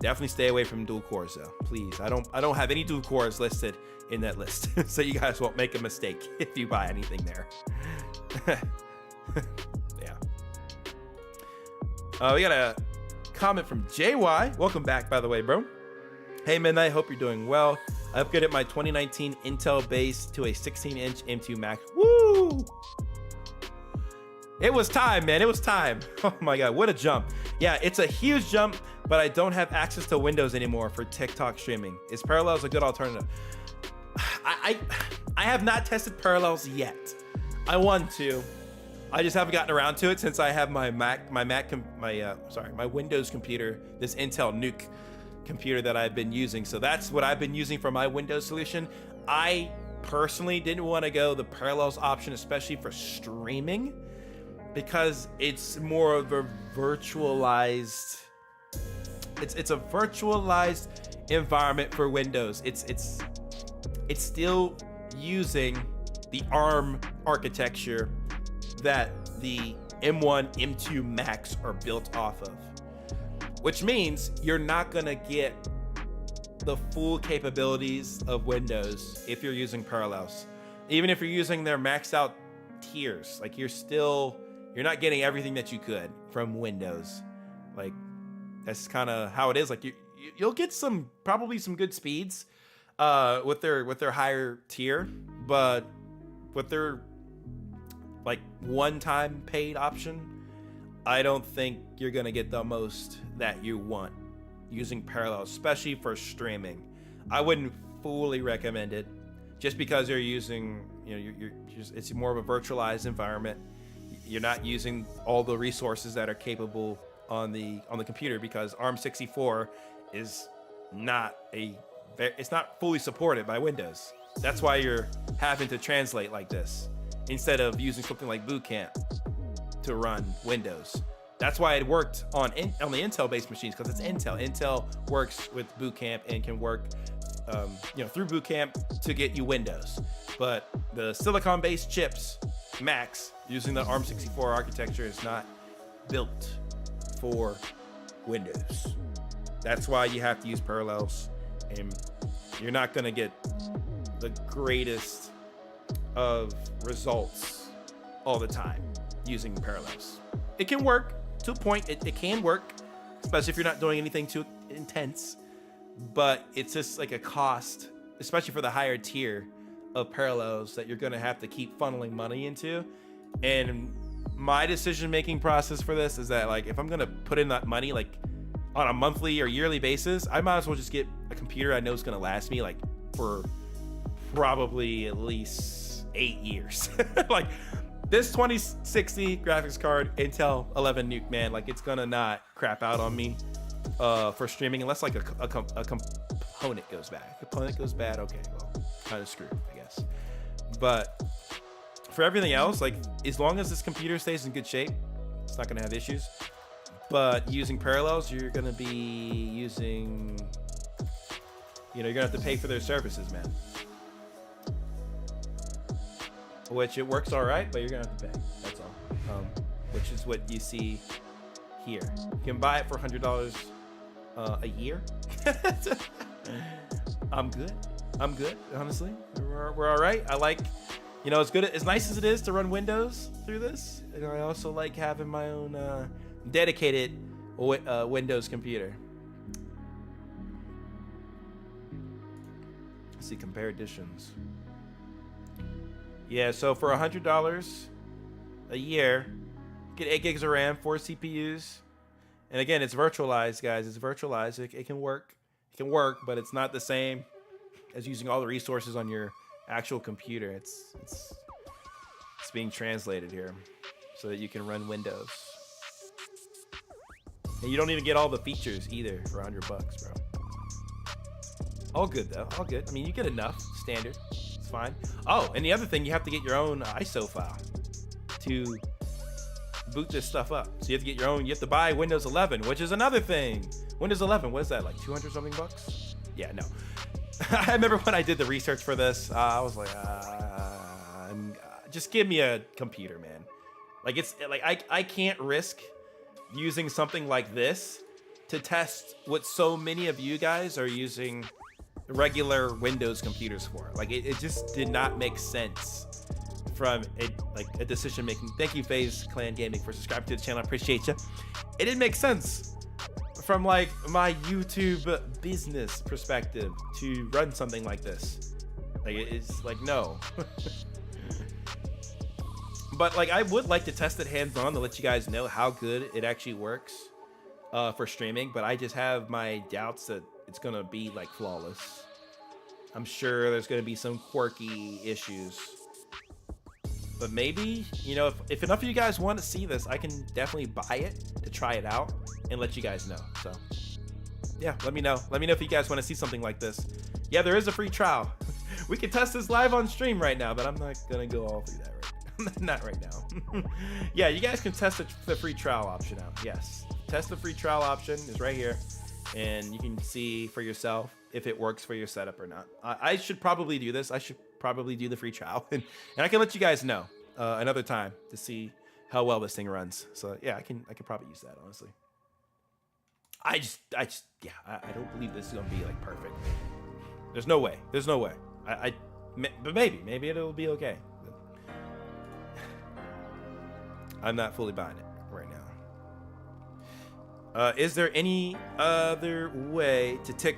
Definitely stay away from dual cores though, please. I don't have any dual cores listed in that list, so you guys won't make a mistake if you buy anything there. Yeah. We got a comment from JY. Welcome back, by the way, bro. Hey, Midnight. Hope you're doing well. I upgraded my 2019 Intel base to a 16-inch M2 Max. Woo! It was time, man. It was time. Oh my God, what a jump. Yeah, it's a huge jump, but I don't have access to Windows anymore for TikTok streaming. Is Parallels a good alternative? I have not tested Parallels yet. I want to. I just haven't gotten around to it since I have my Windows computer, this Intel Nuke computer that I've been using. So that's what I've been using for my Windows solution. I personally didn't want to go the Parallels option, especially for streaming, because it's more of a virtualized. It's a virtualized environment for Windows. It's still using the ARM architecture that the M1, M2 Max are built off of, which means you're not gonna get the full capabilities of Windows if you're using Parallels. Even if you're using their maxed out tiers, like you're not getting everything that you could from Windows. Like, that's kind of how it is. Like you'll get probably some good speeds with their higher tier, but with their like one-time paid option, I don't think you're gonna get the most that you want using Parallels, especially for streaming. I wouldn't fully recommend it, just because you're using, you know, it's more of a virtualized environment. You're not using all the resources that are capable on the computer, because ARM64 is not it's not fully supported by Windows. That's why you're having to translate like this instead of using something like Boot Camp to run Windows. That's why it worked on the Intel-based machines, because it's Intel. Intel works with Boot Camp and can work, you know, through Boot Camp to get you Windows. But the silicon-based chips, Macs, using the ARM64 architecture, is not built for Windows. That's why you have to use parallels, and you're not going to get the greatest of results all the time using parallels. It can work to a point. It can work, especially if you're not doing anything too intense, but it's just like a cost, especially for the higher tier of parallels, that you're going to have to keep funneling money into. And my decision-making process for this is that, like, if I'm going to put in that money, like, on a monthly or yearly basis, I might as well just get a computer I know is going to last me, like, for probably at least 8 years. Like, this 2060 graphics card, Intel 11 Nuke, man, like, it's gonna not crap out on me for streaming, unless like a component goes bad. Component goes bad, okay, well, kind of screwed, I guess. But for everything else, like, as long as this computer stays in good shape, it's not gonna have issues. But using parallels, you're gonna be using, you know, you're gonna have to pay for their services, man. Which it works all right, but you're gonna have to pay. That's all. Which is what you see here. You can buy it for $100 a year. I'm good. Honestly, we're all right. I like, you know, as nice as it is to run Windows through this, and I also like having my own dedicated Windows computer. Let's see, compare editions. Yeah, so for $100 a year, get 8 gigs of RAM, 4 CPUs, and again, it's virtualized, guys. It's virtualized. It can work. It can work, but it's not the same as using all the resources on your actual computer. It's being translated here so that you can run Windows. And you don't even get all the features either for $100, bro. All good though. All good. I mean, you get enough standard. Fine. Oh, and the other thing, you have to get your own ISO file to boot this stuff up. So you have to get your own, you have to buy Windows 11, which is another thing. Windows 11, what is that, like 200 something bucks? Yeah, no. I remember when I did the research for this, I was like, just give me a computer, man. Like, it's like, I can't risk using something like this to test what so many of you guys are using regular Windows computers for. Like, it just did not make sense from a decision making. Thank you, FaZe Clan Gaming, for subscribing to the channel. I appreciate you. It didn't make sense from like my YouTube business perspective to run something like this. Like, it's like, no. But like, I would like to test it hands-on to let you guys know how good it actually works for streaming, but I just have my doubts that it's gonna be like flawless. I'm sure there's gonna be some quirky issues, but maybe, you know, if enough of you guys want to see this, I can definitely buy it to try it out and let you guys know. So yeah, let me know if you guys want to see something like this. Yeah, there is a free trial. We can test this live on stream right now, but I'm not gonna go all through that right not right now. Yeah, you guys can test the free trial option out. Yes, test the free trial option is right here, and you can see for yourself if it works for your setup or not. I should probably do this. I should probably do the free trial, and I can let you guys know another time to see how well this thing runs. So yeah, I can probably use that, honestly. I just yeah, I don't believe this is gonna be like perfect. There's no way. But maybe it'll be okay. I'm not fully buying it right now. Is there any other way to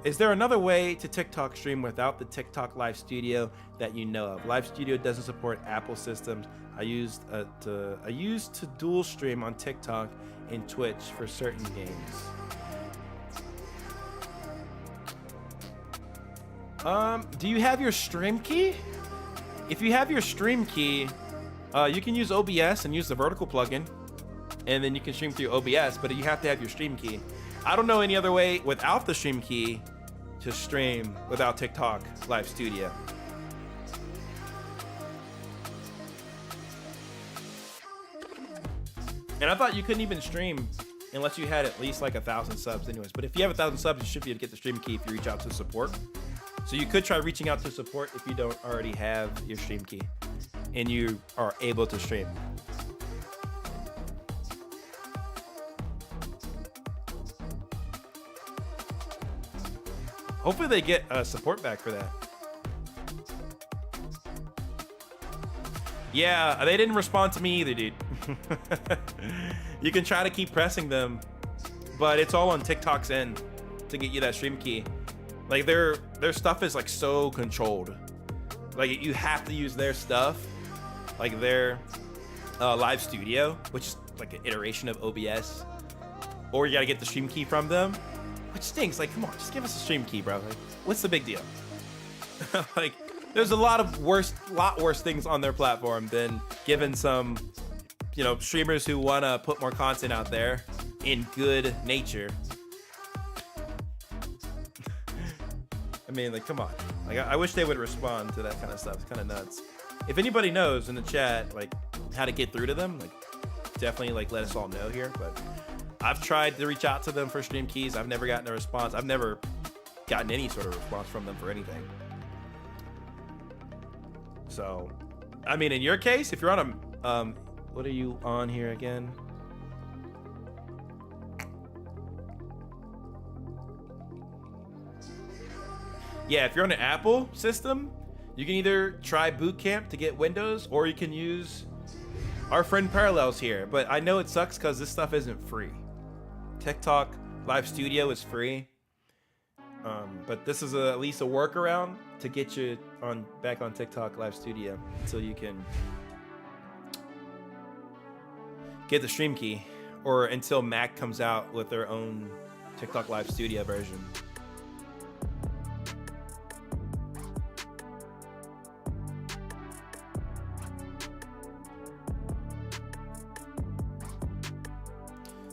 is there another way to TikTok stream without the TikTok Live Studio that you know of? Live Studio doesn't support Apple systems. I used to dual stream on TikTok and Twitch for certain games. Do you have your stream key? If you have your stream key, you can use OBS and use the vertical plugin, and then you can stream through OBS, but you have to have your stream key. I don't know any other way without the stream key to stream without TikTok Live Studio. And I thought you couldn't even stream unless you had at least like 1,000 subs anyways. But if you have 1,000 subs, you should be able to get the stream key if you reach out to support. So you could try reaching out to support if you don't already have your stream key and you are able to stream. Hopefully they get support back for that. Yeah, they didn't respond to me either, dude. You can try to keep pressing them, but it's all on TikTok's end to get you that stream key. Like their stuff is like so controlled. Like you have to use their stuff, like their live studio, which is like an iteration of OBS, or you gotta get the stream key from them, which stinks. Like, come on, just give us a stream key, bro. Like, what's the big deal? Like, there's a lot worse things on their platform than giving some, you know, streamers who want to put more content out there in good nature. I mean, like, come on. Like, I wish they would respond to that kind of stuff. It's kind of nuts. If anybody knows in the chat, like, how to get through to them, like, definitely, like, let us all know here. But I've tried to reach out to them for stream keys. I've never gotten a response. I've never gotten any sort of response from them for anything. So, I mean, in your case, if you're on a, what are you on here again? Yeah, if you're on an Apple system, you can either try Boot Camp to get Windows, or you can use our friend Parallels here. But I know it sucks because this stuff isn't free. TikTok Live Studio is free. But this is at least a workaround to get you back on TikTok Live Studio until you can get the stream key, or until Mac comes out with their own TikTok Live Studio version.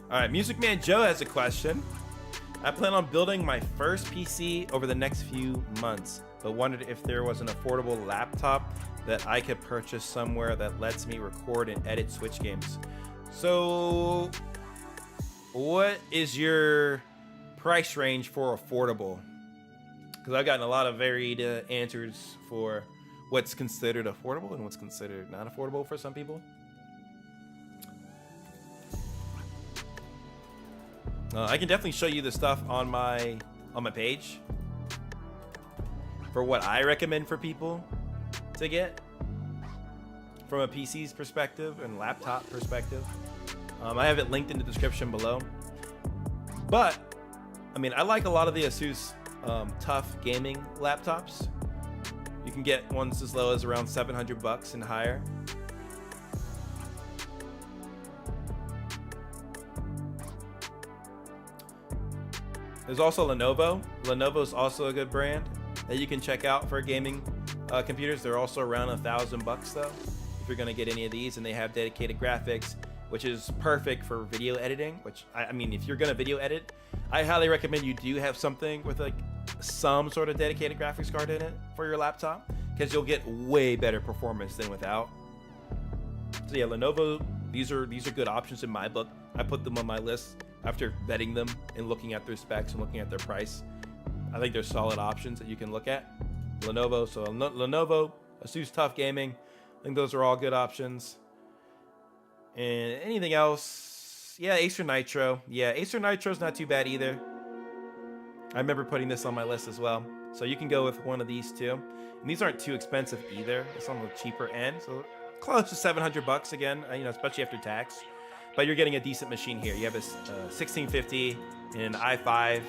All right, Music Man Joe has a question. I plan on building my first PC over the next few months, but wondered if there was an affordable laptop that I could purchase somewhere that lets me record and edit Switch games. So, what is your price range for affordable? Because I've gotten a lot of varied answers for what's considered affordable and what's considered not affordable for some people. I can definitely show you the stuff on my page for what I recommend for people to get from a PC's perspective and laptop perspective. I have it linked in the description below. But I mean, I like a lot of the Asus tough gaming laptops. You can get ones as low as around $700 and higher. There's also Lenovo. Lenovo is also a good brand that you can check out for gaming computers. They're also around $1,000 though, if you're gonna get any of these, and they have dedicated graphics, which is perfect for video editing. Which I mean, if you're gonna video edit, I highly recommend you do have something with like some sort of dedicated graphics card in it for your laptop, because you'll get way better performance than without. So yeah, Lenovo, these are good options in my book. I put them on my list after vetting them and looking at their specs and looking at their price. I think they're solid options that you can look at. Lenovo, so Lenovo, Asus Tough Gaming, I think those are all good options. And anything else? Yeah, Acer Nitro. Yeah, Acer Nitro's not too bad either. I remember putting this on my list as well. So you can go with one of these two. And these aren't too expensive either. It's on the cheaper end, so close to $700 again, you know, especially after tax. But you're getting a decent machine here. You have a 1650 and an i5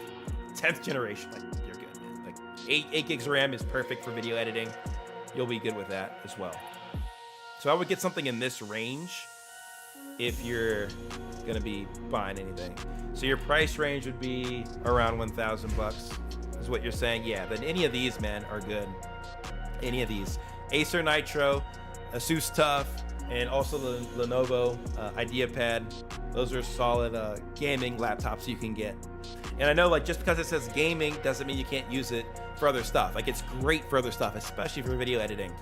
10th generation. Like, you're good, man. Like 8 gigs of RAM is perfect for video editing. You'll be good with that as well. So I would get something in this range if you're gonna be buying anything. So your price range would be around $1,000 is is what you're saying, yeah, then any of these, man, are good. Any of these. Acer Nitro, Asus Tough, and also the Lenovo IdeaPad. Those are solid gaming laptops you can get. And I know, like, just because it says gaming doesn't mean you can't use it for other stuff. Like, it's great for other stuff, especially for video editing.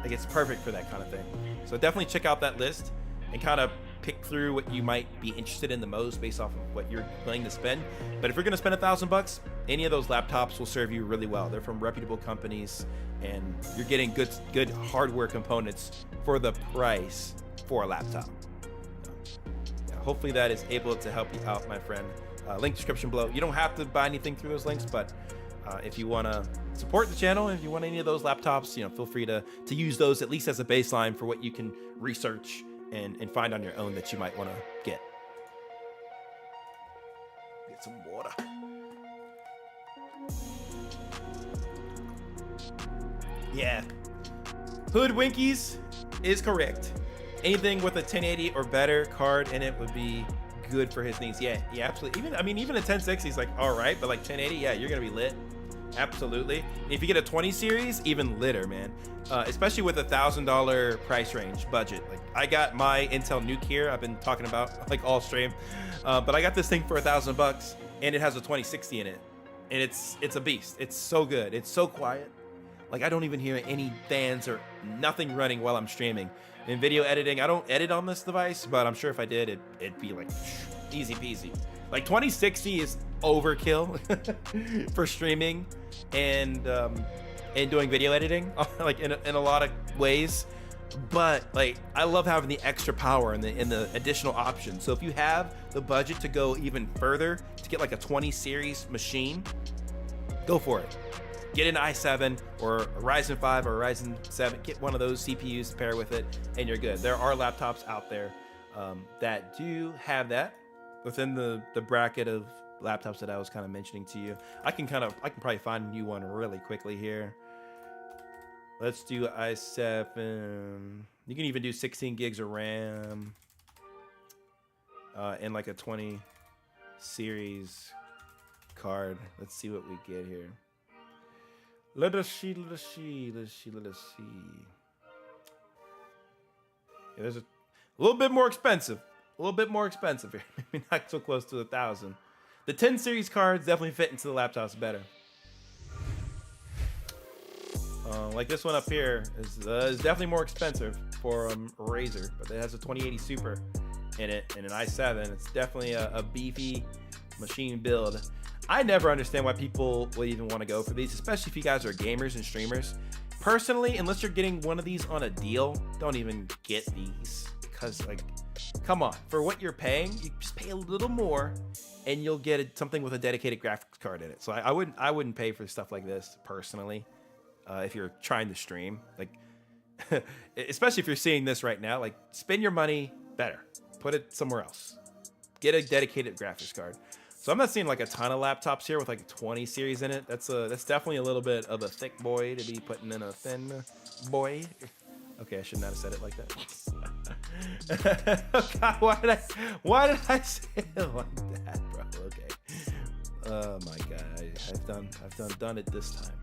Like, it's perfect for that kind of thing. So definitely check out that list and kind of pick through what you might be interested in the most based off of what you're willing to spend. But if you're gonna spend $1,000, any of those laptops will serve you really well. They're from reputable companies, and you're getting good hardware components for the price for a laptop. Yeah, hopefully that is able to help you out, my friend. Link description below. You don't have to buy anything through those links, but if you want to support the channel, if you want any of those laptops, you know, feel free to use those at least as a baseline for what you can research and find on your own that you might want to get. Get some water. Yeah. Hoodwinkies is correct. Anything with a 1080 or better card in it would be good for his needs. Yeah, absolutely. Even a 1060 is like all right, but like 1080, yeah, you're gonna be lit. Absolutely. And if you get a 20 series, even litter, man. Especially with $1,000 price range budget. Like, I got my Intel Nuke here. I've been talking about like all stream, but I got this thing for $1,000, and it has a 2060 in it, and it's a beast. It's so good. It's so quiet. Like, I don't even hear any fans or nothing running while I'm streaming. In video editing, I don't edit on this device, but I'm sure if I did, it'd be like easy peasy. Like 2060 is overkill for streaming and doing video editing, like in a lot of ways. But like, I love having the extra power and the additional options. So if you have the budget to go even further to get like a 20 series machine, go for it. Get an i7 or a Ryzen 5 or a Ryzen 7. Get one of those CPUs to pair with it, and you're good. There are laptops out there that do have that within the bracket of laptops that I was kind of mentioning to you. I can probably find you one really quickly here. Let's do i7. You can even do 16 gigs of RAM and like a 20 series card. Let's see what we get here. Let us see. Yeah, there's a little bit more expensive. Here. Maybe not so close to 1,000. The 10 series cards definitely fit into the laptops better. Like this one up here is definitely more expensive for Razer, but it has a 2080 Super in it and an i7. It's definitely a beefy machine build. I never understand why people would even want to go for these, especially if you guys are gamers and streamers. Personally, unless you're getting one of these on a deal, don't even get these, because like, come on, for what you're paying, you just pay a little more and you'll get something with a dedicated graphics card in it. So I wouldn't pay for stuff like this personally. If you're trying to stream, like, especially if you're seeing this right now, like, spend your money better, put it somewhere else, get a dedicated graphics card. So I'm not seeing like a ton of laptops here with like a 20 series in it. That's definitely a little bit of a thick boy to be putting in a thin boy. Okay, I should not have said it like that. Oh God, why did I say it like that, bro? Okay. Oh my God, I've done it this time.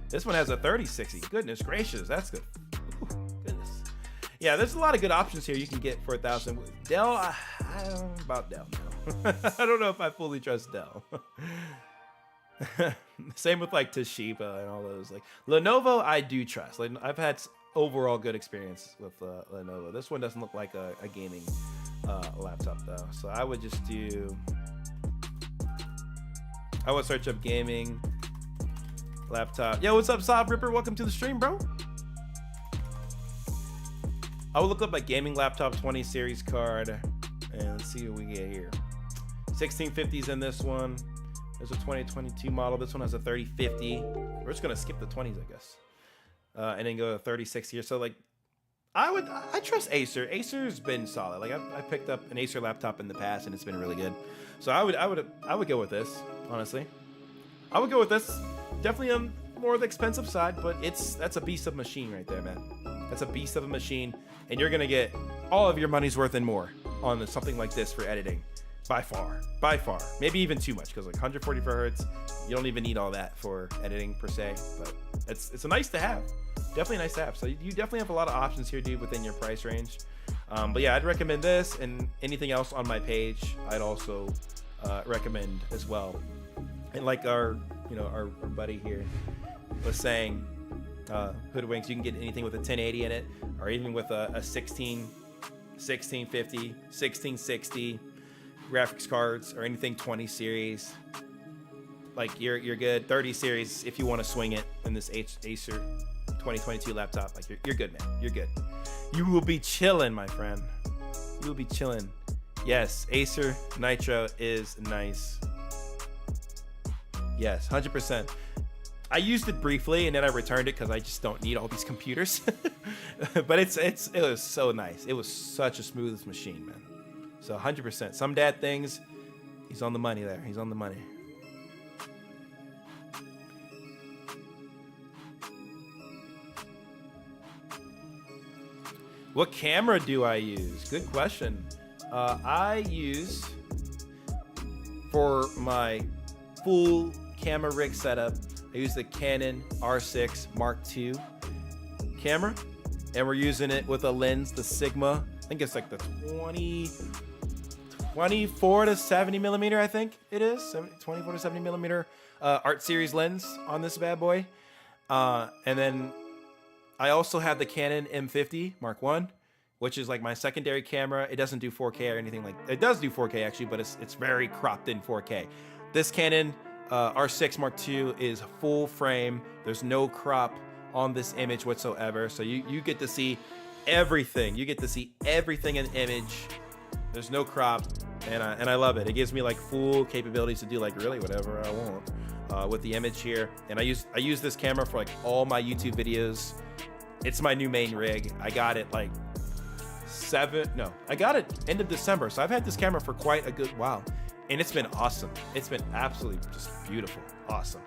This one has a 3060. Goodness gracious, that's good. Ooh, goodness. Yeah, there's a lot of good options here you can get for 1,000. Dell, I don't know about Dell now. I don't know if I fully trust Dell. Same with like Toshiba and all those. Like Lenovo, I do trust. Like, I've had overall good experience with Lenovo. This one doesn't look like a gaming laptop though. So I would just I would search up gaming laptop. Yo, what's up, Sob Ripper? Welcome to the stream, bro. I will look up a gaming laptop 20 series card and let's see what we get here. 1650s in this one. There's a 2022 model. This one has a 3050. We're just gonna skip the 20s, I guess, and then go to 36 here. So like, I trust Acer. Acer's been solid. Like I picked up an Acer laptop in the past and it's been really good. So I would go with this. Honestly, I would go with this. Definitely on more of the expensive side, but that's a beast of a machine right there, man. That's a beast of a machine, and you're gonna get all of your money's worth and more on something like this for editing. by far, maybe even too much, because like 144 hertz, you don't even need all that for editing per se, but it's a nice to have, definitely nice to have. So you definitely have a lot of options here, dude, within your price range. But yeah, I'd recommend this, and anything else on my page I'd also recommend as well. And like our buddy here was saying, Hoodwinks, you can get anything with a 1080 in it, or even with a 1650, 1660 graphics cards, or anything 20 series. Like you're good. 30 series if you want to swing it in this Acer 2022 laptop. Like you're good, man. You're good. You will be chilling, my friend. You will be chilling. Yes, Acer Nitro is nice. Yes, 100%. I used it briefly and then I returned it because I just don't need all these computers. But it was so nice. It was such a smooth machine, man. So 100%. Some dad things, he's on the money there. He's on the money. What camera do I use? Good question. I use, for my full camera rig setup, I use the Canon R6 Mark II camera, and we're using it with a lens, the Sigma. I think it's like the 24 to 70 millimeter. I think it is 24 to 70 millimeter art series lens on this bad boy. And then I also have the Canon M50 Mark I, which is like my secondary camera. It doesn't do 4K or anything like. It does do 4K actually, but it's very cropped in 4K. This Canon R6 Mark II is full frame. There's no crop on this image whatsoever, so you get to see everything. You get to see everything in the image. There's no crop, and I love it. It gives me like full capabilities to do like really whatever I want with the image here. And I use this camera for like all my YouTube videos. It's my new main rig. I got it like I got it end of December, so I've had this camera for quite a good while, and it's been awesome. It's been absolutely just beautiful, awesome.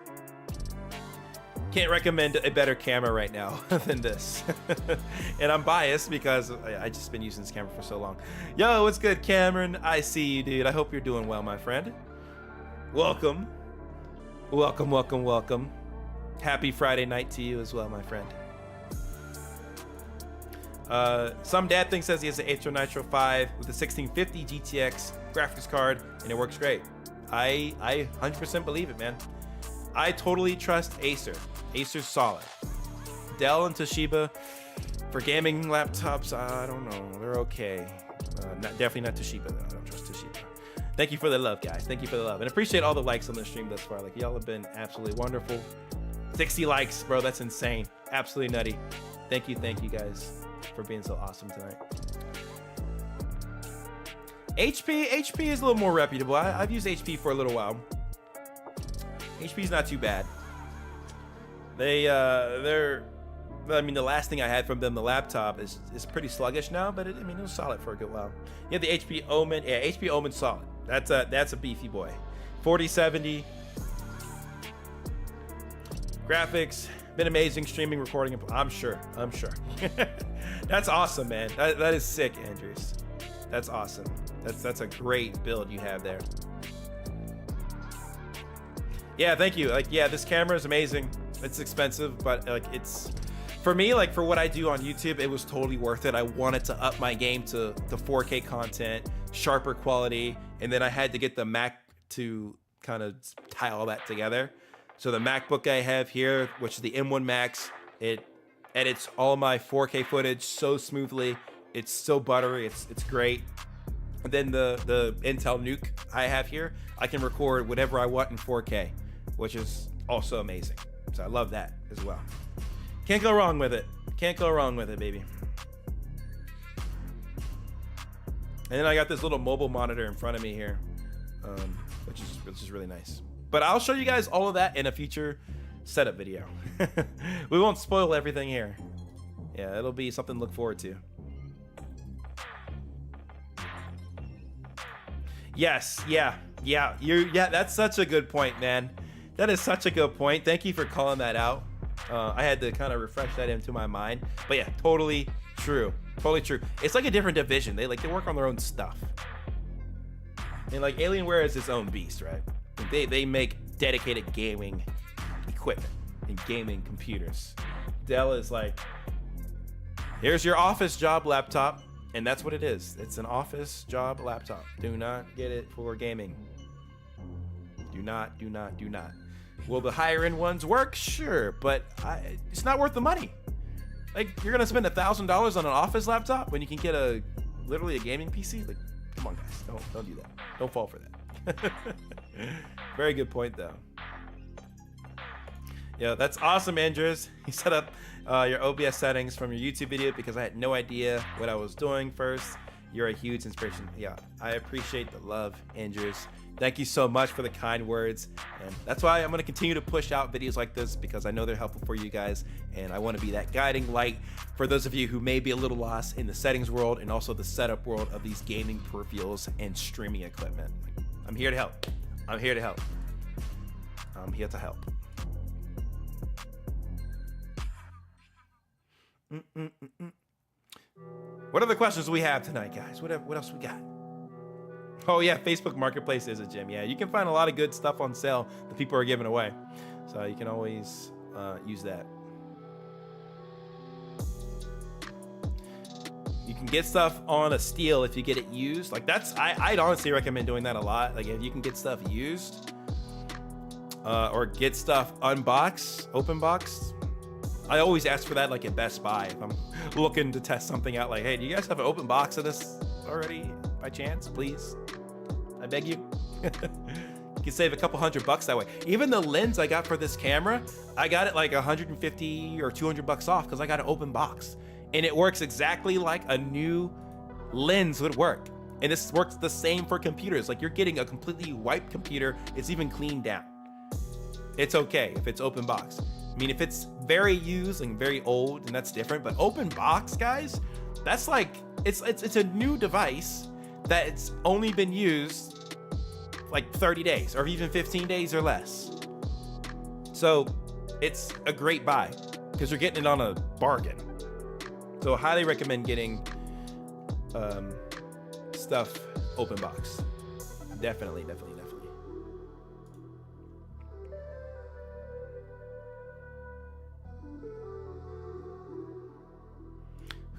Can't recommend a better camera right now than this. And I'm biased because I just been using this camera for so long. Yo, what's good, Cameron? I see you, dude. I hope you're doing well, my friend. Welcome. Welcome, welcome, welcome. Happy Friday night to you as well, my friend. Some dad thing says he has an Acer Nitro 5 with a 1650 GTX graphics card, and it works great. I 100% believe it, man. I totally trust Acer. Acer's solid. Dell and Toshiba for gaming laptops, I don't know. They're okay. Definitely not Toshiba, though. I don't trust Toshiba. Thank you for the love, guys. Thank you for the love. And appreciate all the likes on the stream thus far. Like, y'all have been absolutely wonderful. 60 likes, bro. That's insane. Absolutely nutty. Thank you, guys, for being so awesome tonight. HP is a little more reputable. I've used HP for a little while. HP's not too bad. They're I mean, the last thing I had from them, the laptop, is pretty sluggish now, but it was solid for a good while. Yeah, the HP Omen. Yeah, HP Omen's solid. That's a beefy boy. 4070 graphics. Been amazing streaming, recording. I'm sure. That's awesome, man. That is sick, Andrews. That's awesome. That's a great build you have there. Yeah, thank you. Like, yeah, this camera is amazing. It's expensive, but like, it's, for me, like, for what I do on YouTube, it was totally worth it. I wanted to up my game to the 4K content, sharper quality, and then I had to get the Mac to kind of tie all that together. So the MacBook I have here, which is the M1 Max, it edits all my 4K footage so smoothly. It's so buttery. It's great. And then the Intel Nuke I have here, I can record whatever I want in 4K, which is also amazing. So I love that as well. Can't go wrong with it. Can't go wrong with it, baby. And then I got this little mobile monitor in front of me here, which is really nice. But I'll show you guys all of that in a future setup video. We won't spoil everything here. Yeah, it'll be something to look forward to. Yes, yeah, that's such a good point, man. That is such a good point. Thank you for calling that out. I had to kind of refresh that into my mind. But yeah, totally true. Totally true. It's like a different division. They work on their own stuff. And like Alienware is its own beast, right? They make dedicated gaming equipment and gaming computers. Dell is like, here's your office job laptop, and that's what it is. It's an office job laptop. Do not get it for gaming. Do not. Will the higher end ones work? Sure, but it's not worth the money. Like, you're gonna spend $1,000 on an office laptop when you can get literally a gaming PC? Like, come on guys, don't do that. Don't fall for that. Very good point though. Yeah, that's awesome, Andrews. You set up your OBS settings from your YouTube video because I had no idea what I was doing first. You're a huge inspiration. Yeah, I appreciate the love, Andrews. Thank you so much for the kind words. And that's why I'm going to continue to push out videos like this, because I know they're helpful for you guys. And I want to be that guiding light for those of you who may be a little lost in the settings world and also the setup world of these gaming peripherals and streaming equipment. I'm here to help. I'm here to help. I'm here to help. What other questions do we have tonight, guys? What else we got? Oh yeah, Facebook Marketplace is a gem. Yeah, you can find a lot of good stuff on sale that people are giving away, so you can always use that. You can get stuff on a steal if you get it used. Like I'd honestly recommend doing that a lot. Like if you can get stuff used or get stuff unboxed, open boxed. I always ask for that like at Best Buy if I'm looking to test something out. Like, hey, do you guys have an open box of this already by chance? Please, I beg you. You can save a couple $100 that way. Even the lens I got for this camera, I got it like 150 or 200 bucks off because I got an open box, and it works exactly like a new lens would work. And this works the same for computers. Like, you're getting a completely wiped computer. It's even cleaned down. It's okay if it's open box. I mean, if it's very used and very old, and that's different. But open box, guys, that's like it's a new device that's only been used like 30 days or even 15 days or less. So it's a great buy because you're getting it on a bargain. So I highly recommend getting stuff open box. Definitely.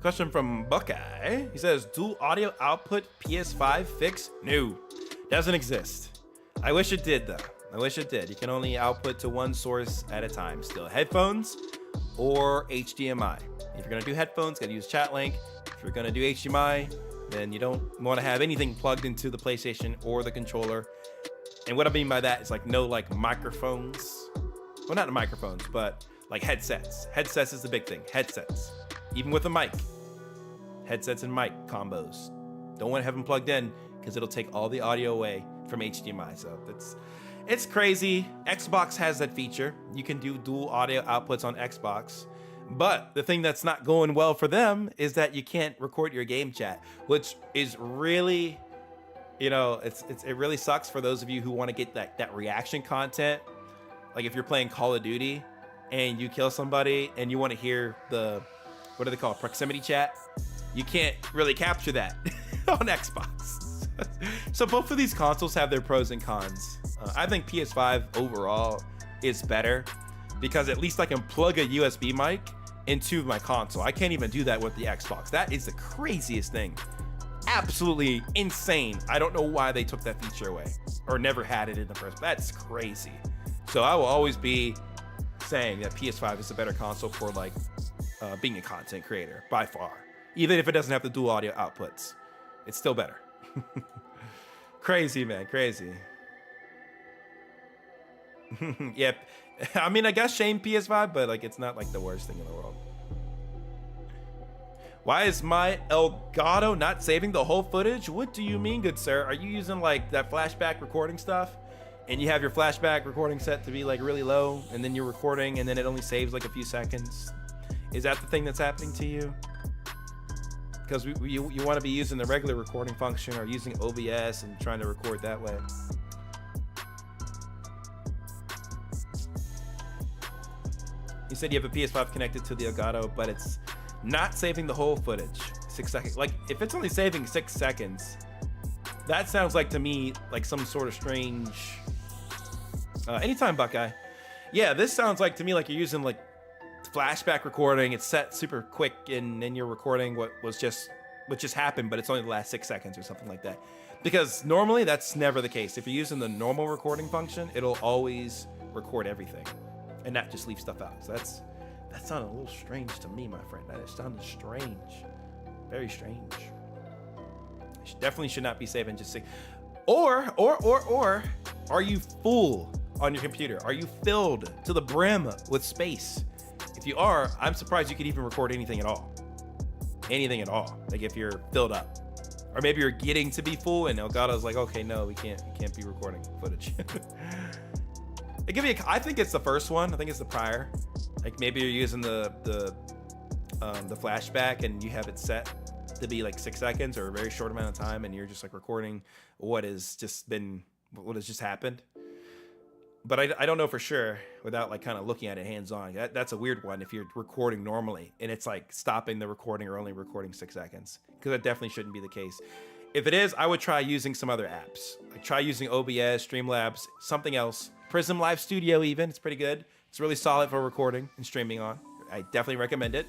Question from Buckeye. He says, dual audio output PS5 fix? No, doesn't exist. I wish it did though. I wish it did. You can only output to one source at a time still. Headphones or HDMI. If you're gonna do headphones, gotta use chat link. If you're gonna do HDMI, then you don't wanna have anything plugged into the PlayStation or the controller. And what I mean by that is like no like microphones. Well, not the microphones, but like headsets. Headsets is the big thing, headsets. Even with a mic, headsets and mic combos. Don't want to have them plugged in because it'll take all the audio away from HDMI. So it's crazy. Xbox has that feature. You can do dual audio outputs on Xbox. But the thing that's not going well for them is that you can't record your game chat, which is really, it really sucks for those of you who want to get that reaction content. Like if you're playing Call of Duty and you kill somebody and you want to hear what do they call it? Proximity chat. You can't really capture that on Xbox. So both of these consoles have their pros and cons. I think PS5 overall is better because at least I can plug a USB mic into my console. I can't even do that with the Xbox. That is the craziest thing. Absolutely insane. I don't know why they took that feature away or never had it in the first. That's crazy. So I will always be saying that PS5 is a better console for like being a content creator by far. Even if it doesn't have the dual audio outputs, it's still better. Crazy, man, crazy. Yep. I mean, I guess shame PS5, but like it's not like the worst thing in the world. Why is my Elgato not saving the whole footage? What do you mean, good sir? Are you using like that flashback recording stuff? And you have your flashback recording set to be like really low, and then you're recording and then it only saves like a few seconds? Is that the thing that's happening to you? Because you want to be using the regular recording function or using OBS and trying to record that way. You said you have a PS5 connected to the Elgato, but it's not saving the whole footage. 6 seconds. Like if it's only saving 6 seconds, that sounds like to me like some sort of strange. Anytime, Buckeye. Yeah, this sounds like to me like you're using like flashback recording. It's set super quick, and then you're recording what just happened, but it's only the last 6 seconds or something like that. Because normally that's never the case. If you're using the normal recording function, it'll always record everything, and not just leave stuff out. So that sounded a little strange to me, my friend. That sounded strange, very strange. Definitely should not be saving just six. Or are you full on your computer? Are you filled to the brim with space? If you are, I'm surprised you could even record anything at all. Anything at all. Like if you're filled up. Or maybe you're getting to be full and Elgato's like, okay, no, we can't be recording footage. It could be I think it's the first one. I think it's the prior. Like maybe you're using the flashback and you have it set to be like 6 seconds or a very short amount of time, and you're just like recording what has just happened. But I don't know for sure without like kind of looking at it hands on. That's a weird one if you're recording normally and it's like stopping the recording or only recording 6 seconds, because that definitely shouldn't be the case. If it is, I would try using some other apps. Like try using OBS, Streamlabs, something else. Prism Live Studio even, it's pretty good. It's really solid for recording and streaming on. I definitely recommend it.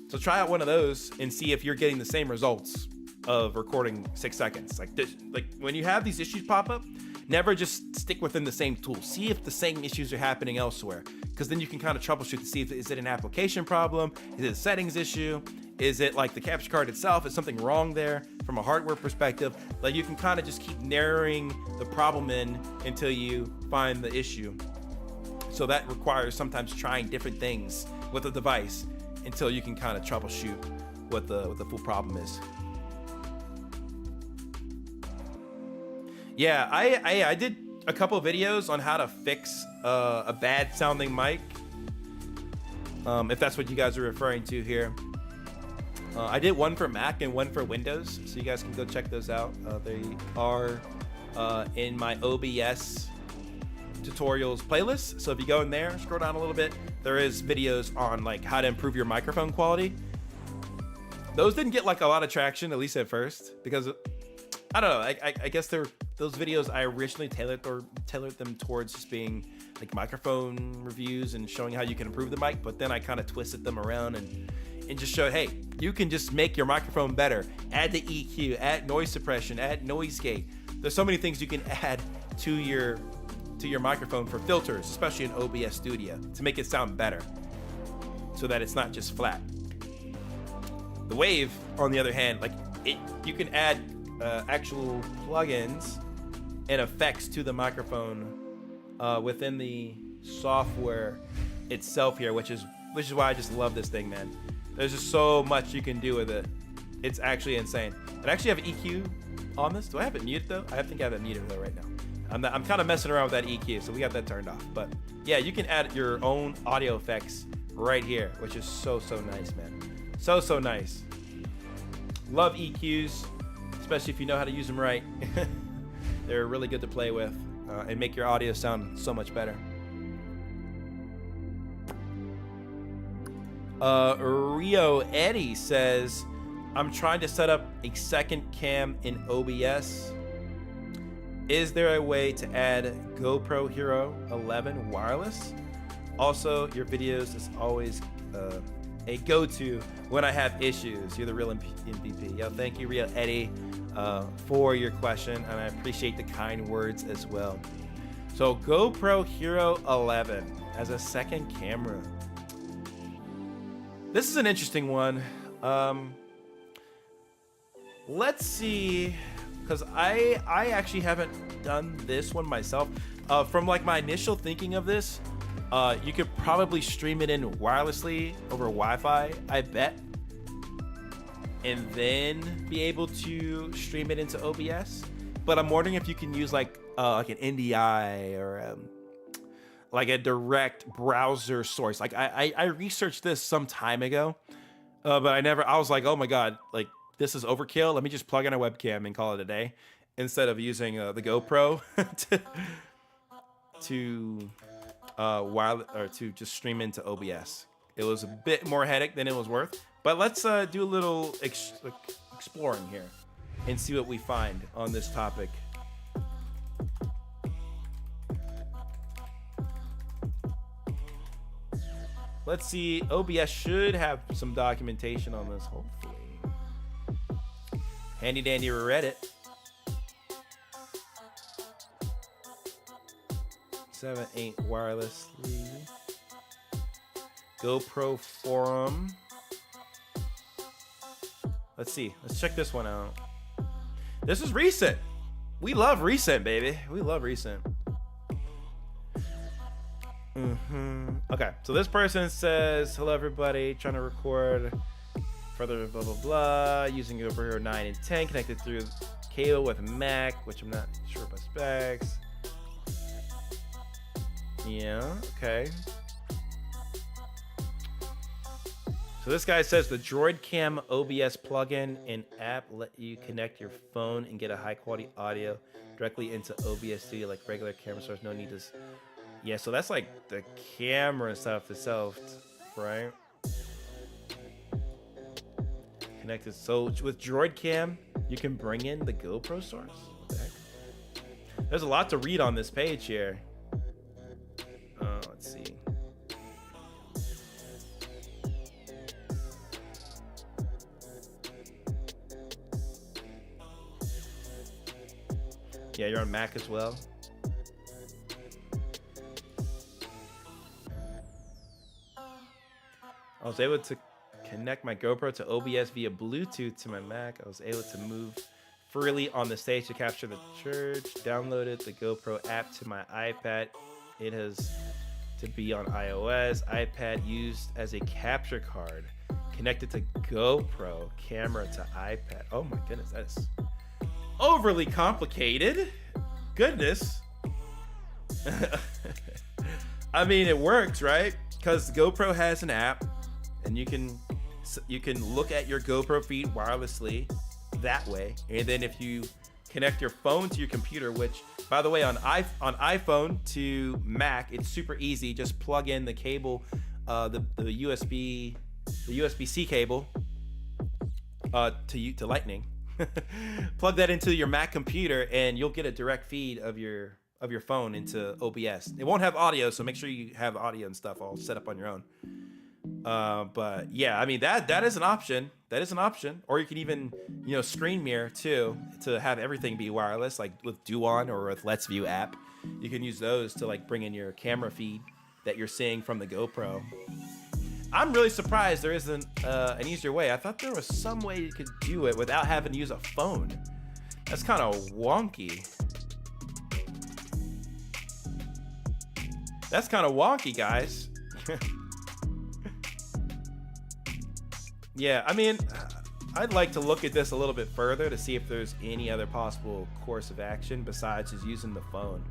So try out one of those and see if you're getting the same results of recording 6 seconds. Like when you have these issues pop up, never just stick within the same tool. See if the same issues are happening elsewhere, because then you can kind of troubleshoot to see if is it an application problem, is it a settings issue, is it like the capture card itself, is something wrong there from a hardware perspective. Like you can kind of just keep narrowing the problem in until you find the issue. So that requires sometimes trying different things with the device until you can kind of troubleshoot what the full problem is. Yeah, I did a couple of videos on how to fix a bad sounding mic, if that's what you guys are referring to here. I did one for Mac and one for Windows, so you guys can go check those out. They are in my OBS tutorials playlist. So if you go in there, scroll down a little bit, there is videos on like how to improve your microphone quality. Those didn't get like a lot of traction, at least at first, because I don't know. I guess those videos I originally tailored them towards just being like microphone reviews and showing how you can improve the mic. But then I kind of twisted them around and just showed, hey, you can just make your microphone better. Add the EQ, add noise suppression, add noise gate. There's so many things you can add to your microphone for filters, especially in OBS Studio, to make it sound better, so that it's not just flat. The Wave, on the other hand, like you can add actual plugins and effects to the microphone within the software itself here, which is why I just love this thing, man. There's just so much you can do with it. It's actually insane. I actually have EQ on this. Do I have it muted though? I think I have it muted though right now. I'm kind of messing around with that EQ, so we got that turned off. But yeah, you can add your own audio effects right here, which is so nice, man. So nice. Love EQs, especially if you know how to use them right. They're really good to play with and make your audio sound so much better. Rio Eddie says, I'm trying to set up a second cam in OBS. Is there a way to add GoPro Hero 11 wireless? Also, your videos is always a go-to when I have issues. You're the real MVP. Yo, thank you, Rio Eddie, for your question, and I appreciate the kind words as well. So GoPro Hero 11 as a second camera. This is an interesting one. Let's see, because I actually haven't done this one myself. From like my initial thinking of this, you could probably stream it in wirelessly over Wi-Fi, I bet, and then be able to stream it into OBS. But I'm wondering if you can use like an NDI or like a direct browser source. Like I researched this some time ago, but I was like, oh my God, like this is overkill. Let me just plug in a webcam and call it a day, instead of using the GoPro to just stream into OBS. It was a bit more headache than it was worth, but let's do a little exploring here. and see what we find on this topic. Let's see. OBS should have some documentation on this, hopefully. Handy dandy Reddit. 7.8 wirelessly. GoPro forum. Let's see. Let's check this one out. This is recent. We love recent, baby. We love recent. Okay, so this person says, hello everybody, trying to record further blah blah blah using GoPro 9 and 10 connected through cable with Mac, which I'm not sure about specs. Yeah, okay. So this guy says the Droid Cam OBS plugin and app let you connect your phone and get a high quality audio directly into OBS Studio like regular camera source. No need to. Yeah, so that's like the camera stuff itself, right? Connected. So with Droid Cam, you can bring in the GoPro source. What the heck? There's a lot to read on this page here. Let's see. Yeah, you're on Mac as well. I was able to connect my GoPro to OBS via Bluetooth to my Mac. I was able to move freely on the stage to capture the church. Downloaded the GoPro app to my iPad. It has to be on iOS. iPad used as a capture card. Connected to GoPro camera to iPad. Oh my goodness, that's overly complicated. Goodness. I mean, it works, right? Because GoPro has an app. And you can look at your GoPro feed wirelessly that way. And then if you connect your phone to your computer, which by the way on iPhone to Mac, it's super easy. Just plug in the cable, the USB-C cable to Lightning. Plug that into your Mac computer, and you'll get a direct feed of your phone into OBS. It won't have audio, so make sure you have audio and stuff all set up on your own. But yeah, I mean that is an option. That is an option. Or you can even, screen mirror too to have everything be wireless, like with Duon or with Let's View app. You can use those to like bring in your camera feed that you're seeing from the GoPro. I'm really surprised there isn't an easier way. I thought there was some way you could do it without having to use a phone. That's kind of wonky. That's kind of wonky, guys. Yeah, I mean, I'd like to look at this a little bit further to see if there's any other possible course of action besides just using the phone.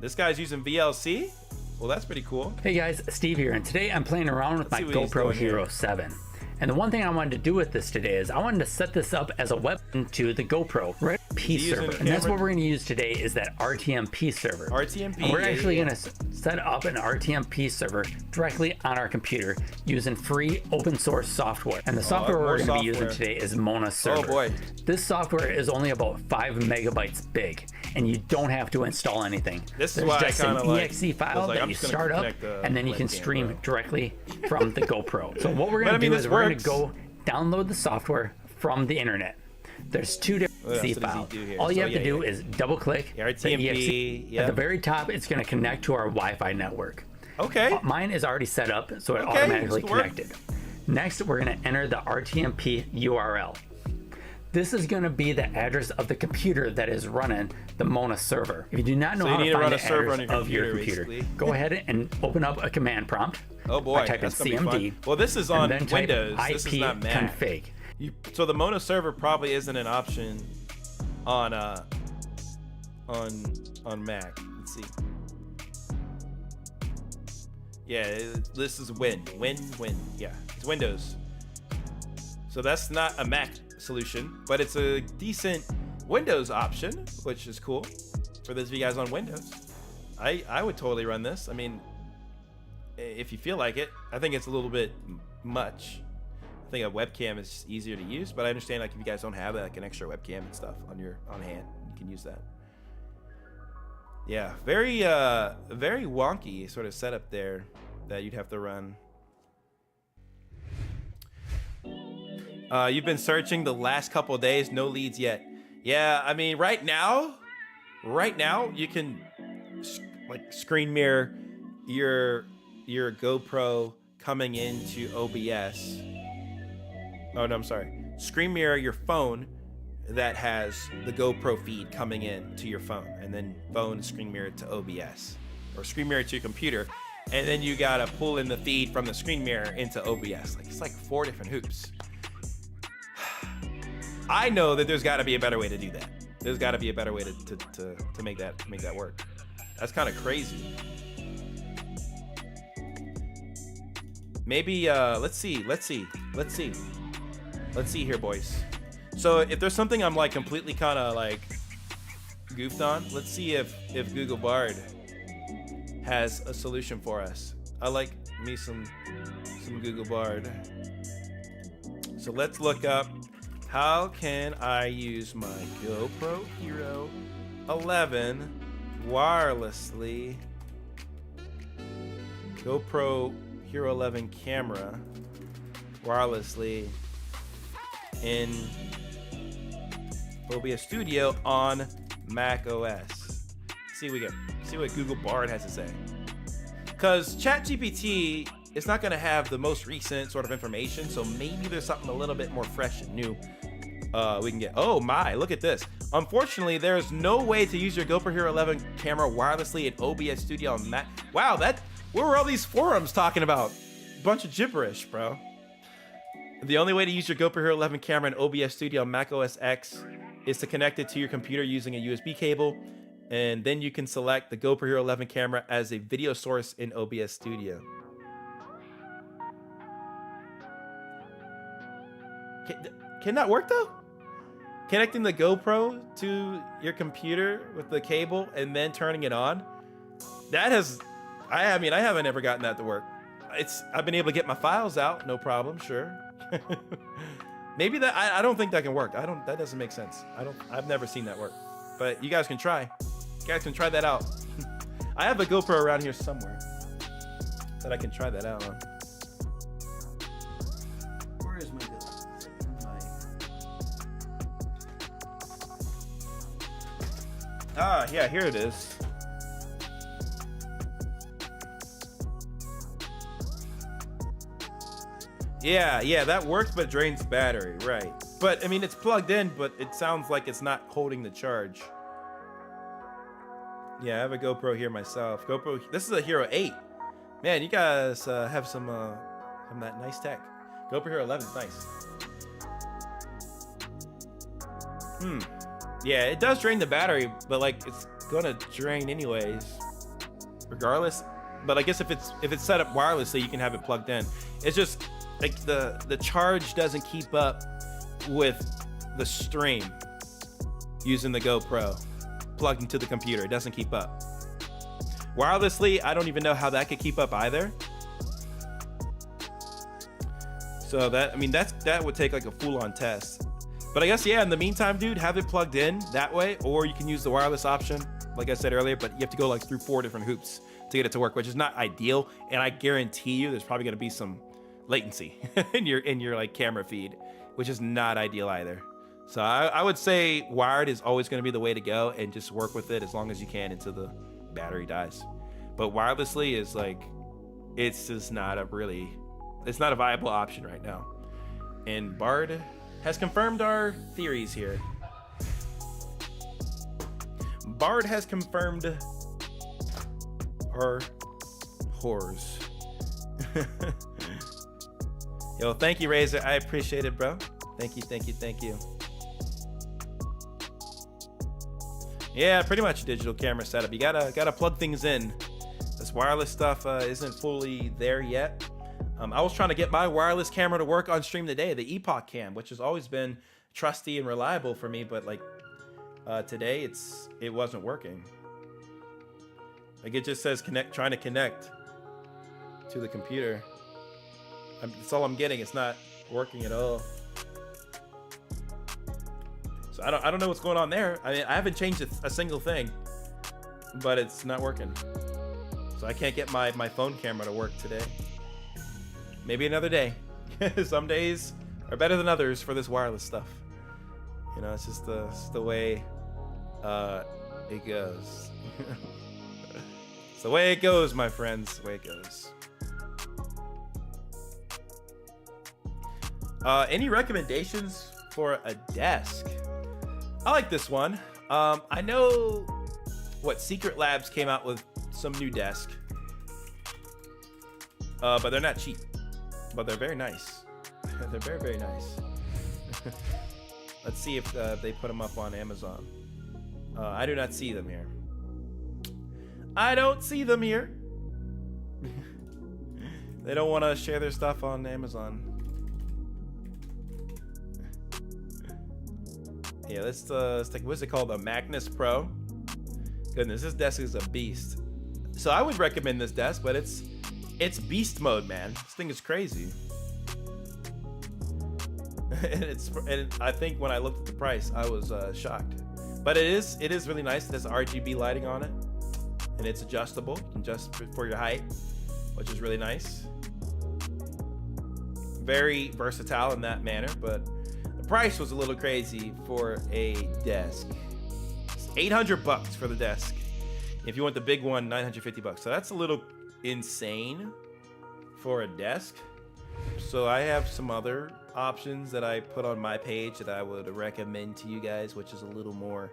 This guy's using VLC? Well, that's pretty cool. Hey guys, Steve here, and today I'm playing around with my GoPro Hero 7. And the one thing I wanted to do with this today is I wanted to set this up as a weapon to the GoPro RTMP server. And that's what we're going to use today, is that RTMP server. RTMP. And we're actually going to set up an RTMP server directly on our computer using free open source software. And the software we're going to be using today is Mona Server. Oh boy. This software is only about 5 megabytes big, and you don't have to install anything. This is why just an exe file that you start up, and then you can stream directly from the GoPro. So what we're going to do is we're going to go download the software from the internet. There's 2 different exe files. All you have to do is double click the exe. At the very top, it's going to connect to our Wi-Fi network. Okay. Mine is already set up, so it automatically connected. Next, we're going to enter the RTMP URL. This is going to be the address of the computer that is running the Mona server. If you do not know how to find the address of your computer, go ahead and open up a command prompt. Oh boy, type in CMD. Well, this is on Windows. This is not Mac. Config. So the Mona server probably isn't an option on Mac. Let's see. Yeah, this is Win. Yeah, it's Windows. So that's not a Mac solution, but it's a decent Windows option, which is cool for those of you guys on Windows. I would totally run this. I mean, if you feel like it. I think it's a little bit much I think a webcam is just easier to use, but I understand like if you guys don't have like an extra webcam and stuff on hand, you can use that. Yeah, very wonky sort of setup there that you'd have to run. You've been searching the last couple of days, no leads yet. Yeah, I mean, right now you can like screen mirror your GoPro coming into OBS. Oh no, I'm sorry. Screen mirror your phone that has the GoPro feed coming in to your phone, and then phone screen mirror to OBS, or screen mirror to your computer, and then you gotta pull in the feed from the screen mirror into OBS. Like it's like 4 different hoops. I know that there's got to be a better way to do that. There's got to be a better way to make that work. That's kind of crazy. Maybe let's see here, boys. So if there's something I'm like completely kind of like goofed on, let's see if Google Bard has a solution for us. I like me some Google Bard. So let's look up, how can I use my GoPro Hero 11 wirelessly? GoPro Hero 11 camera wirelessly in OBS Studio on Mac OS. See what Google Bard has to say. Because ChatGPT is not going to have the most recent sort of information, so maybe there's something a little bit more fresh and new we can get. Oh my, look at this. Unfortunately, there's no way to use your GoPro Hero 11 camera wirelessly in OBS Studio on Mac. Wow, what were all these forums talking about? Bunch of gibberish, bro. The only way to use your GoPro Hero 11 camera in OBS Studio on Mac OS X is to connect it to your computer using a USB cable, and then you can select the GoPro Hero 11 camera as a video source in OBS Studio. Can that work though? Connecting the GoPro to your computer with the cable and then turning it on? That has, I mean, I haven't ever gotten that to work. I've been able to get my files out, no problem, sure. Maybe that, I don't think that can work. That doesn't make sense. I've never seen that work. But you guys can try. You guys can try that out. I have a GoPro around here somewhere that I can try that out on. Where is my GoPro? Ah, yeah, here it is. Yeah, that works, but drains battery, right? But I mean, it's plugged in, but it sounds like it's not holding the charge. Yeah, I have a GoPro here myself. This is a Hero 8. Man, you guys have some that nice tech. GoPro Hero 11 is nice. Yeah, it does drain the battery, but like it's gonna drain anyways, regardless. But I guess if it's set up wirelessly, you can have it plugged in. It's just like the charge doesn't keep up with the stream using the GoPro plugged into the computer. It doesn't keep up. Wirelessly, I don't even know how that could keep up either. So that would take like a full-on test. But I guess, yeah, in the meantime, dude, have it plugged in that way, or you can use the wireless option, like I said earlier, but you have to go like through 4 different hoops to get it to work, which is not ideal. And I guarantee you there's probably gonna be some latency in your like camera feed, which is not ideal either. So I would say wired is always gonna be the way to go, and just work with it as long as you can until the battery dies. But wirelessly is like, it's just not a viable option right now. And Bard has confirmed our theories here. Bard has confirmed our horrors. Yo, thank you, Razor. I appreciate it, bro. Thank you. Yeah, pretty much digital camera setup. You gotta plug things in. This wireless stuff isn't fully there yet. I was trying to get my wireless camera to work on stream today, the Epoch Cam, which has always been trusty and reliable for me, but like today it wasn't working. Like it just says trying to connect to the computer. That's all I'm getting. It's not working at all. So I don't know what's going on there. I mean, I haven't changed a single thing, but it's not working. So I can't get my phone camera to work today. Maybe another day. Some days are better than others for this wireless stuff. You know, it's just the way it goes. It's the way it goes, my friends. The way it goes. Any recommendations for a desk? I like this one. I know Secret Labs came out with some new desk, but they're not cheap. But they're very nice. They're very, very nice. Let's see if they put them up on Amazon. I do not see them here. I don't see them here. They don't want to share their stuff on Amazon. Yeah, let's take, what's it called? A Magnus Pro. Goodness, this desk is a beast. So I would recommend this desk, but it's beast mode, man. This thing is crazy. and I think when I looked at the price, I was shocked. But it is really nice. There's RGB lighting on it, and it's adjustable. You can adjust for your height, which is really nice. Very versatile in that manner, but the price was a little crazy for a desk. It's $800 for the desk. If you want the big one, $950. So that's a little insane for a desk. So I have some other options that I put on my page that I would recommend to you guys, which is a little more,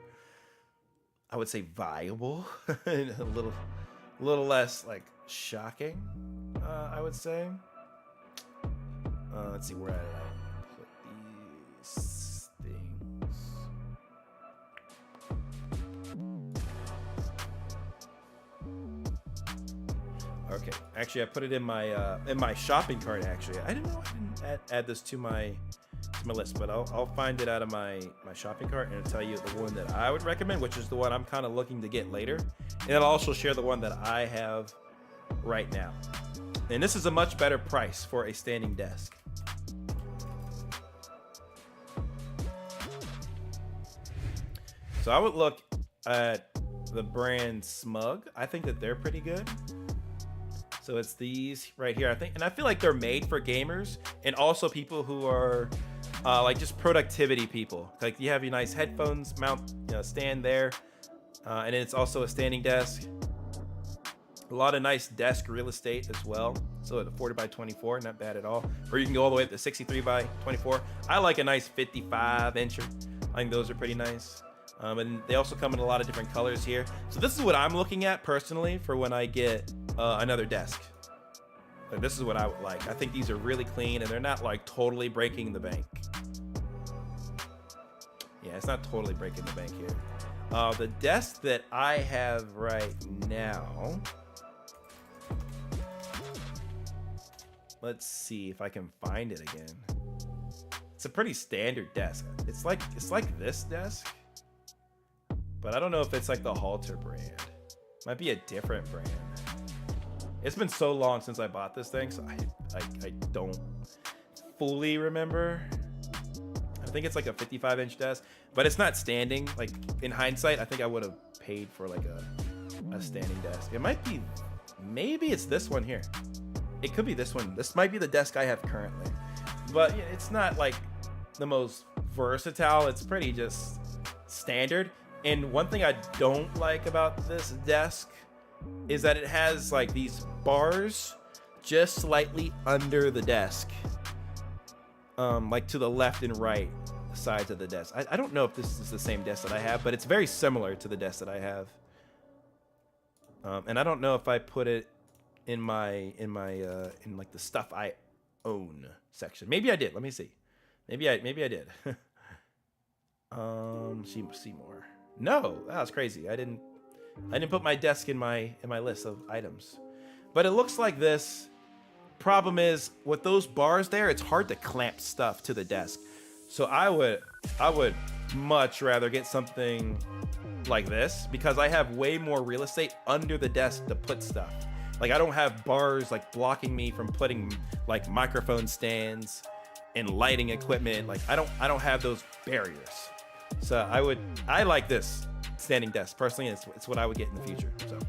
I would say, viable, and a little less like shocking, I would say. Let's see, where did I put these things? Okay, actually I put it in my shopping cart. Actually, I didn't add this to my list, but I'll find it out of my shopping cart and I'll tell you the one that I would recommend, which is the one I'm kind of looking to get later, and I'll also share the one that I have right now. And this is a much better price for a standing desk. So I would look at the brand Smug. I think that they're pretty good. So it's these right here, I think, and I feel like they're made for gamers and also people who are like just productivity people. Like you have your nice headphones mount, stand there, and it's also a standing desk. A lot of nice desk real estate as well. So at a 40 by 24, not bad at all. Or you can go all the way up to 63 by 24. I like a nice 55 incher. I think those are pretty nice. And they also come in a lot of different colors here. So this is what I'm looking at personally for when I get another desk. Like, this is what I would like. I think these are really clean and they're not like totally breaking the bank. Yeah, it's not totally breaking the bank here. The desk that I have right now, let's see if I can find it again. It's a pretty standard desk. It's like this desk, but I don't know if it's like the Halter brand. Might be a different brand. It's been so long since I bought this thing, so I don't fully remember. I think it's like a 55-inch desk, but it's not standing. Like in hindsight, I think I would have paid for like a standing desk. It might be, maybe it's this one here. It could be this one. This might be the desk I have currently, but yeah, it's not like the most versatile. It's pretty just standard. And one thing I don't like about this desk is that it has like these bars just slightly under the desk, like to the left and right sides of the desk. I don't know if this is the same desk that I have, but it's very similar to the desk that I have. And I don't know if I put it in like the stuff I own section. Maybe I did. Let me see. Maybe I did. See more. No, that was crazy. I didn't put my desk in my list of items. But it looks like this. Problem is with those bars there, it's hard to clamp stuff to the desk. So I would much rather get something like this because I have way more real estate under the desk to put stuff. Like I don't have bars like blocking me from putting like microphone stands and lighting equipment. Like I don't have those barriers. So I like this standing desk personally. It's what I would get in the future. So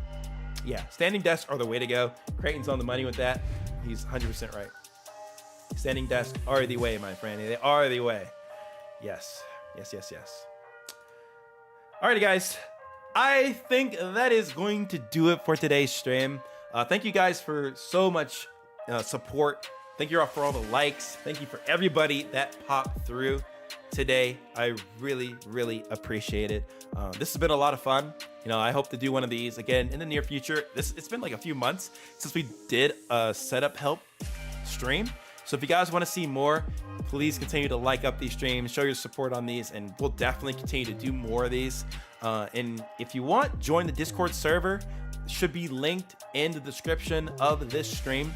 yeah, standing desks are the way to go. Creighton's on the money with that. He's 100% right. Standing desks are the way, my friend. They are the way. Yes. Alrighty, guys. I think that is going to do it for today's stream. Thank you guys for so much support. Thank you all for all the likes. Thank you for everybody that popped through today. I really appreciate it. This has been a lot of fun. You know, I hope to do one of these again in the near future. It's been like a few months since we did a setup help stream. So if you guys want to see more, please continue to like up these streams, show your support on these, and we'll definitely continue to do more of these. And if you want, join the Discord server. It should be linked in the description of this stream.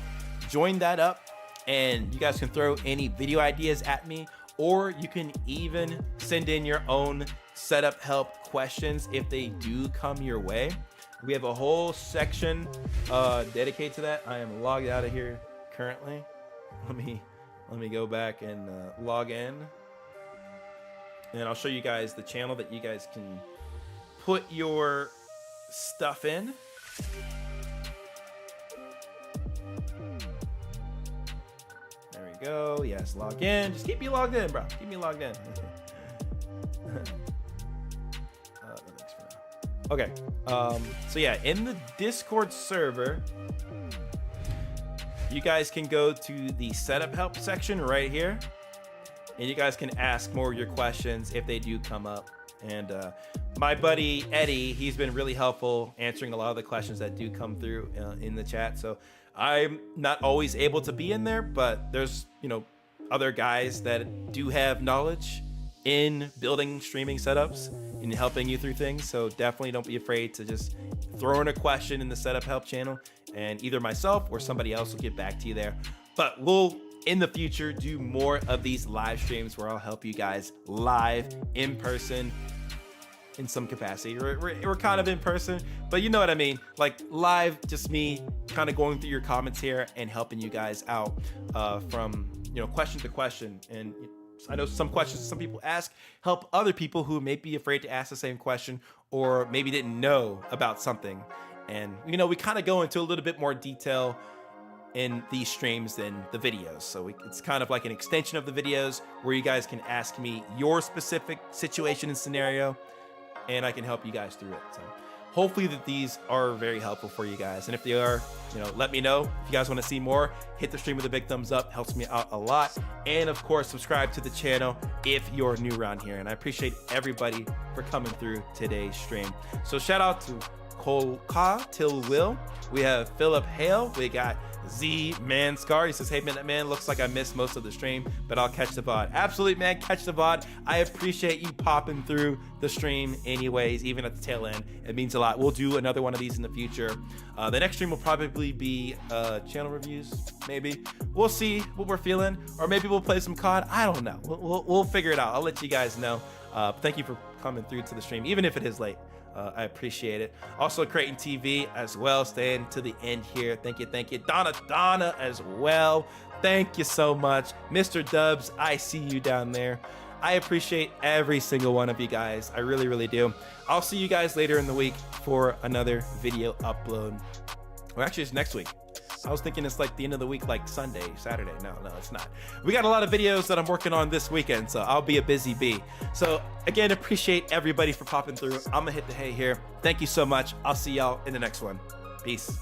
Join that up, and you guys can throw any video ideas at me, or you can even send in your own setup help questions if they do come your way. We have a whole section dedicated to that. I am logged out of here currently. Let me go back and log in, and I'll show you guys the channel that you guys can put your stuff in. There we go. Yes, log in. Just keep me logged in, bro. Keep me logged in. Okay. So yeah, in the Discord server, you guys can go to the setup help section right here, and you guys can ask more of your questions if they do come up. And my buddy Eddie, he's been really helpful answering a lot of the questions that do come through in the chat. So I'm not always able to be in there, but there's, you know, other guys that do have knowledge in building streaming setups and helping you through things. So definitely don't be afraid to just throw in a question in the setup help channel, and either myself or somebody else will get back to you there. But we'll, in the future, do more of these live streams where I'll help you guys live in person in some capacity. We're kind of in person, but you know what I mean, like live, just me kind of going through your comments here and helping you guys out from, you know, question to question. And I know some questions some people ask help other people who may be afraid to ask the same question, or maybe didn't know about something. And, you know, we kind of go into a little bit more detail in these streams than the videos. So it's kind of like an extension of the videos where you guys can ask me your specific situation and scenario, and I can help you guys through it. So hopefully that these are very helpful for you guys. And if they are, you know, let me know. If you guys want to see more, hit the stream with a big thumbs up. Helps me out a lot. And of course, subscribe to the channel if you're new around here. And I appreciate everybody for coming through today's stream. So shout out to Cole Ka Till Will. We have Philip Hale. We got Z Man Scar. He says, hey MidnightMan, looks like I missed most of the stream, but I'll catch the VOD. Absolutely, man, catch the VOD. I appreciate you popping through the stream anyways, even at the tail end. It means a lot. We'll do another one of these in the future. The next stream will probably be channel reviews, maybe. We'll see what we're feeling, or maybe we'll play some COD. I don't know. We'll figure it out. I'll let you guys know. Thank you for coming through to the stream, even if it is late. I appreciate it. Also, Creighton TV as well, staying to the end here. Thank you. Donna as well. Thank you so much. Mr. Dubs, I see you down there. I appreciate every single one of you guys. I really do. I'll see you guys later in the week for another video upload. Well, actually, it's next week. I was thinking it's like the end of the week, like Sunday, Saturday. No, it's not. We got a lot of videos that I'm working on this weekend, so I'll be a busy bee. So again, appreciate everybody for popping through. I'm gonna hit the hay here. Thank you so much. I'll see y'all in the next one. Peace.